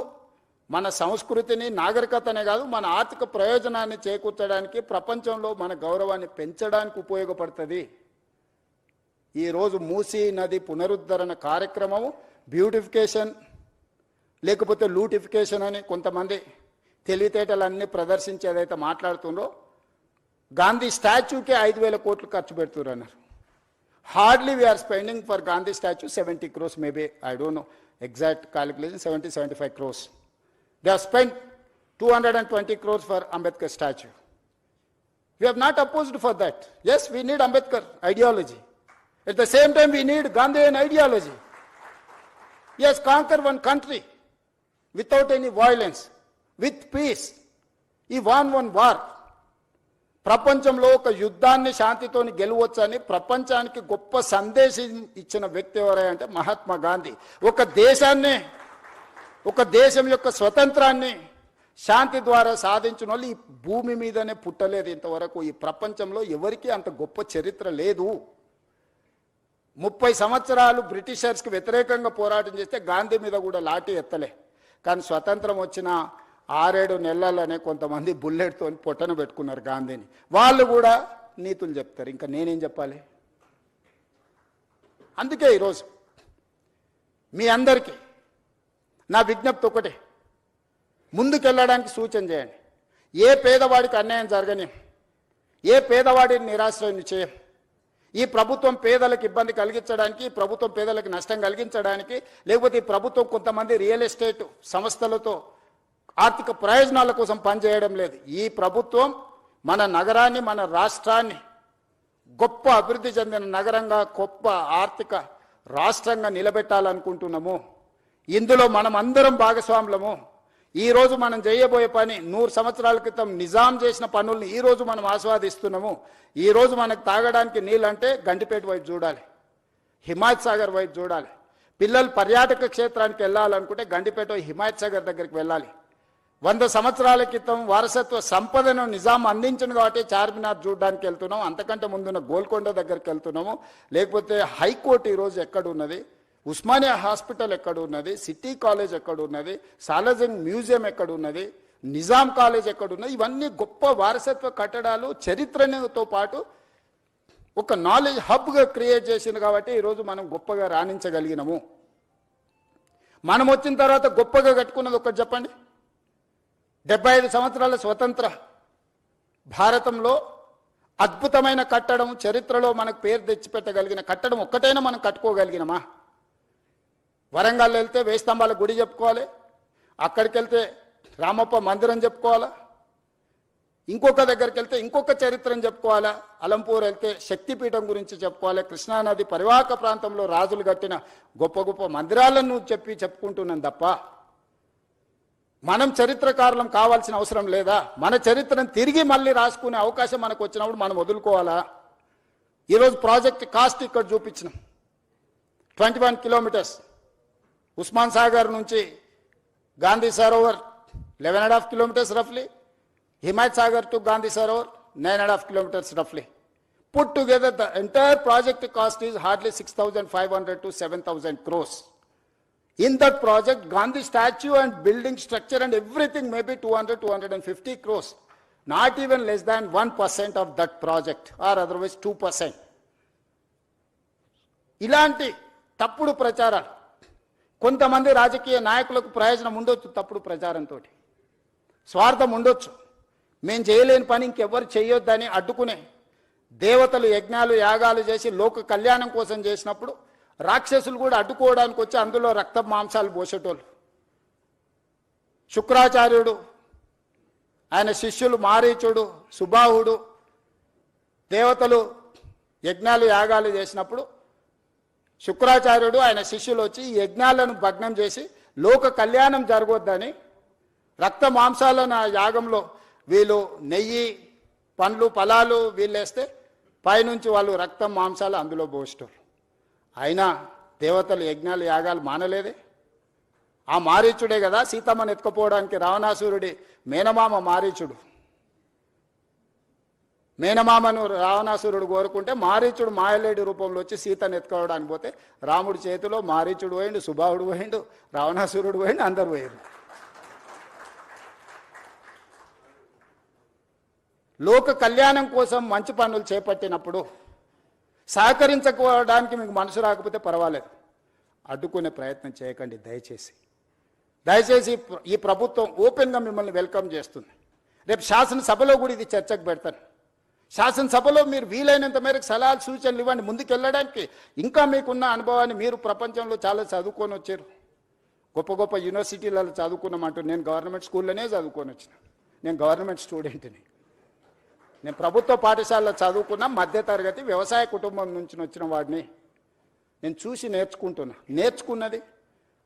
మన సంస్కృతిని, నాగరికతనే కాదు మన ఆర్థిక ప్రయోజనాన్ని చేకూర్చడానికి, ప్రపంచంలో మన గౌరవాన్ని పెంచడానికి ఉపయోగపడుతుంది. ఈరోజు మూసీ నది పునరుద్ధరణ కార్యక్రమము బ్యూటిఫికేషన్ లేకపోతే లూటిఫికేషన్ అని కొంతమంది తెలివితేటలన్నీ ప్రదర్శించి ఏదైతే మాట్లాడుతుందో, గాంధీ స్టాచ్యూకే 5,000 కోట్లు ఖర్చు పెడుతున్నారు అన్నారు. Hardly we are spending for Gandhi statue 70 crores, maybe I don't know exact calculation, 70-75 crores. They have spent 220 crores for Ambedkar statue. We have not opposed for that. Yes, we need Ambedkar ideology. At the same time, we need Gandhian ideology. Yes, conquer one country without any violence, with peace. He won one war. ప్రపంచంలో ఒక యుద్ధాన్ని శాంతితోని గెలవచ్చని ప్రపంచానికి గొప్ప సందేశం ఇచ్చిన వ్యక్తి ఎవరంటే మహాత్మా గాంధీ. ఒక దేశం యొక్క స్వతంత్రాన్ని శాంతి ద్వారా సాధించిన వాళ్ళు ఈ భూమి మీదనే పుట్టలేదు ఇంతవరకు. ఈ ప్రపంచంలో ఎవరికీ అంత గొప్ప చరిత్ర లేదు. 30 సంవత్సరాలు బ్రిటిషర్స్కి వ్యతిరేకంగా పోరాటం చేస్తే గాంధీ మీద కూడా లాఠీ ఎత్తలే. కానీ స్వతంత్రం వచ్చిన 6-7 నెలలనే కొంతమంది బుల్లెట్తో పొట్టన పెట్టుకున్నారు గాంధీని. వాళ్ళు కూడా నీతులు చెప్తారు, ఇంకా నేనేం చెప్పాలి? అందుకే ఈరోజు మీ అందరికీ నా విజ్ఞప్తి ఒకటే, ముందుకెళ్ళడానికి సూచన చేయండి. ఏ పేదవాడికి అన్యాయం జరగని, ఏ పేదవాడిని నిరాశ్రయం చేయం. ఈ ప్రభుత్వం పేదలకు ఇబ్బంది కలిగించడానికి, ఈ ప్రభుత్వం పేదలకు నష్టం కలిగించడానికి, లేకపోతే ఈ ప్రభుత్వం కొంతమంది రియల్ ఎస్టేట్ సంస్థలతో ఆర్థిక ప్రయోజనాల కోసం పనిచేయడం లేదు. ఈ ప్రభుత్వం మన నగరాన్ని, మన రాష్ట్రాన్ని గొప్ప అభివృద్ధి చెందిన నగరంగా, గొప్ప ఆర్థిక రాష్ట్రంగా నిలబెట్టాలనుకుంటున్నాము. ఇందులో మనం అందరం భాగస్వాములము. ఈరోజు మనం చేయబోయే పని 100 సంవత్సరాల క్రితం నిజాం చేసిన పనుల్ని ఈరోజు మనం ఆస్వాదిస్తున్నాము. ఈరోజు మనకు తాగడానికి నీళ్ళంటే గండిపేట వైపు చూడాలి, హిమాయత్ సాగర్ వైపు చూడాలి. పిల్లలు పర్యాటక క్షేత్రానికి వెళ్ళాలనుకుంటే గండిపేట హిమాయత్ సాగర్ దగ్గరికి వెళ్ళాలి. 100 సంవత్సరాల క్రితం వారసత్వ సంపదను నిజాం అందించిన కాబట్టి చార్మినార్ చూడడానికి వెళ్తున్నాము. అంతకంటే ముందున్న గోల్కొండ దగ్గరికి వెళ్తున్నాము. లేకపోతే హైకోర్టు ఈరోజు ఎక్కడున్నది, ఉస్మానియా హాస్పిటల్ ఎక్కడున్నది, సిటీ కాలేజ్ ఎక్కడున్నది, సాలార్జంగ్ మ్యూజియం ఎక్కడున్నది, నిజాం కాలేజ్ ఎక్కడున్నది, ఇవన్నీ గొప్ప వారసత్వ కట్టడాలు చరిత్రతో పాటు ఒక నాలెడ్జ్ హబ్గా క్రియేట్ చేసింది కాబట్టి ఈరోజు మనం గొప్పగా రాణించగలిగినాము. మనం వచ్చిన తర్వాత గొప్పగా కట్టుకున్నది ఒకటి చెప్పండి. 75 సంవత్సరాల స్వతంత్ర భారతంలో అద్భుతమైన కట్టడం, చరిత్రలో మనకు పేరు తెచ్చిపెట్టగలిగిన కట్టడం ఒక్కటైనా మనం కట్టుకోగలిగినమా? వరంగల్ వెళ్తే వేయి స్తంభాల గుడి చెప్పుకోవాలి, అక్కడికి వెళ్తే రామప్ప మందిరం చెప్పుకోవాలా, ఇంకొక దగ్గరికి వెళ్తే ఇంకొక చరిత్రను చెప్పుకోవాలా, అలంపూర్ వెళ్తే శక్తిపీఠం గురించి చెప్పుకోవాలి, కృష్ణానది పరివాహక ప్రాంతంలో రాజులు కట్టిన గొప్ప గొప్ప మందిరాలను చెప్పుకుంటున్నాం తప్ప మనం చరిత్రకారులం కావాల్సిన అవసరం లేదా? మన చరిత్రను తిరిగి మళ్ళీ రాసుకునే అవకాశం మనకు వచ్చినప్పుడు మనం వదులుకోవాలా? ఈరోజు ప్రాజెక్ట్ కాస్ట్ ఇక్కడ చూపించినాం. 21 kilometers ఉస్మాన్ సాగర్ నుంచి గాంధీ సరోవర్ 11.5 kilometers రఫ్లీ, హిమాయత్ సాగర్ టు గాంధీ సరోవర్ 9.5 kilometers రఫ్లీ. Put together the entire project cost is hardly 6,500 to 7,000 crores. In that project, Gandhi statue and building structure and everything may be 200-250 crores. Not even less than 1% of that project, or otherwise 2%. ఇలాంటి తప్పుడు ప్రచారాలు కొంతమంది రాజకీయ నాయకులకు ప్రయోజనం ఉండొచ్చు. తప్పుడు ప్రచారంతో స్వార్థం ఉండొచ్చు. మేము చేయలేని పని ఇంకెవ్వరు చేయొద్దని అడ్డుకునే దేవతలు యజ్ఞాలు యాగాలు చేసి లోక కళ్యాణం కోసం చేసినప్పుడు రాక్షసులు కూడా అడ్డుకోవడానికి వచ్చి అందులో రక్త మాంసాలు పోసేటోళ్ళు. శుక్రాచార్యుడు, ఆయన శిష్యులు మారీచుడు, సుబాహుడు దేవతలు యజ్ఞాలు యాగాలు చేసినప్పుడు శుక్రాచార్యుడు ఆయన శిష్యులు వచ్చి ఈ యజ్ఞాలను భగ్నం చేసి లోక కళ్యాణం జరగొద్దని రక్త మాంసాలను ఆ యాగంలో వీళ్ళు నెయ్యి పండ్లు ఫలాలు వీళ్ళేస్తే పైనుంచి వాళ్ళు రక్తం మాంసాలు అందులో పోసేటోళ్ళు. అయినా దేవతలు యజ్ఞాలు యాగాలు మానలేదే. ఆ మారీచుడే కదా సీతమ్మను ఎత్తుకుపోవడానికి రావణాసురుడి మేనమామ మారీచుడు. మేనమామను రావణాసురుడు కోరుకుంటే మారీచుడు మాయలేడి రూపంలో వచ్చి సీతను ఎత్తుకోవడానికి పోతే రాముడి చేతిలో మారీచుడు పోయిండు, సుబాహుడు పోయిండు, రావణాసురుడు పోయిండు, అందరు పోయిండు. లోక కళ్యాణం కోసం మంచి పనులు చేపట్టినప్పుడు సహకరించుకోవడానికి మీకు మనసు రాకపోతే పర్వాలేదు, అడ్డుకునే ప్రయత్నం చేయకండి దయచేసి. దయచేసి ఈ ప్రభుత్వం ఓపెన్గా మిమ్మల్ని వెల్కమ్ చేస్తుంది. రేపు శాసనసభలో కూడా ఇది చర్చకు పెడతాను. శాసనసభలో మీరు వీలైనంత మేరకు సలహాలు సూచనలు ఇవ్వండి ముందుకెళ్ళడానికి. ఇంకా మీకున్న అనుభవాన్ని, మీరు ప్రపంచంలో చాలా చదువుకొని వచ్చారు, గొప్ప గొప్ప యూనివర్సిటీలలో చదువుకున్నామంటూ. నేను గవర్నమెంట్ స్కూల్లోనే చదువుకొని వచ్చిన, నేను గవర్నమెంట్ స్టూడెంట్ని. నేను ప్రభుత్వ పాఠశాలలో చదువుకున్న మధ్యతరగతి వ్యవసాయ కుటుంబం నుంచి వచ్చిన వాడిని. నేను చూసి నేర్చుకున్నది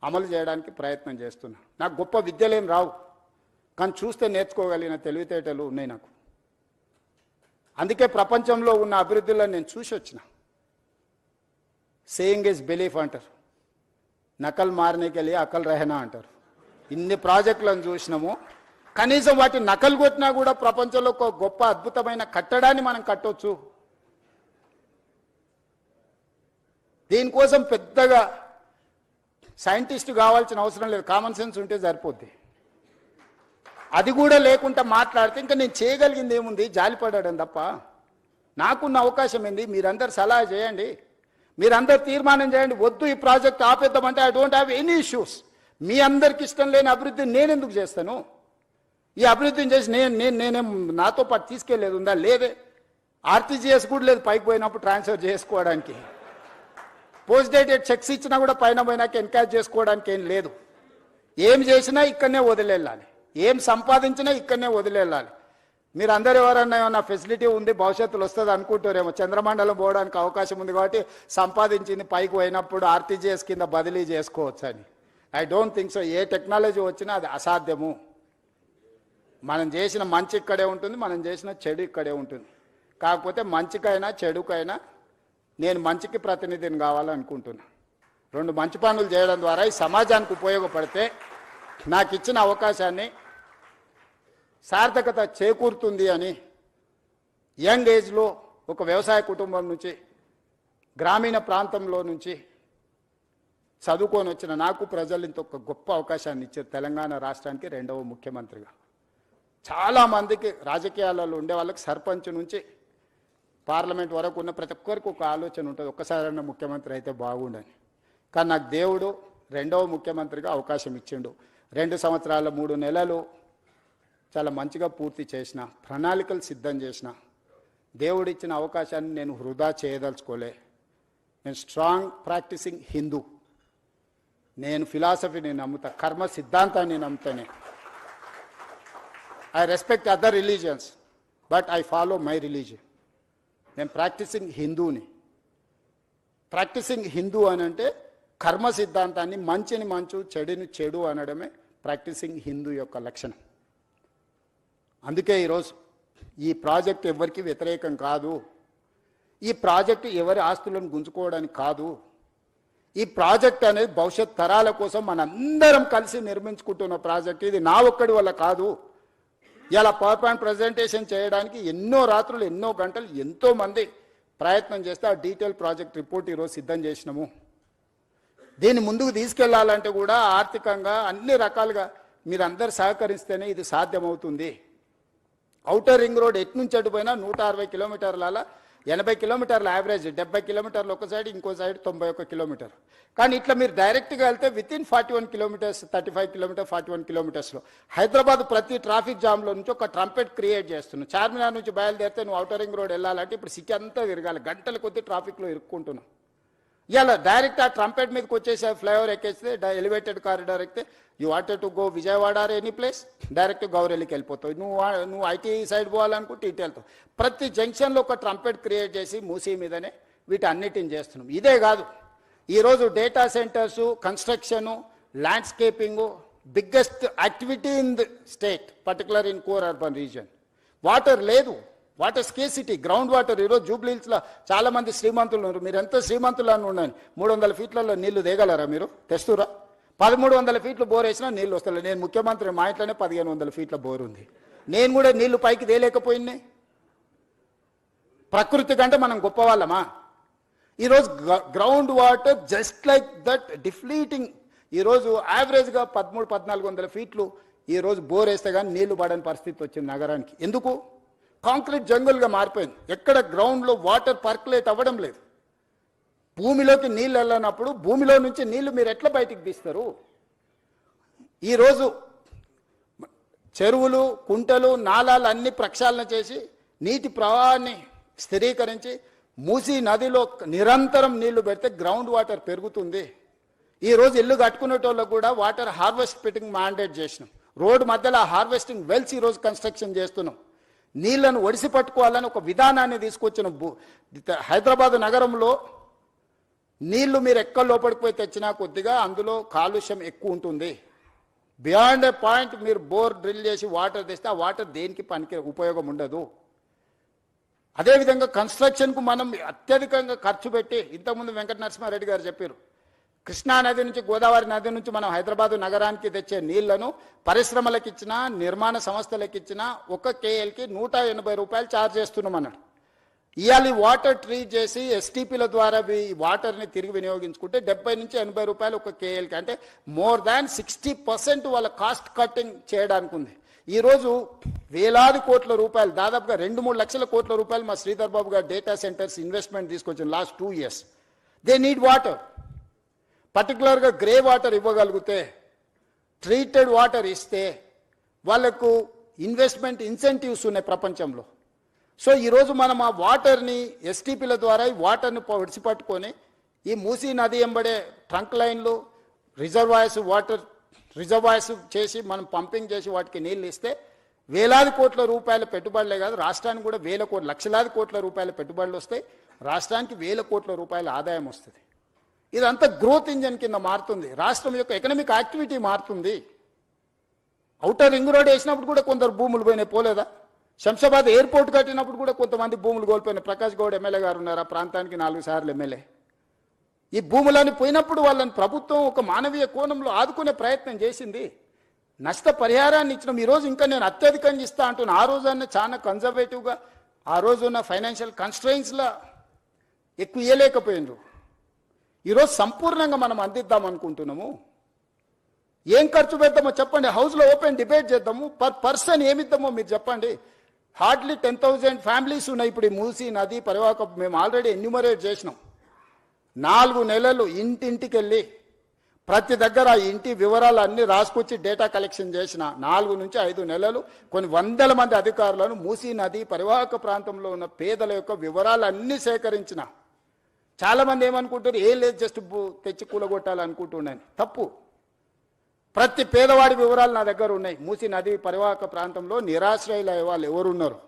అమలు చేయడానికి ప్రయత్నం చేస్తున్నా. నాకు గొప్ప విద్యలేం రావు, కానీ చూస్తే నేర్చుకోగలిగిన తెలివితేటలు ఉన్నాయి నాకు. అందుకే ప్రపంచంలో ఉన్న అభివృద్ధిలో నేను చూసి వచ్చిన. సేయింగ్ ఇస్ బిలీఫ్ అంటారు, నకల్ మారనేకి వెళ్ళి అకల్ రహనా అంటారు. ఇన్ని ప్రాజెక్టులను చూసినాము, కనీసం వాటి నకలు కొట్టినా కూడా ప్రపంచంలో ఒక గొప్ప అద్భుతమైన కట్టడాన్ని మనం కట్టొచ్చు. దీనికోసం పెద్దగా సైంటిస్ట్ కావాల్సిన అవసరం లేదు, కామన్ సెన్స్ ఉంటే సరిపోద్ది. అది కూడా లేకుండా మాట్లాడితే ఇంకా నేను చేయగలిగింది ఏముంది, జాలిపడడం తప్ప. నాకున్న అవకాశం ఏంది, మీరందరు సలహా చేయండి, మీరందరు తీర్మానం చేయండి. వద్దు ఈ ప్రాజెక్ట్ ఆపేద్దామంటే I don't have any issues. మీ అందరికి ఇష్టం లేని అభివృద్ధిని నేను ఎందుకు చేస్తాను? ఈ అభివృద్ధిని చేసి నేనేం నాతో పాటు తీసుకెళ్లేదు ఉందా? లేదే. ఆర్టీజీఎస్ కూడా లేదు పైకి పోయినప్పుడు ట్రాన్స్ఫర్ చేసుకోవడానికి. పోస్ట్ డేటెడ్ చెక్స్ ఇచ్చినా కూడా పైన పోయినాక ఎన్కాష్ చేసుకోవడానికి ఏం లేదు. ఏం చేసినా ఇక్కడనే వదిలేళ్ళాలి, ఏం సంపాదించినా ఇక్కడనే వదిలేళ్ళాలి. మీరు అందరు ఎవరన్నా ఏమన్నా ఫెసిలిటీ ఉంది భవిష్యత్తులో వస్తుంది అనుకుంటారేమో, చంద్రమండలం పోవడానికి అవకాశం ఉంది కాబట్టి సంపాదించింది పైకి పోయినప్పుడు ఆర్టీజీఎస్ కింద బదిలీ చేసుకోవచ్చు అని. I don't think so. A technology వచ్చినా అది అసాధ్యము. మనం చేసిన మంచి ఇక్కడే ఉంటుంది, మనం చేసిన చెడు ఇక్కడే ఉంటుంది. కాకపోతే మంచికైనా చెడుకైనా నేను మంచికి ప్రతినిధిని కావాలనుకుంటున్నా. రెండు మంచి పనులు చేయడం ద్వారా ఈ సమాజానికి ఉపయోగపడితే నాకు ఇచ్చిన అవకాశాన్ని సార్థకత చేకూరుతుంది అని యంగ్ ఏజ్లో ఒక వ్యవసాయ కుటుంబం నుంచి, గ్రామీణ ప్రాంతంలో నుంచి చదువుకొని వచ్చిన నాకు ప్రజలు ఇంత ఒక గొప్ప అవకాశాన్ని ఇచ్చారు. తెలంగాణ రాష్ట్రానికి 2వ ముఖ్యమంత్రిగా. చాలామందికి రాజకీయాలలో ఉండే వాళ్ళకి సర్పంచ్ నుంచి పార్లమెంట్ వరకు ఉన్న ప్రతి ఒక్కరికి ఒక ఆలోచన ఉంటుంది, ఒక్కసారైనా ముఖ్యమంత్రి అయితే బాగుండని. కానీ నాకు దేవుడు 2వ ముఖ్యమంత్రిగా అవకాశం ఇచ్చిండు. 2 సంవత్సరాల 3 నెలలు చాలా మంచిగా పూర్తి చేసిన, ప్రణాళికలు సిద్ధం చేసిన. దేవుడిచ్చిన అవకాశాన్ని నేను వృధా చేయదలుచుకోలే. నేను స్ట్రాంగ్ ప్రాక్టీసింగ్ హిందూ. నేను ఫిలాసఫీని నమ్ముతా, కర్మ సిద్ధాంతాన్ని నమ్ముతానే. I respect other religions, but I follow my religion. నేను ప్రాక్టీసింగ్ హిందూని. ప్రాక్టీసింగ్ హిందూ అని అంటే కర్మ సిద్ధాంతాన్ని, మంచిని మంచు, చెడుని చెడు అనడమే ప్రాక్టీసింగ్ హిందూ యొక్క లక్షణం. అందుకే ఈరోజు ఈ ప్రాజెక్ట్ ఎవరికి వ్యతిరేకం కాదు. ఈ ప్రాజెక్టు ఎవరి ఆస్తులను గుంజుకోవడానికి కాదు. ఈ ప్రాజెక్ట్ అనేది భవిష్యత్ తరాల కోసం మనందరం కలిసి నిర్మించుకుంటున్న ప్రాజెక్ట్. ఇది నా ఒక్కడి వల్ల కాదు. ఇలా పవర్ పాయింట్ ప్రజెంటేషన్ చేయడానికి ఎన్నో రాత్రులు, ఎన్నో గంటలు, ఎంతోమంది ప్రయత్నం చేస్తే ఆ డీటెయిల్ ప్రాజెక్ట్ రిపోర్ట్ ఈరోజు సిద్ధం చేసినాము. దీన్ని ముందుకు తీసుకెళ్లాలంటే కూడా ఆర్థికంగా అన్ని రకాలుగా మీరందరూ సహకరిస్తేనే ఇది సాధ్యమవుతుంది. ఔటర్ రింగ్ రోడ్ ఎటు నుంచి అటు పోయినా 160 కిలోమీటర్ల, 80 కిలోమీటర్ల యావరేజ్, 70 కిలోమీటర్లు ఒక సైడ్, ఇంకో సైడ్ 91 కిలోమీటర్. కానీ ఇట్లా మీరు డైరెక్ట్గా వెళ్తే వితిన్ 41 కిలోమీటర్స్, 35 కిలోమీటర్, 41 కిలోమీటర్స్లో హైదరాబాద్ ప్రతి ట్రాఫిక్ జామ్లో నుంచి ఒక ట్రంపెట్ క్రియేట్ చేస్తున్నావు. చార్మినార్ నుంచి బయలుదేరితే నువ్వు ఔటర్ రింగ్ రోడ్ వెళ్ళాలంటే ఇప్పుడు సిటీ అంతా తిరగాలి, గంటల కొద్ది ట్రాఫిక్లో ఇరుక్కుంటున్నావు. ఇలా డైరెక్ట్ ఆ ట్రంపెట్ మీదకి వచ్చేసి ఫ్లైఓవర్ ఎక్కేస్తే, ఎలివేటెడ్ కారిడార్ ఎక్కితే, you wanted to go Vijayawada or any place, direct గౌరెల్లికి వెళ్ళిపోతావు. నువ్వు ఐటీ సైడ్ పోవాలనుకుంటే ఇటు వెళ్తావు. ప్రతి జంక్షన్లో ఒక ట్రంపెట్ క్రియేట్ చేసి మూసీ మీదనే వీటి అన్నిటిని చేస్తున్నాం. ఇదే కాదు, ఈరోజు data centres, construction, landscaping biggest activity in the state, particular in core urban region. Water లేదు, వాటర్ స్కేసిటీ, గ్రౌండ్ వాటర్. ఈరోజు జూబ్లీహిల్స్లో చాలా మంది శ్రీమంతులు ఉన్నారు. మీరు ఎంత శ్రీమంతులు అని ఉండండి, 300 ఫీట్లలో నీళ్లు దిగలరా? మీరు తెస్తురా? 1300 ఫీట్లు బోర్ వేసినా నీళ్ళు వస్తలేదు. నేను ముఖ్యమంత్రి, మా ఇంట్లోనే 1500 ఫీట్ల బోర్ ఉంది. నేను కూడా నీళ్లు పైకి తేలేకపోయినాయి. ప్రకృతి కంటే మనం గొప్పవాళ్ళమా? ఈరోజు ground water just like that depleting. ఈరోజు యావరేజ్గా 1300-1400 ఫీట్లు ఈరోజు బోర్ వేస్తే కానీ నీళ్లు పడని పరిస్థితి వచ్చింది నగరానికి. ఎందుకు? కాంక్రీట్ జంగుల్గా మారిపోయింది. ఎక్కడ గ్రౌండ్లో వాటర్ పర్కులేట్ అవ్వడం లేదు. భూమిలోకి నీళ్ళు వెళ్ళనప్పుడు భూమిలో నుంచి నీళ్లు మీరు ఎట్లా బయటికి తీస్తారు? ఈరోజు చెరువులు, కుంటలు, నాలాలు అన్ని ప్రక్షాళన చేసి నీటి ప్రవాహాన్ని స్థిరీకరించి మూసీ నదిలో నిరంతరం నీళ్లు పెడితే గ్రౌండ్ వాటర్ పెరుగుతుంది. ఈరోజు ఇల్లు కట్టుకునేటోళ్ళకు కూడా వాటర్ హార్వెస్టింగ్ మ్యాండేట్ చేసినాం. రోడ్డు మధ్యలో హార్వెస్టింగ్ వెల్స్ ఈరోజు కన్స్ట్రక్షన్ చేస్తున్నాం. నీళ్లను ఒడిసి పట్టుకోవాలని ఒక విధానాన్ని తీసుకొచ్చిన హైదరాబాద్ నగరంలో నీళ్లు మీరు ఎక్కడ లోపలికి పోయి తెచ్చినా కొద్దిగా అందులో కాలుష్యం ఎక్కువ ఉంటుంది. బియాండ్ ఏ పాయింట్ మీరు బోర్ డ్రిల్ చేసి వాటర్ తెస్తే ఆ వాటర్ దేనికి పనికి ఉపయోగం ఉండదు. అదేవిధంగా కన్స్ట్రక్షన్కు మనం అత్యధికంగా ఖర్చు పెట్టి, ఇంతకుముందు వెంకట నరసింహారెడ్డి గారు చెప్పారు, కృష్ణా నది నుంచి గోదావరి నది నుంచి మనం హైదరాబాదు నగరానికి తెచ్చే నీళ్లను పరిశ్రమలకు ఇచ్చినా నిర్మాణ సంస్థలకు ఇచ్చినా ఒక కేఎల్కి 180 రూపాయలు ఛార్జ్ చేస్తున్నాం అన్నాడు. ఇవాళ వాటర్ ట్రీట్ చేసి ఎస్టీపీల ద్వారా వాటర్ని తిరిగి వినియోగించుకుంటే 70 నుంచి 80 రూపాయలు ఒక కేఎల్కి, అంటే మోర్ దాన్ 60% వాళ్ళ కాస్ట్ కటింగ్ చేయడానికి ఉంది. ఈరోజు వేలాది కోట్ల రూపాయలు, దాదాపుగా 2-3 లక్షల కోట్ల రూపాయలు మా శ్రీధర్ బాబు గారు డేటా సెంటర్స్ ఇన్వెస్ట్మెంట్ తీసుకొచ్చిన last 2 years. They need water. పర్టికులర్గా గ్రే వాటర్ ఇవ్వగలిగితే, ట్రీటెడ్ వాటర్ ఇస్తే వాళ్ళకు ఇన్వెస్ట్మెంట్ ఇన్సెంటివ్స్ ఉన్నాయి ప్రపంచంలో. సో ఈరోజు మనం ఆ వాటర్ని ఎస్టీపీల ద్వారా ఈ వాటర్ని విడిచిపట్టుకొని ఈ మూసీ నది ఎంబడే ట్రంక్ లైన్లు, రిజర్వాయర్స్, వాటర్ రిజర్వాయర్స్ చేసి మనం పంపింగ్ చేసి వాటికి నీళ్ళు ఇస్తే వేలాది కోట్ల రూపాయల పెట్టుబడులే కాదు, రాష్ట్రానికి కూడా లక్షలాది కోట్ల రూపాయల పెట్టుబడులు వస్తాయి. రాష్ట్రానికి 1000 కోట్ల రూపాయల ఆదాయం వస్తుంది. ఇదంతా గ్రోత్ ఇంజన్ కింద మారుతుంది. రాష్ట్రం యొక్క ఎకనామిక్ యాక్టివిటీ మారుతుంది. ఔటర్ రింగ్ రోడ్ వేసినప్పుడు కూడా కొందరు భూములు పోయినాయి, పోలేదా? శంషాబాద్ ఎయిర్పోర్ట్ కట్టినప్పుడు కూడా కొంతమంది భూములు కోల్పోయినాయి. ప్రకాష్ గౌడ్ ఎమ్మెల్యే గారు ఉన్నారు, ఆ ప్రాంతానికి 4 సార్లు ఎమ్మెల్యే. ఈ భూములని పోయినప్పుడు వాళ్ళని ప్రభుత్వం ఒక మానవీయ కోణంలో ఆదుకునే ప్రయత్నం చేసింది. నష్ట పరిహారాన్ని ఇచ్చినాం. ఈరోజు ఇంకా నేను అత్యధికంగా ఇస్తా అంటున్నా. ఆ రోజన్నా చాలా కన్జర్వేటివ్గా ఆ రోజు ఉన్న ఫైనాన్షియల్ కన్స్ట్రెయిన్స్లో ఎక్కువ ఇవ్వలేకపోయినారు. ఈరోజు సంపూర్ణంగా మనం అందిద్దాం అనుకుంటున్నాము. ఏం ఖర్చు పెడతామో చెప్పండి, హౌస్లో ఓపెన్ డిబేట్ చేద్దాము. పర్ పర్సన్ ఏమిద్దామో మీరు చెప్పండి. హార్డ్లీ 10,000 ఫ్యామిలీస్ ఉన్నాయి ఇప్పుడు ఈ మూసీ నది పరివాహక. మేము ఆల్రెడీ ఎన్యూమరేట్ చేసినాం. 4 నెలలు ఇంటింటికి వెళ్ళి ప్రతి దగ్గర ఆ ఇంటి వివరాలు అన్నీ రాసుకొచ్చి డేటా కలెక్షన్ చేసిన 4 నుంచి 5 నెలలు కొన్ని వందల మంది అధికారులను మూసీ నది పరివాహక ప్రాంతంలో ఉన్న పేదల యొక్క వివరాలు అన్నీ సేకరించిన. చాలామంది ఏమనుకుంటారు, ఏం లేదు జస్ట్ తెచ్చి కూలగొట్టాలనుకుంటున్నాను. తప్పు. ప్రతి పేదవాడి వివరాలు నా దగ్గర ఉన్నాయి. మూసీ నది పరివాహక ప్రాంతంలో నిరాశ్రయులయ్యే వాళ్ళు ఎవరున్నారు,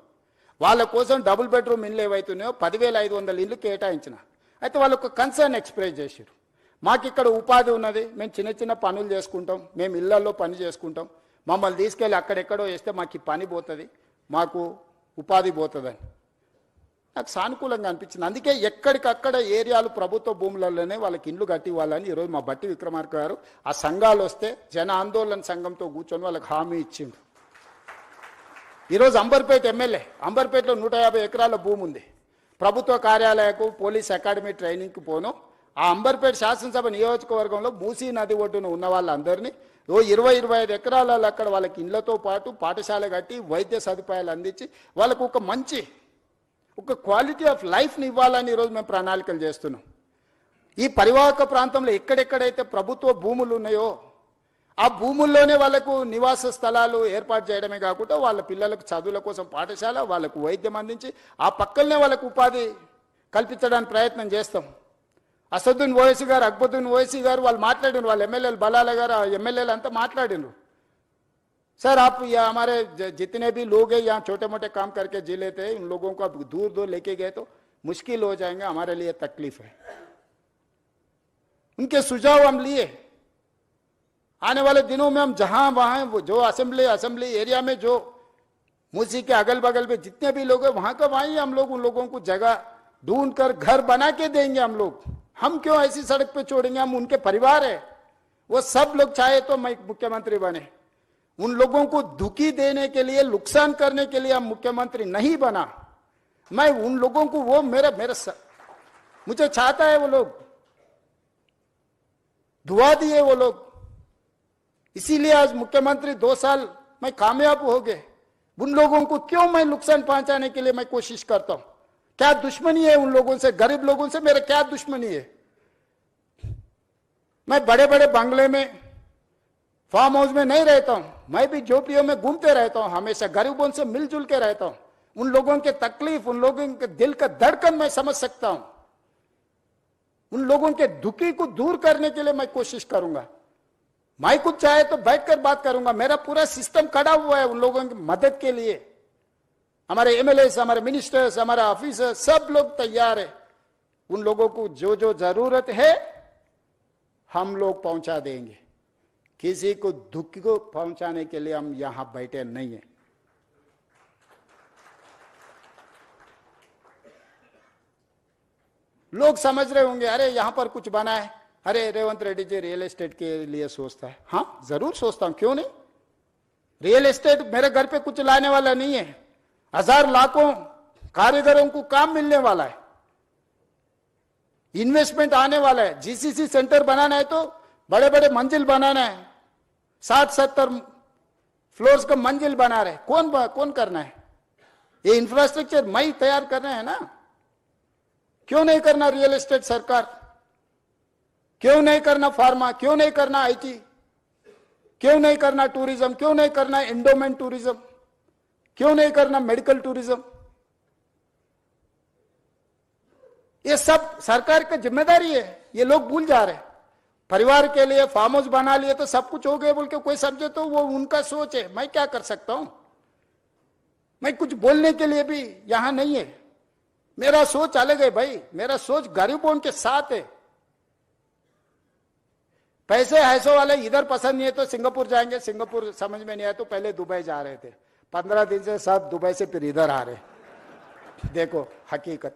వాళ్ళ కోసం డబుల్ బెడ్రూమ్ ఇళ్ళు ఏవైతున్నాయో 10,500 ఇళ్ళు కేటాయించిన. అయితే వాళ్ళు ఒక కన్సర్న్ ఎక్స్ప్రెస్ చేశారు. మాకు ఇక్కడ ఉపాధి ఉన్నది, మేము చిన్న చిన్న పనులు చేసుకుంటాం, మేము ఇళ్లలో పని చేసుకుంటాం, మమ్మల్ని తీసుకెళ్ళి అక్కడెక్కడో వేస్తే మాకు ఈ పని పోతుంది, మాకు ఉపాధి పోతుందని నాకు సానుకూలంగా అనిపించింది. అందుకే ఎక్కడికక్కడ ఏరియాలు ప్రభుత్వ భూములలోనే వాళ్ళకి ఇండ్లు కట్టి ఇవ్వాలని ఈరోజు మా బట్టి విక్రమార్క గారు ఆ సంఘాలు వస్తే జన ఆందోళన సంఘంతో కూర్చొని వాళ్ళకి హామీ ఇచ్చిండు. ఈరోజు అంబర్పేట ఎమ్మెల్యే, అంబర్పేటలో 150 ఎకరాల భూమి ఉంది. ప్రభుత్వ కార్యాలయకు పోలీస్ అకాడమీ ట్రైనింగ్కి పోను. ఆ అంబర్పేట శాసనసభ నియోజకవర్గంలో మూసీ నది ఒడ్డున ఉన్న వాళ్ళందరినీ 20-25 ఎకరాలలో అక్కడ వాళ్ళకి ఇళ్లతో పాటు పాఠశాల కట్టి వైద్య సదుపాయాలు అందించి వాళ్ళకు ఒక క్వాలిటీ ఆఫ్ లైఫ్ని ఇవ్వాలని ఈరోజు మేము ప్రణాళికలు చేస్తున్నాం. ఈ పరివాహక ప్రాంతంలో ఎక్కడెక్కడైతే ప్రభుత్వ భూములు ఉన్నాయో ఆ భూముల్లోనే వాళ్ళకు నివాస స్థలాలు ఏర్పాటు చేయడమే కాకుండా వాళ్ళ పిల్లలకు చదువుల కోసం పాఠశాల, వాళ్ళకు వైద్యం అందించి ఆ పక్కనే వాళ్ళకు ఉపాధి కల్పించడానికి ప్రయత్నం చేస్తాం. అసదుద్దీన్ ఓవైసీ గారు, అక్బరుద్దీన్ ఓవైసీ గారు వాళ్ళు మాట్లాడినారు, వాళ్ళ ఎమ్మెల్యేలు బలాల గారు ఎమ్మెల్యేలు అంతా మాట్లాడినారు. सर आप यहाँ हमारे जितने भी लोग हैं यहाँ छोटे मोटे काम करके जी लेते हैं, उन लोगों को आप दूर दूर लेके गए तो मुश्किल हो जाएंगे, हमारे लिए तकलीफ है. उनके सुझाव हम लिए. आने वाले दिनों में हम जहां वहां जो असेंबली एरिया में जो मूसी के अगल बगल में जितने भी लोग हैं वहां का वहीं हम लोग उन लोगों को जगह ढूंढ कर घर बना के देंगे. हम क्यों ऐसी सड़क पे छोड़ेंगे? हम उनके परिवार है, वो सब लोग चाहे तो मैं मुख्यमंत्री बने. उन लोगों को दुखी देने के लिए, नुकसान करने के लिए हम मुख्यमंत्री नहीं बना. मैं उन लोगों को वो मुझे चाहता है वो लोग दुआ दिए वो लोग, इसीलिए आज मुख्यमंत्री 2 साल मैं कामयाब हो गए। उन लोगों को क्यों मैं नुकसान पहुंचाने के लिए मैं कोशिश करता हूं? क्या दुश्मनी है उन लोगों से? गरीब लोगों से मेरा क्या दुश्मनी है? मैं बड़े बड़े बंगले में, फार्म हाउस में नहीं रहता हूं, मैं भी झोपड़ियों में घूमते रहता हूं, हमेशा गरीबों से मिलजुल के रहता हूं। उन लोगों के तकलीफ, उन लोगों के दिल का धड़कन मैं समझ सकता हूं। उन लोगों के दुखी को दूर करने के लिए मैं कोशिश करूंगा। मैं कुछ चाहे तो बैठकर बात करूंगा। मेरा पूरा सिस्टम खड़ा हुआ है उन लोगों की मदद के लिए। हमारे एमएलए, हमारे मिनिस्टर्स, हमारे ऑफिसर, सब लोग तैयार है। उन लोगों को जो जो जरूरत है हम लोग पहुंचा देंगे। किसी को दुख को पहुंचाने के लिए हम यहां बैठे नहीं है। लोग समझ रहे होंगे, अरे यहां पर कुछ बना है, अरे रेवंत रेड्डी जी रियल एस्टेट के लिए सोचता है। हां, जरूर सोचता हूं, क्यों नहीं। रियल एस्टेट मेरे घर पे कुछ लाने वाला नहीं है। 1000 लाखों कारीगरों को काम मिलने वाला है, इन्वेस्टमेंट आने वाला है। जीसीसी सेंटर बनाना है तो बड़े बड़े मंजिल बनाना है, 60-70 फ्लोर्स का मंजिल बना रहे। कौन करना है? ये इंफ्रास्ट्रक्चर मैं तैयार करना है ना। क्यों नहीं करना रियल एस्टेट सरकार? क्यों नहीं करना फार्मा? क्यों नहीं करना आईटी? क्यों नहीं करना टूरिज्म? क्यों नहीं करना एंडोमेंट टूरिज्म? क्यों नहीं करना मेडिकल टूरिज्म? ये सब सरकार की जिम्मेदारी है। ये लोग भूल जा रहे हैं। परिवार के लिए फार्म हाउस बना लिए तो सब कुछ हो गया बोल के कोई समझे तो वो उनका सोच है। मैं क्या कर सकता हूं? मैं कुछ बोलने के लिए भी यहां नहीं है। मेरा सोच अलग है भाई। मेरा सोच गरीबों के साथ है। पैसे हैसो वाले इधर पसंद नहीं है तो सिंगापुर जाएंगे, सिंगापुर समझ में नहीं आया तो पहले दुबई जा रहे थे। 15 दिन से सब दुबई से फिर इधर आ रहे। देखो हकीकत।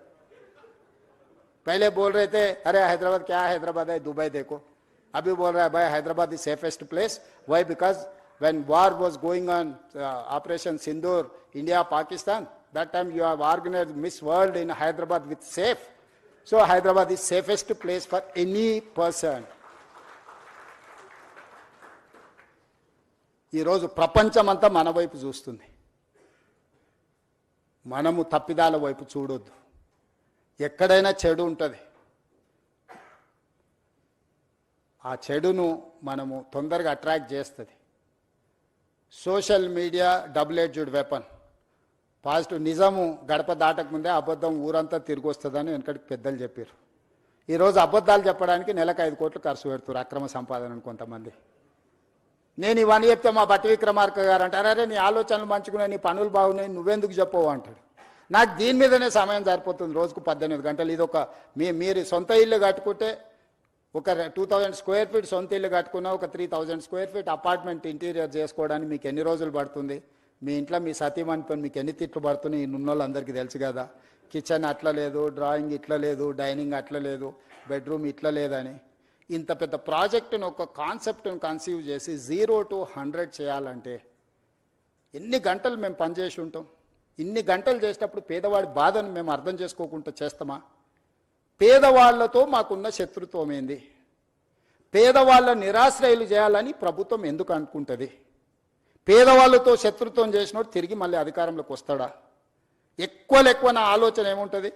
पहले बोल रहे थे अरे हैदराबाद क्या है, हैदराबाद है, दुबई देखो। अभी बोल रहा है भाई Hyderabad is safest place. Why? Because when war was going on, operation Sindoor, India Pakistan, that time you have organized Miss World in Hyderabad with safe. So Hyderabad is safest place for any person. ఈ రోజు ప్రపంచమంతా మన వైపు చూస్తుంది. మనము తప్పిదాల వైపు చూడొద్దు. ఎక్కడైనా చెడు ఉంటుంది. ఆ చెడును మనము తొందరగా అట్రాక్ట్ చేస్తుంది. Social media double edged weapon. Positive నిజము గడప దాటక ముందే అబద్ధం ఊరంతా తిరిగి వస్తుందని వెనకటికి పెద్దలు చెప్పారు. ఈరోజు అబద్ధాలు చెప్పడానికి నెలకు 5 కోట్లు ఖర్చు పెడుతున్నారు అక్రమ సంపాదనను కొంతమంది. నేను ఇవన్నీ చెప్తే మా బట్టి విక్రమార్క గారు అంటారు అరే నీ ఆలోచనలు మంచుకున్నాయి, నీ పనులు బాగున్నాయి, నువ్వెందుకు చెప్పవు అంటాడు. నాకు దీని మీదనే సమయం సరిపోతుంది. రోజుకు 18 గంటలు. ఇది ఒక మీరు సొంత ఇల్లు కట్టుకుంటే ఒక 2000 స్క్వేర్ ఫీట్ సొంత ఇల్లు కట్టుకున్నా ఒక 3000 స్క్వేర్ ఫీట్ అపార్ట్మెంట్ ఇంటీరియర్ చేసుకోవడానికి మీకు ఎన్ని రోజులు పడుతుంది? మీ ఇంట్లో మీ సతీమణి పని మీకు ఎన్ని తిట్లు పడుతున్నాయి ఉన్నోళ్ళందరికీ తెలుసు కదా. కిచెన్ అట్లా లేదు, డ్రాయింగ్ ఇట్లా లేదు, డైనింగ్ అట్లా లేదు, బెడ్రూమ్ ఇట్లా లేదని. ఇంత పెద్ద ప్రాజెక్టును ఒక కాన్సెప్ట్ను కన్సీవ్ చేసి 0 to 100 చేయాలంటే ఎన్ని గంటలు మేము పనిచేసి ఉంటాం? ఇన్ని గంటలు చేసేటప్పుడు పేదవాడి బాధను మేము అర్థం చేసుకోకుండా చేస్తామా? పేదవాళ్లతో మాకున్న శత్రుత్వం ఏంది? పేదవాళ్ళ నిరాశ్రయులు చేయాలని ప్రభుత్వం ఎందుకు అనుకుంటుంది? పేదవాళ్ళతో శత్రుత్వం చేసినోడు తిరిగి మళ్ళీ అధికారంలోకి వస్తాడా? ఎక్కువ నా ఆలోచన ఏముంటుంది?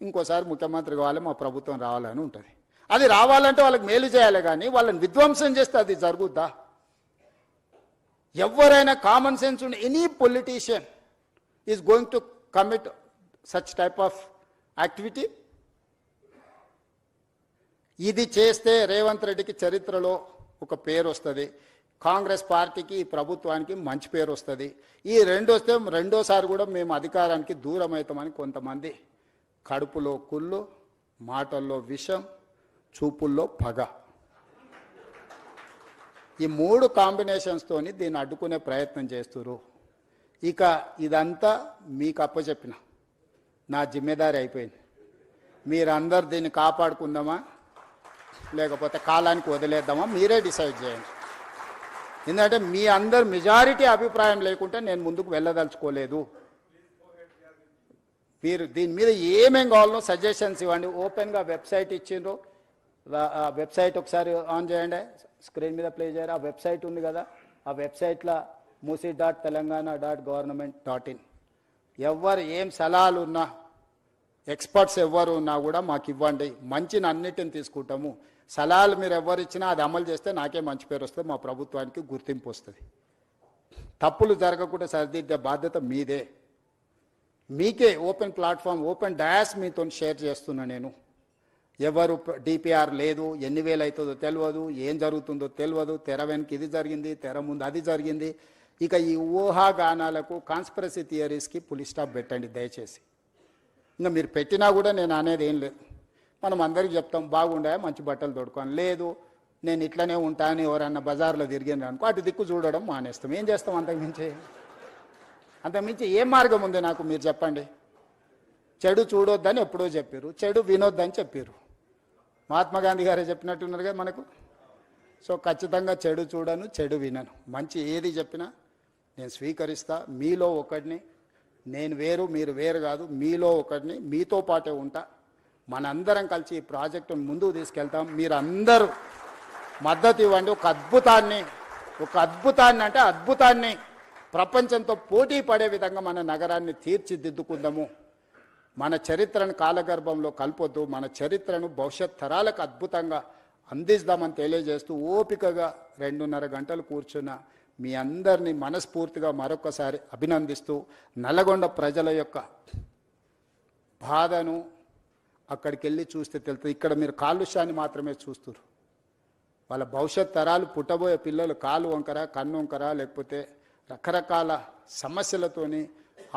ఇంకోసారి ముఖ్యమంత్రి కావాలి, మా ప్రభుత్వం రావాలని ఉంటుంది. అది రావాలంటే వాళ్ళకి మేలు చేయాలి కానీ వాళ్ళని విధ్వంసం చేస్తే అది జరుగుద్దా? ఎవరైనా కామన్ సెన్స్ ఉన్న any politician is going to commit such type of activity. ఇది చేస్తే రేవంత్ రెడ్డికి చరిత్రలో ఒక పేరు వస్తుంది, కాంగ్రెస్ పార్టీకి ఈ ప్రభుత్వానికి మంచి పేరు వస్తుంది. ఈ రెండు వస్తే రెండోసారి కూడా మేము అధికారానికి దూరం అవుతామని కొంతమంది కడుపులో కుళ్ళు, మాటల్లో విషం, చూపుల్లో పగ, ఈ 3 కాంబినేషన్స్తోని దీన్ని అడ్డుకునే ప్రయత్నం చేస్తున్నారు. ఇక ఇదంతా మీకు అప్పచెప్పిన నా జిమ్మేదారి అయిపోయింది. మీరందరు దీన్ని కాపాడుకుందామా లేకపోతే కాలానికి వదిలేద్దామా మీరే డిసైడ్ చేయండి. ఎందుకంటే మీ అందరు మెజారిటీ అభిప్రాయం లేకుంటే నేను ముందుకు వెళ్ళదలుచుకోలేదు. మీరు దీని మీద ఏమేం కావాలో సజెషన్స్ ఇవ్వండి. ఓపెన్గా వెబ్సైట్ ఇచ్చిండ్రు, ఆ వెబ్సైట్ ఒకసారి ఆన్ చేయండి, స్క్రీన్ మీద ప్లే చేయరు. ఆ వెబ్సైట్ ఉంది కదా, ఆ వెబ్సైట్లో musi.telangana.government.in ఎవరు ఏం సలహాలు ఉన్నా, ఎక్స్పర్ట్స్ ఎవరు ఉన్నా కూడా మాకు ఇవ్వండి. మంచిని అన్నిటిని తీసుకుంటాము. సలహాలు మీరు ఎవరు ఇచ్చినా అది అమలు చేస్తే నాకే మంచి పేరు వస్తుంది, మా ప్రభుత్వానికి గుర్తింపు వస్తుంది. తప్పులు జరగకుండా సరిదిద్దే బాధ్యత మీదే. మీకే ఓపెన్ ప్లాట్ఫామ్, ఓపెన్ డయాస్ మీతో షేర్ చేస్తున్నా నేను. ఎవరు డిపిఆర్ లేదు, ఎన్ని వేలు అవుతుందో తెలియదు, ఏం జరుగుతుందో తెలియదు, తెర వెనక ఇది జరిగింది, తెర ముందు అది జరిగింది. ఇక ఈ ఊహాగానాలకు, కాన్స్పిరసీ థియరీస్కి పులి స్టాప్ పెట్టండి దయచేసి. ఇంకా మీరు పెట్టినా కూడా నేను అనేది ఏం లేదు. మనం అందరికీ చెప్తాం బాగుండే మంచి బట్టలు తోడుకోని, లేదు నేను ఇట్లనే ఉంటాను ఎవరన్నా బజార్లో తిరిగింది అనుకో, అటు దిక్కు చూడడం మానేస్తాం. ఏం చేస్తాం అంతకుమించి ఏం మార్గం ఉంది నాకు మీరు చెప్పండి. చెడు చూడొద్దని ఎప్పుడో చెప్పారు, చెడు వినొద్దని చెప్పారు. మహాత్మా గాంధీ గారే చెప్పినట్టున్నారు కదా మనకు. సో ఖచ్చితంగా చెడు చూడను, చెడు వినను. మంచి ఏది చెప్పినా నేను స్వీకరిస్తా. మీలో ఒకడిని, నేను వేరు మీరు వేరు కాదు, మీలో ఒకడిని, మీతో పాటే ఉంటా. మనందరం కలిసి ఈ ప్రాజెక్టును ముందుకు తీసుకెళ్తాం. మీరు అందరూ మద్దతు ఇవ్వండి. ఒక అద్భుతాన్ని అంటే అద్భుతాన్ని ప్రపంచంతో పోటీ పడే విధంగా మన నగరాన్ని తీర్చిదిద్దుకుందాము. మన చరిత్రను కాలగర్భంలో కలపొద్దు, మన చరిత్రను భవిష్యత్ తరాలకు అద్భుతంగా అందిస్తామని తెలియజేస్తూ ఓపికగా 2.5 గంటలు కూర్చున్న మీ అందరినీ మనస్ఫూర్తిగా మరొకసారి అభినందిస్తూ, నల్లగొండ ప్రజల యొక్క బాధను అక్కడికి వెళ్ళి చూస్తే తెలుస్తుంది. ఇక్కడ మీరు కాలుష్యాన్ని మాత్రమే చూస్తారు. వాళ్ళ భవిష్యత్ తరాలు, పుట్టబోయే పిల్లలు కాలు వంకర, కన్ను వంకర, లేకపోతే రకరకాల సమస్యలతోని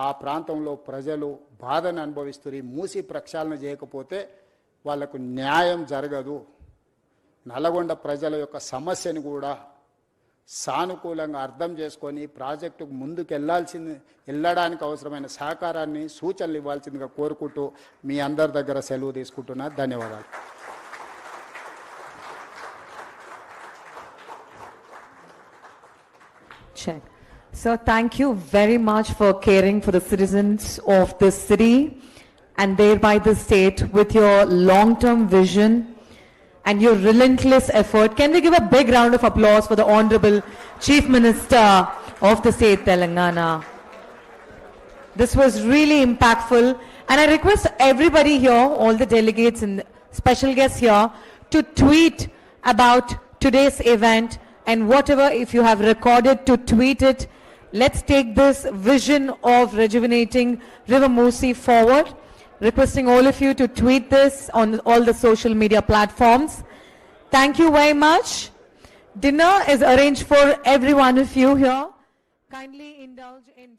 ఆ ప్రాంతంలో ప్రజలు బాధను అనుభవిస్తారు. ఈ మూసి ప్రక్షాళన చేయకపోతే వాళ్లకు న్యాయం జరగదు. నల్లగొండ ప్రజల యొక్క సమస్యను కూడా సానుకూలంగా అర్థం చేసుకొని ప్రాజెక్టుకు ముందుకు వెళ్ళడానికి అవసరమైన సహకారాన్ని, సూచనలు ఇవ్వాల్సిందిగా కోరుకుంటూ మీ అందరి దగ్గర సెలవు తీసుకుంటున్నా. ధన్యవాదాలు. Check. So thank you very much for caring for the citizens of this city and thereby the state with your long-term vision and your relentless effort. Can we give a big round of applause for the Honorable Chief Minister of the state Telangana? This was really impactful, and I request everybody here, all the delegates and special guests here, to tweet about today's event, and whatever, if you have recorded, to tweet it. Let's take this vision of rejuvenating River Musi forward. Requesting all of you to tweet this on all the social media platforms. Thank you very much. Dinner is arranged for every one of you here. Kindly indulge in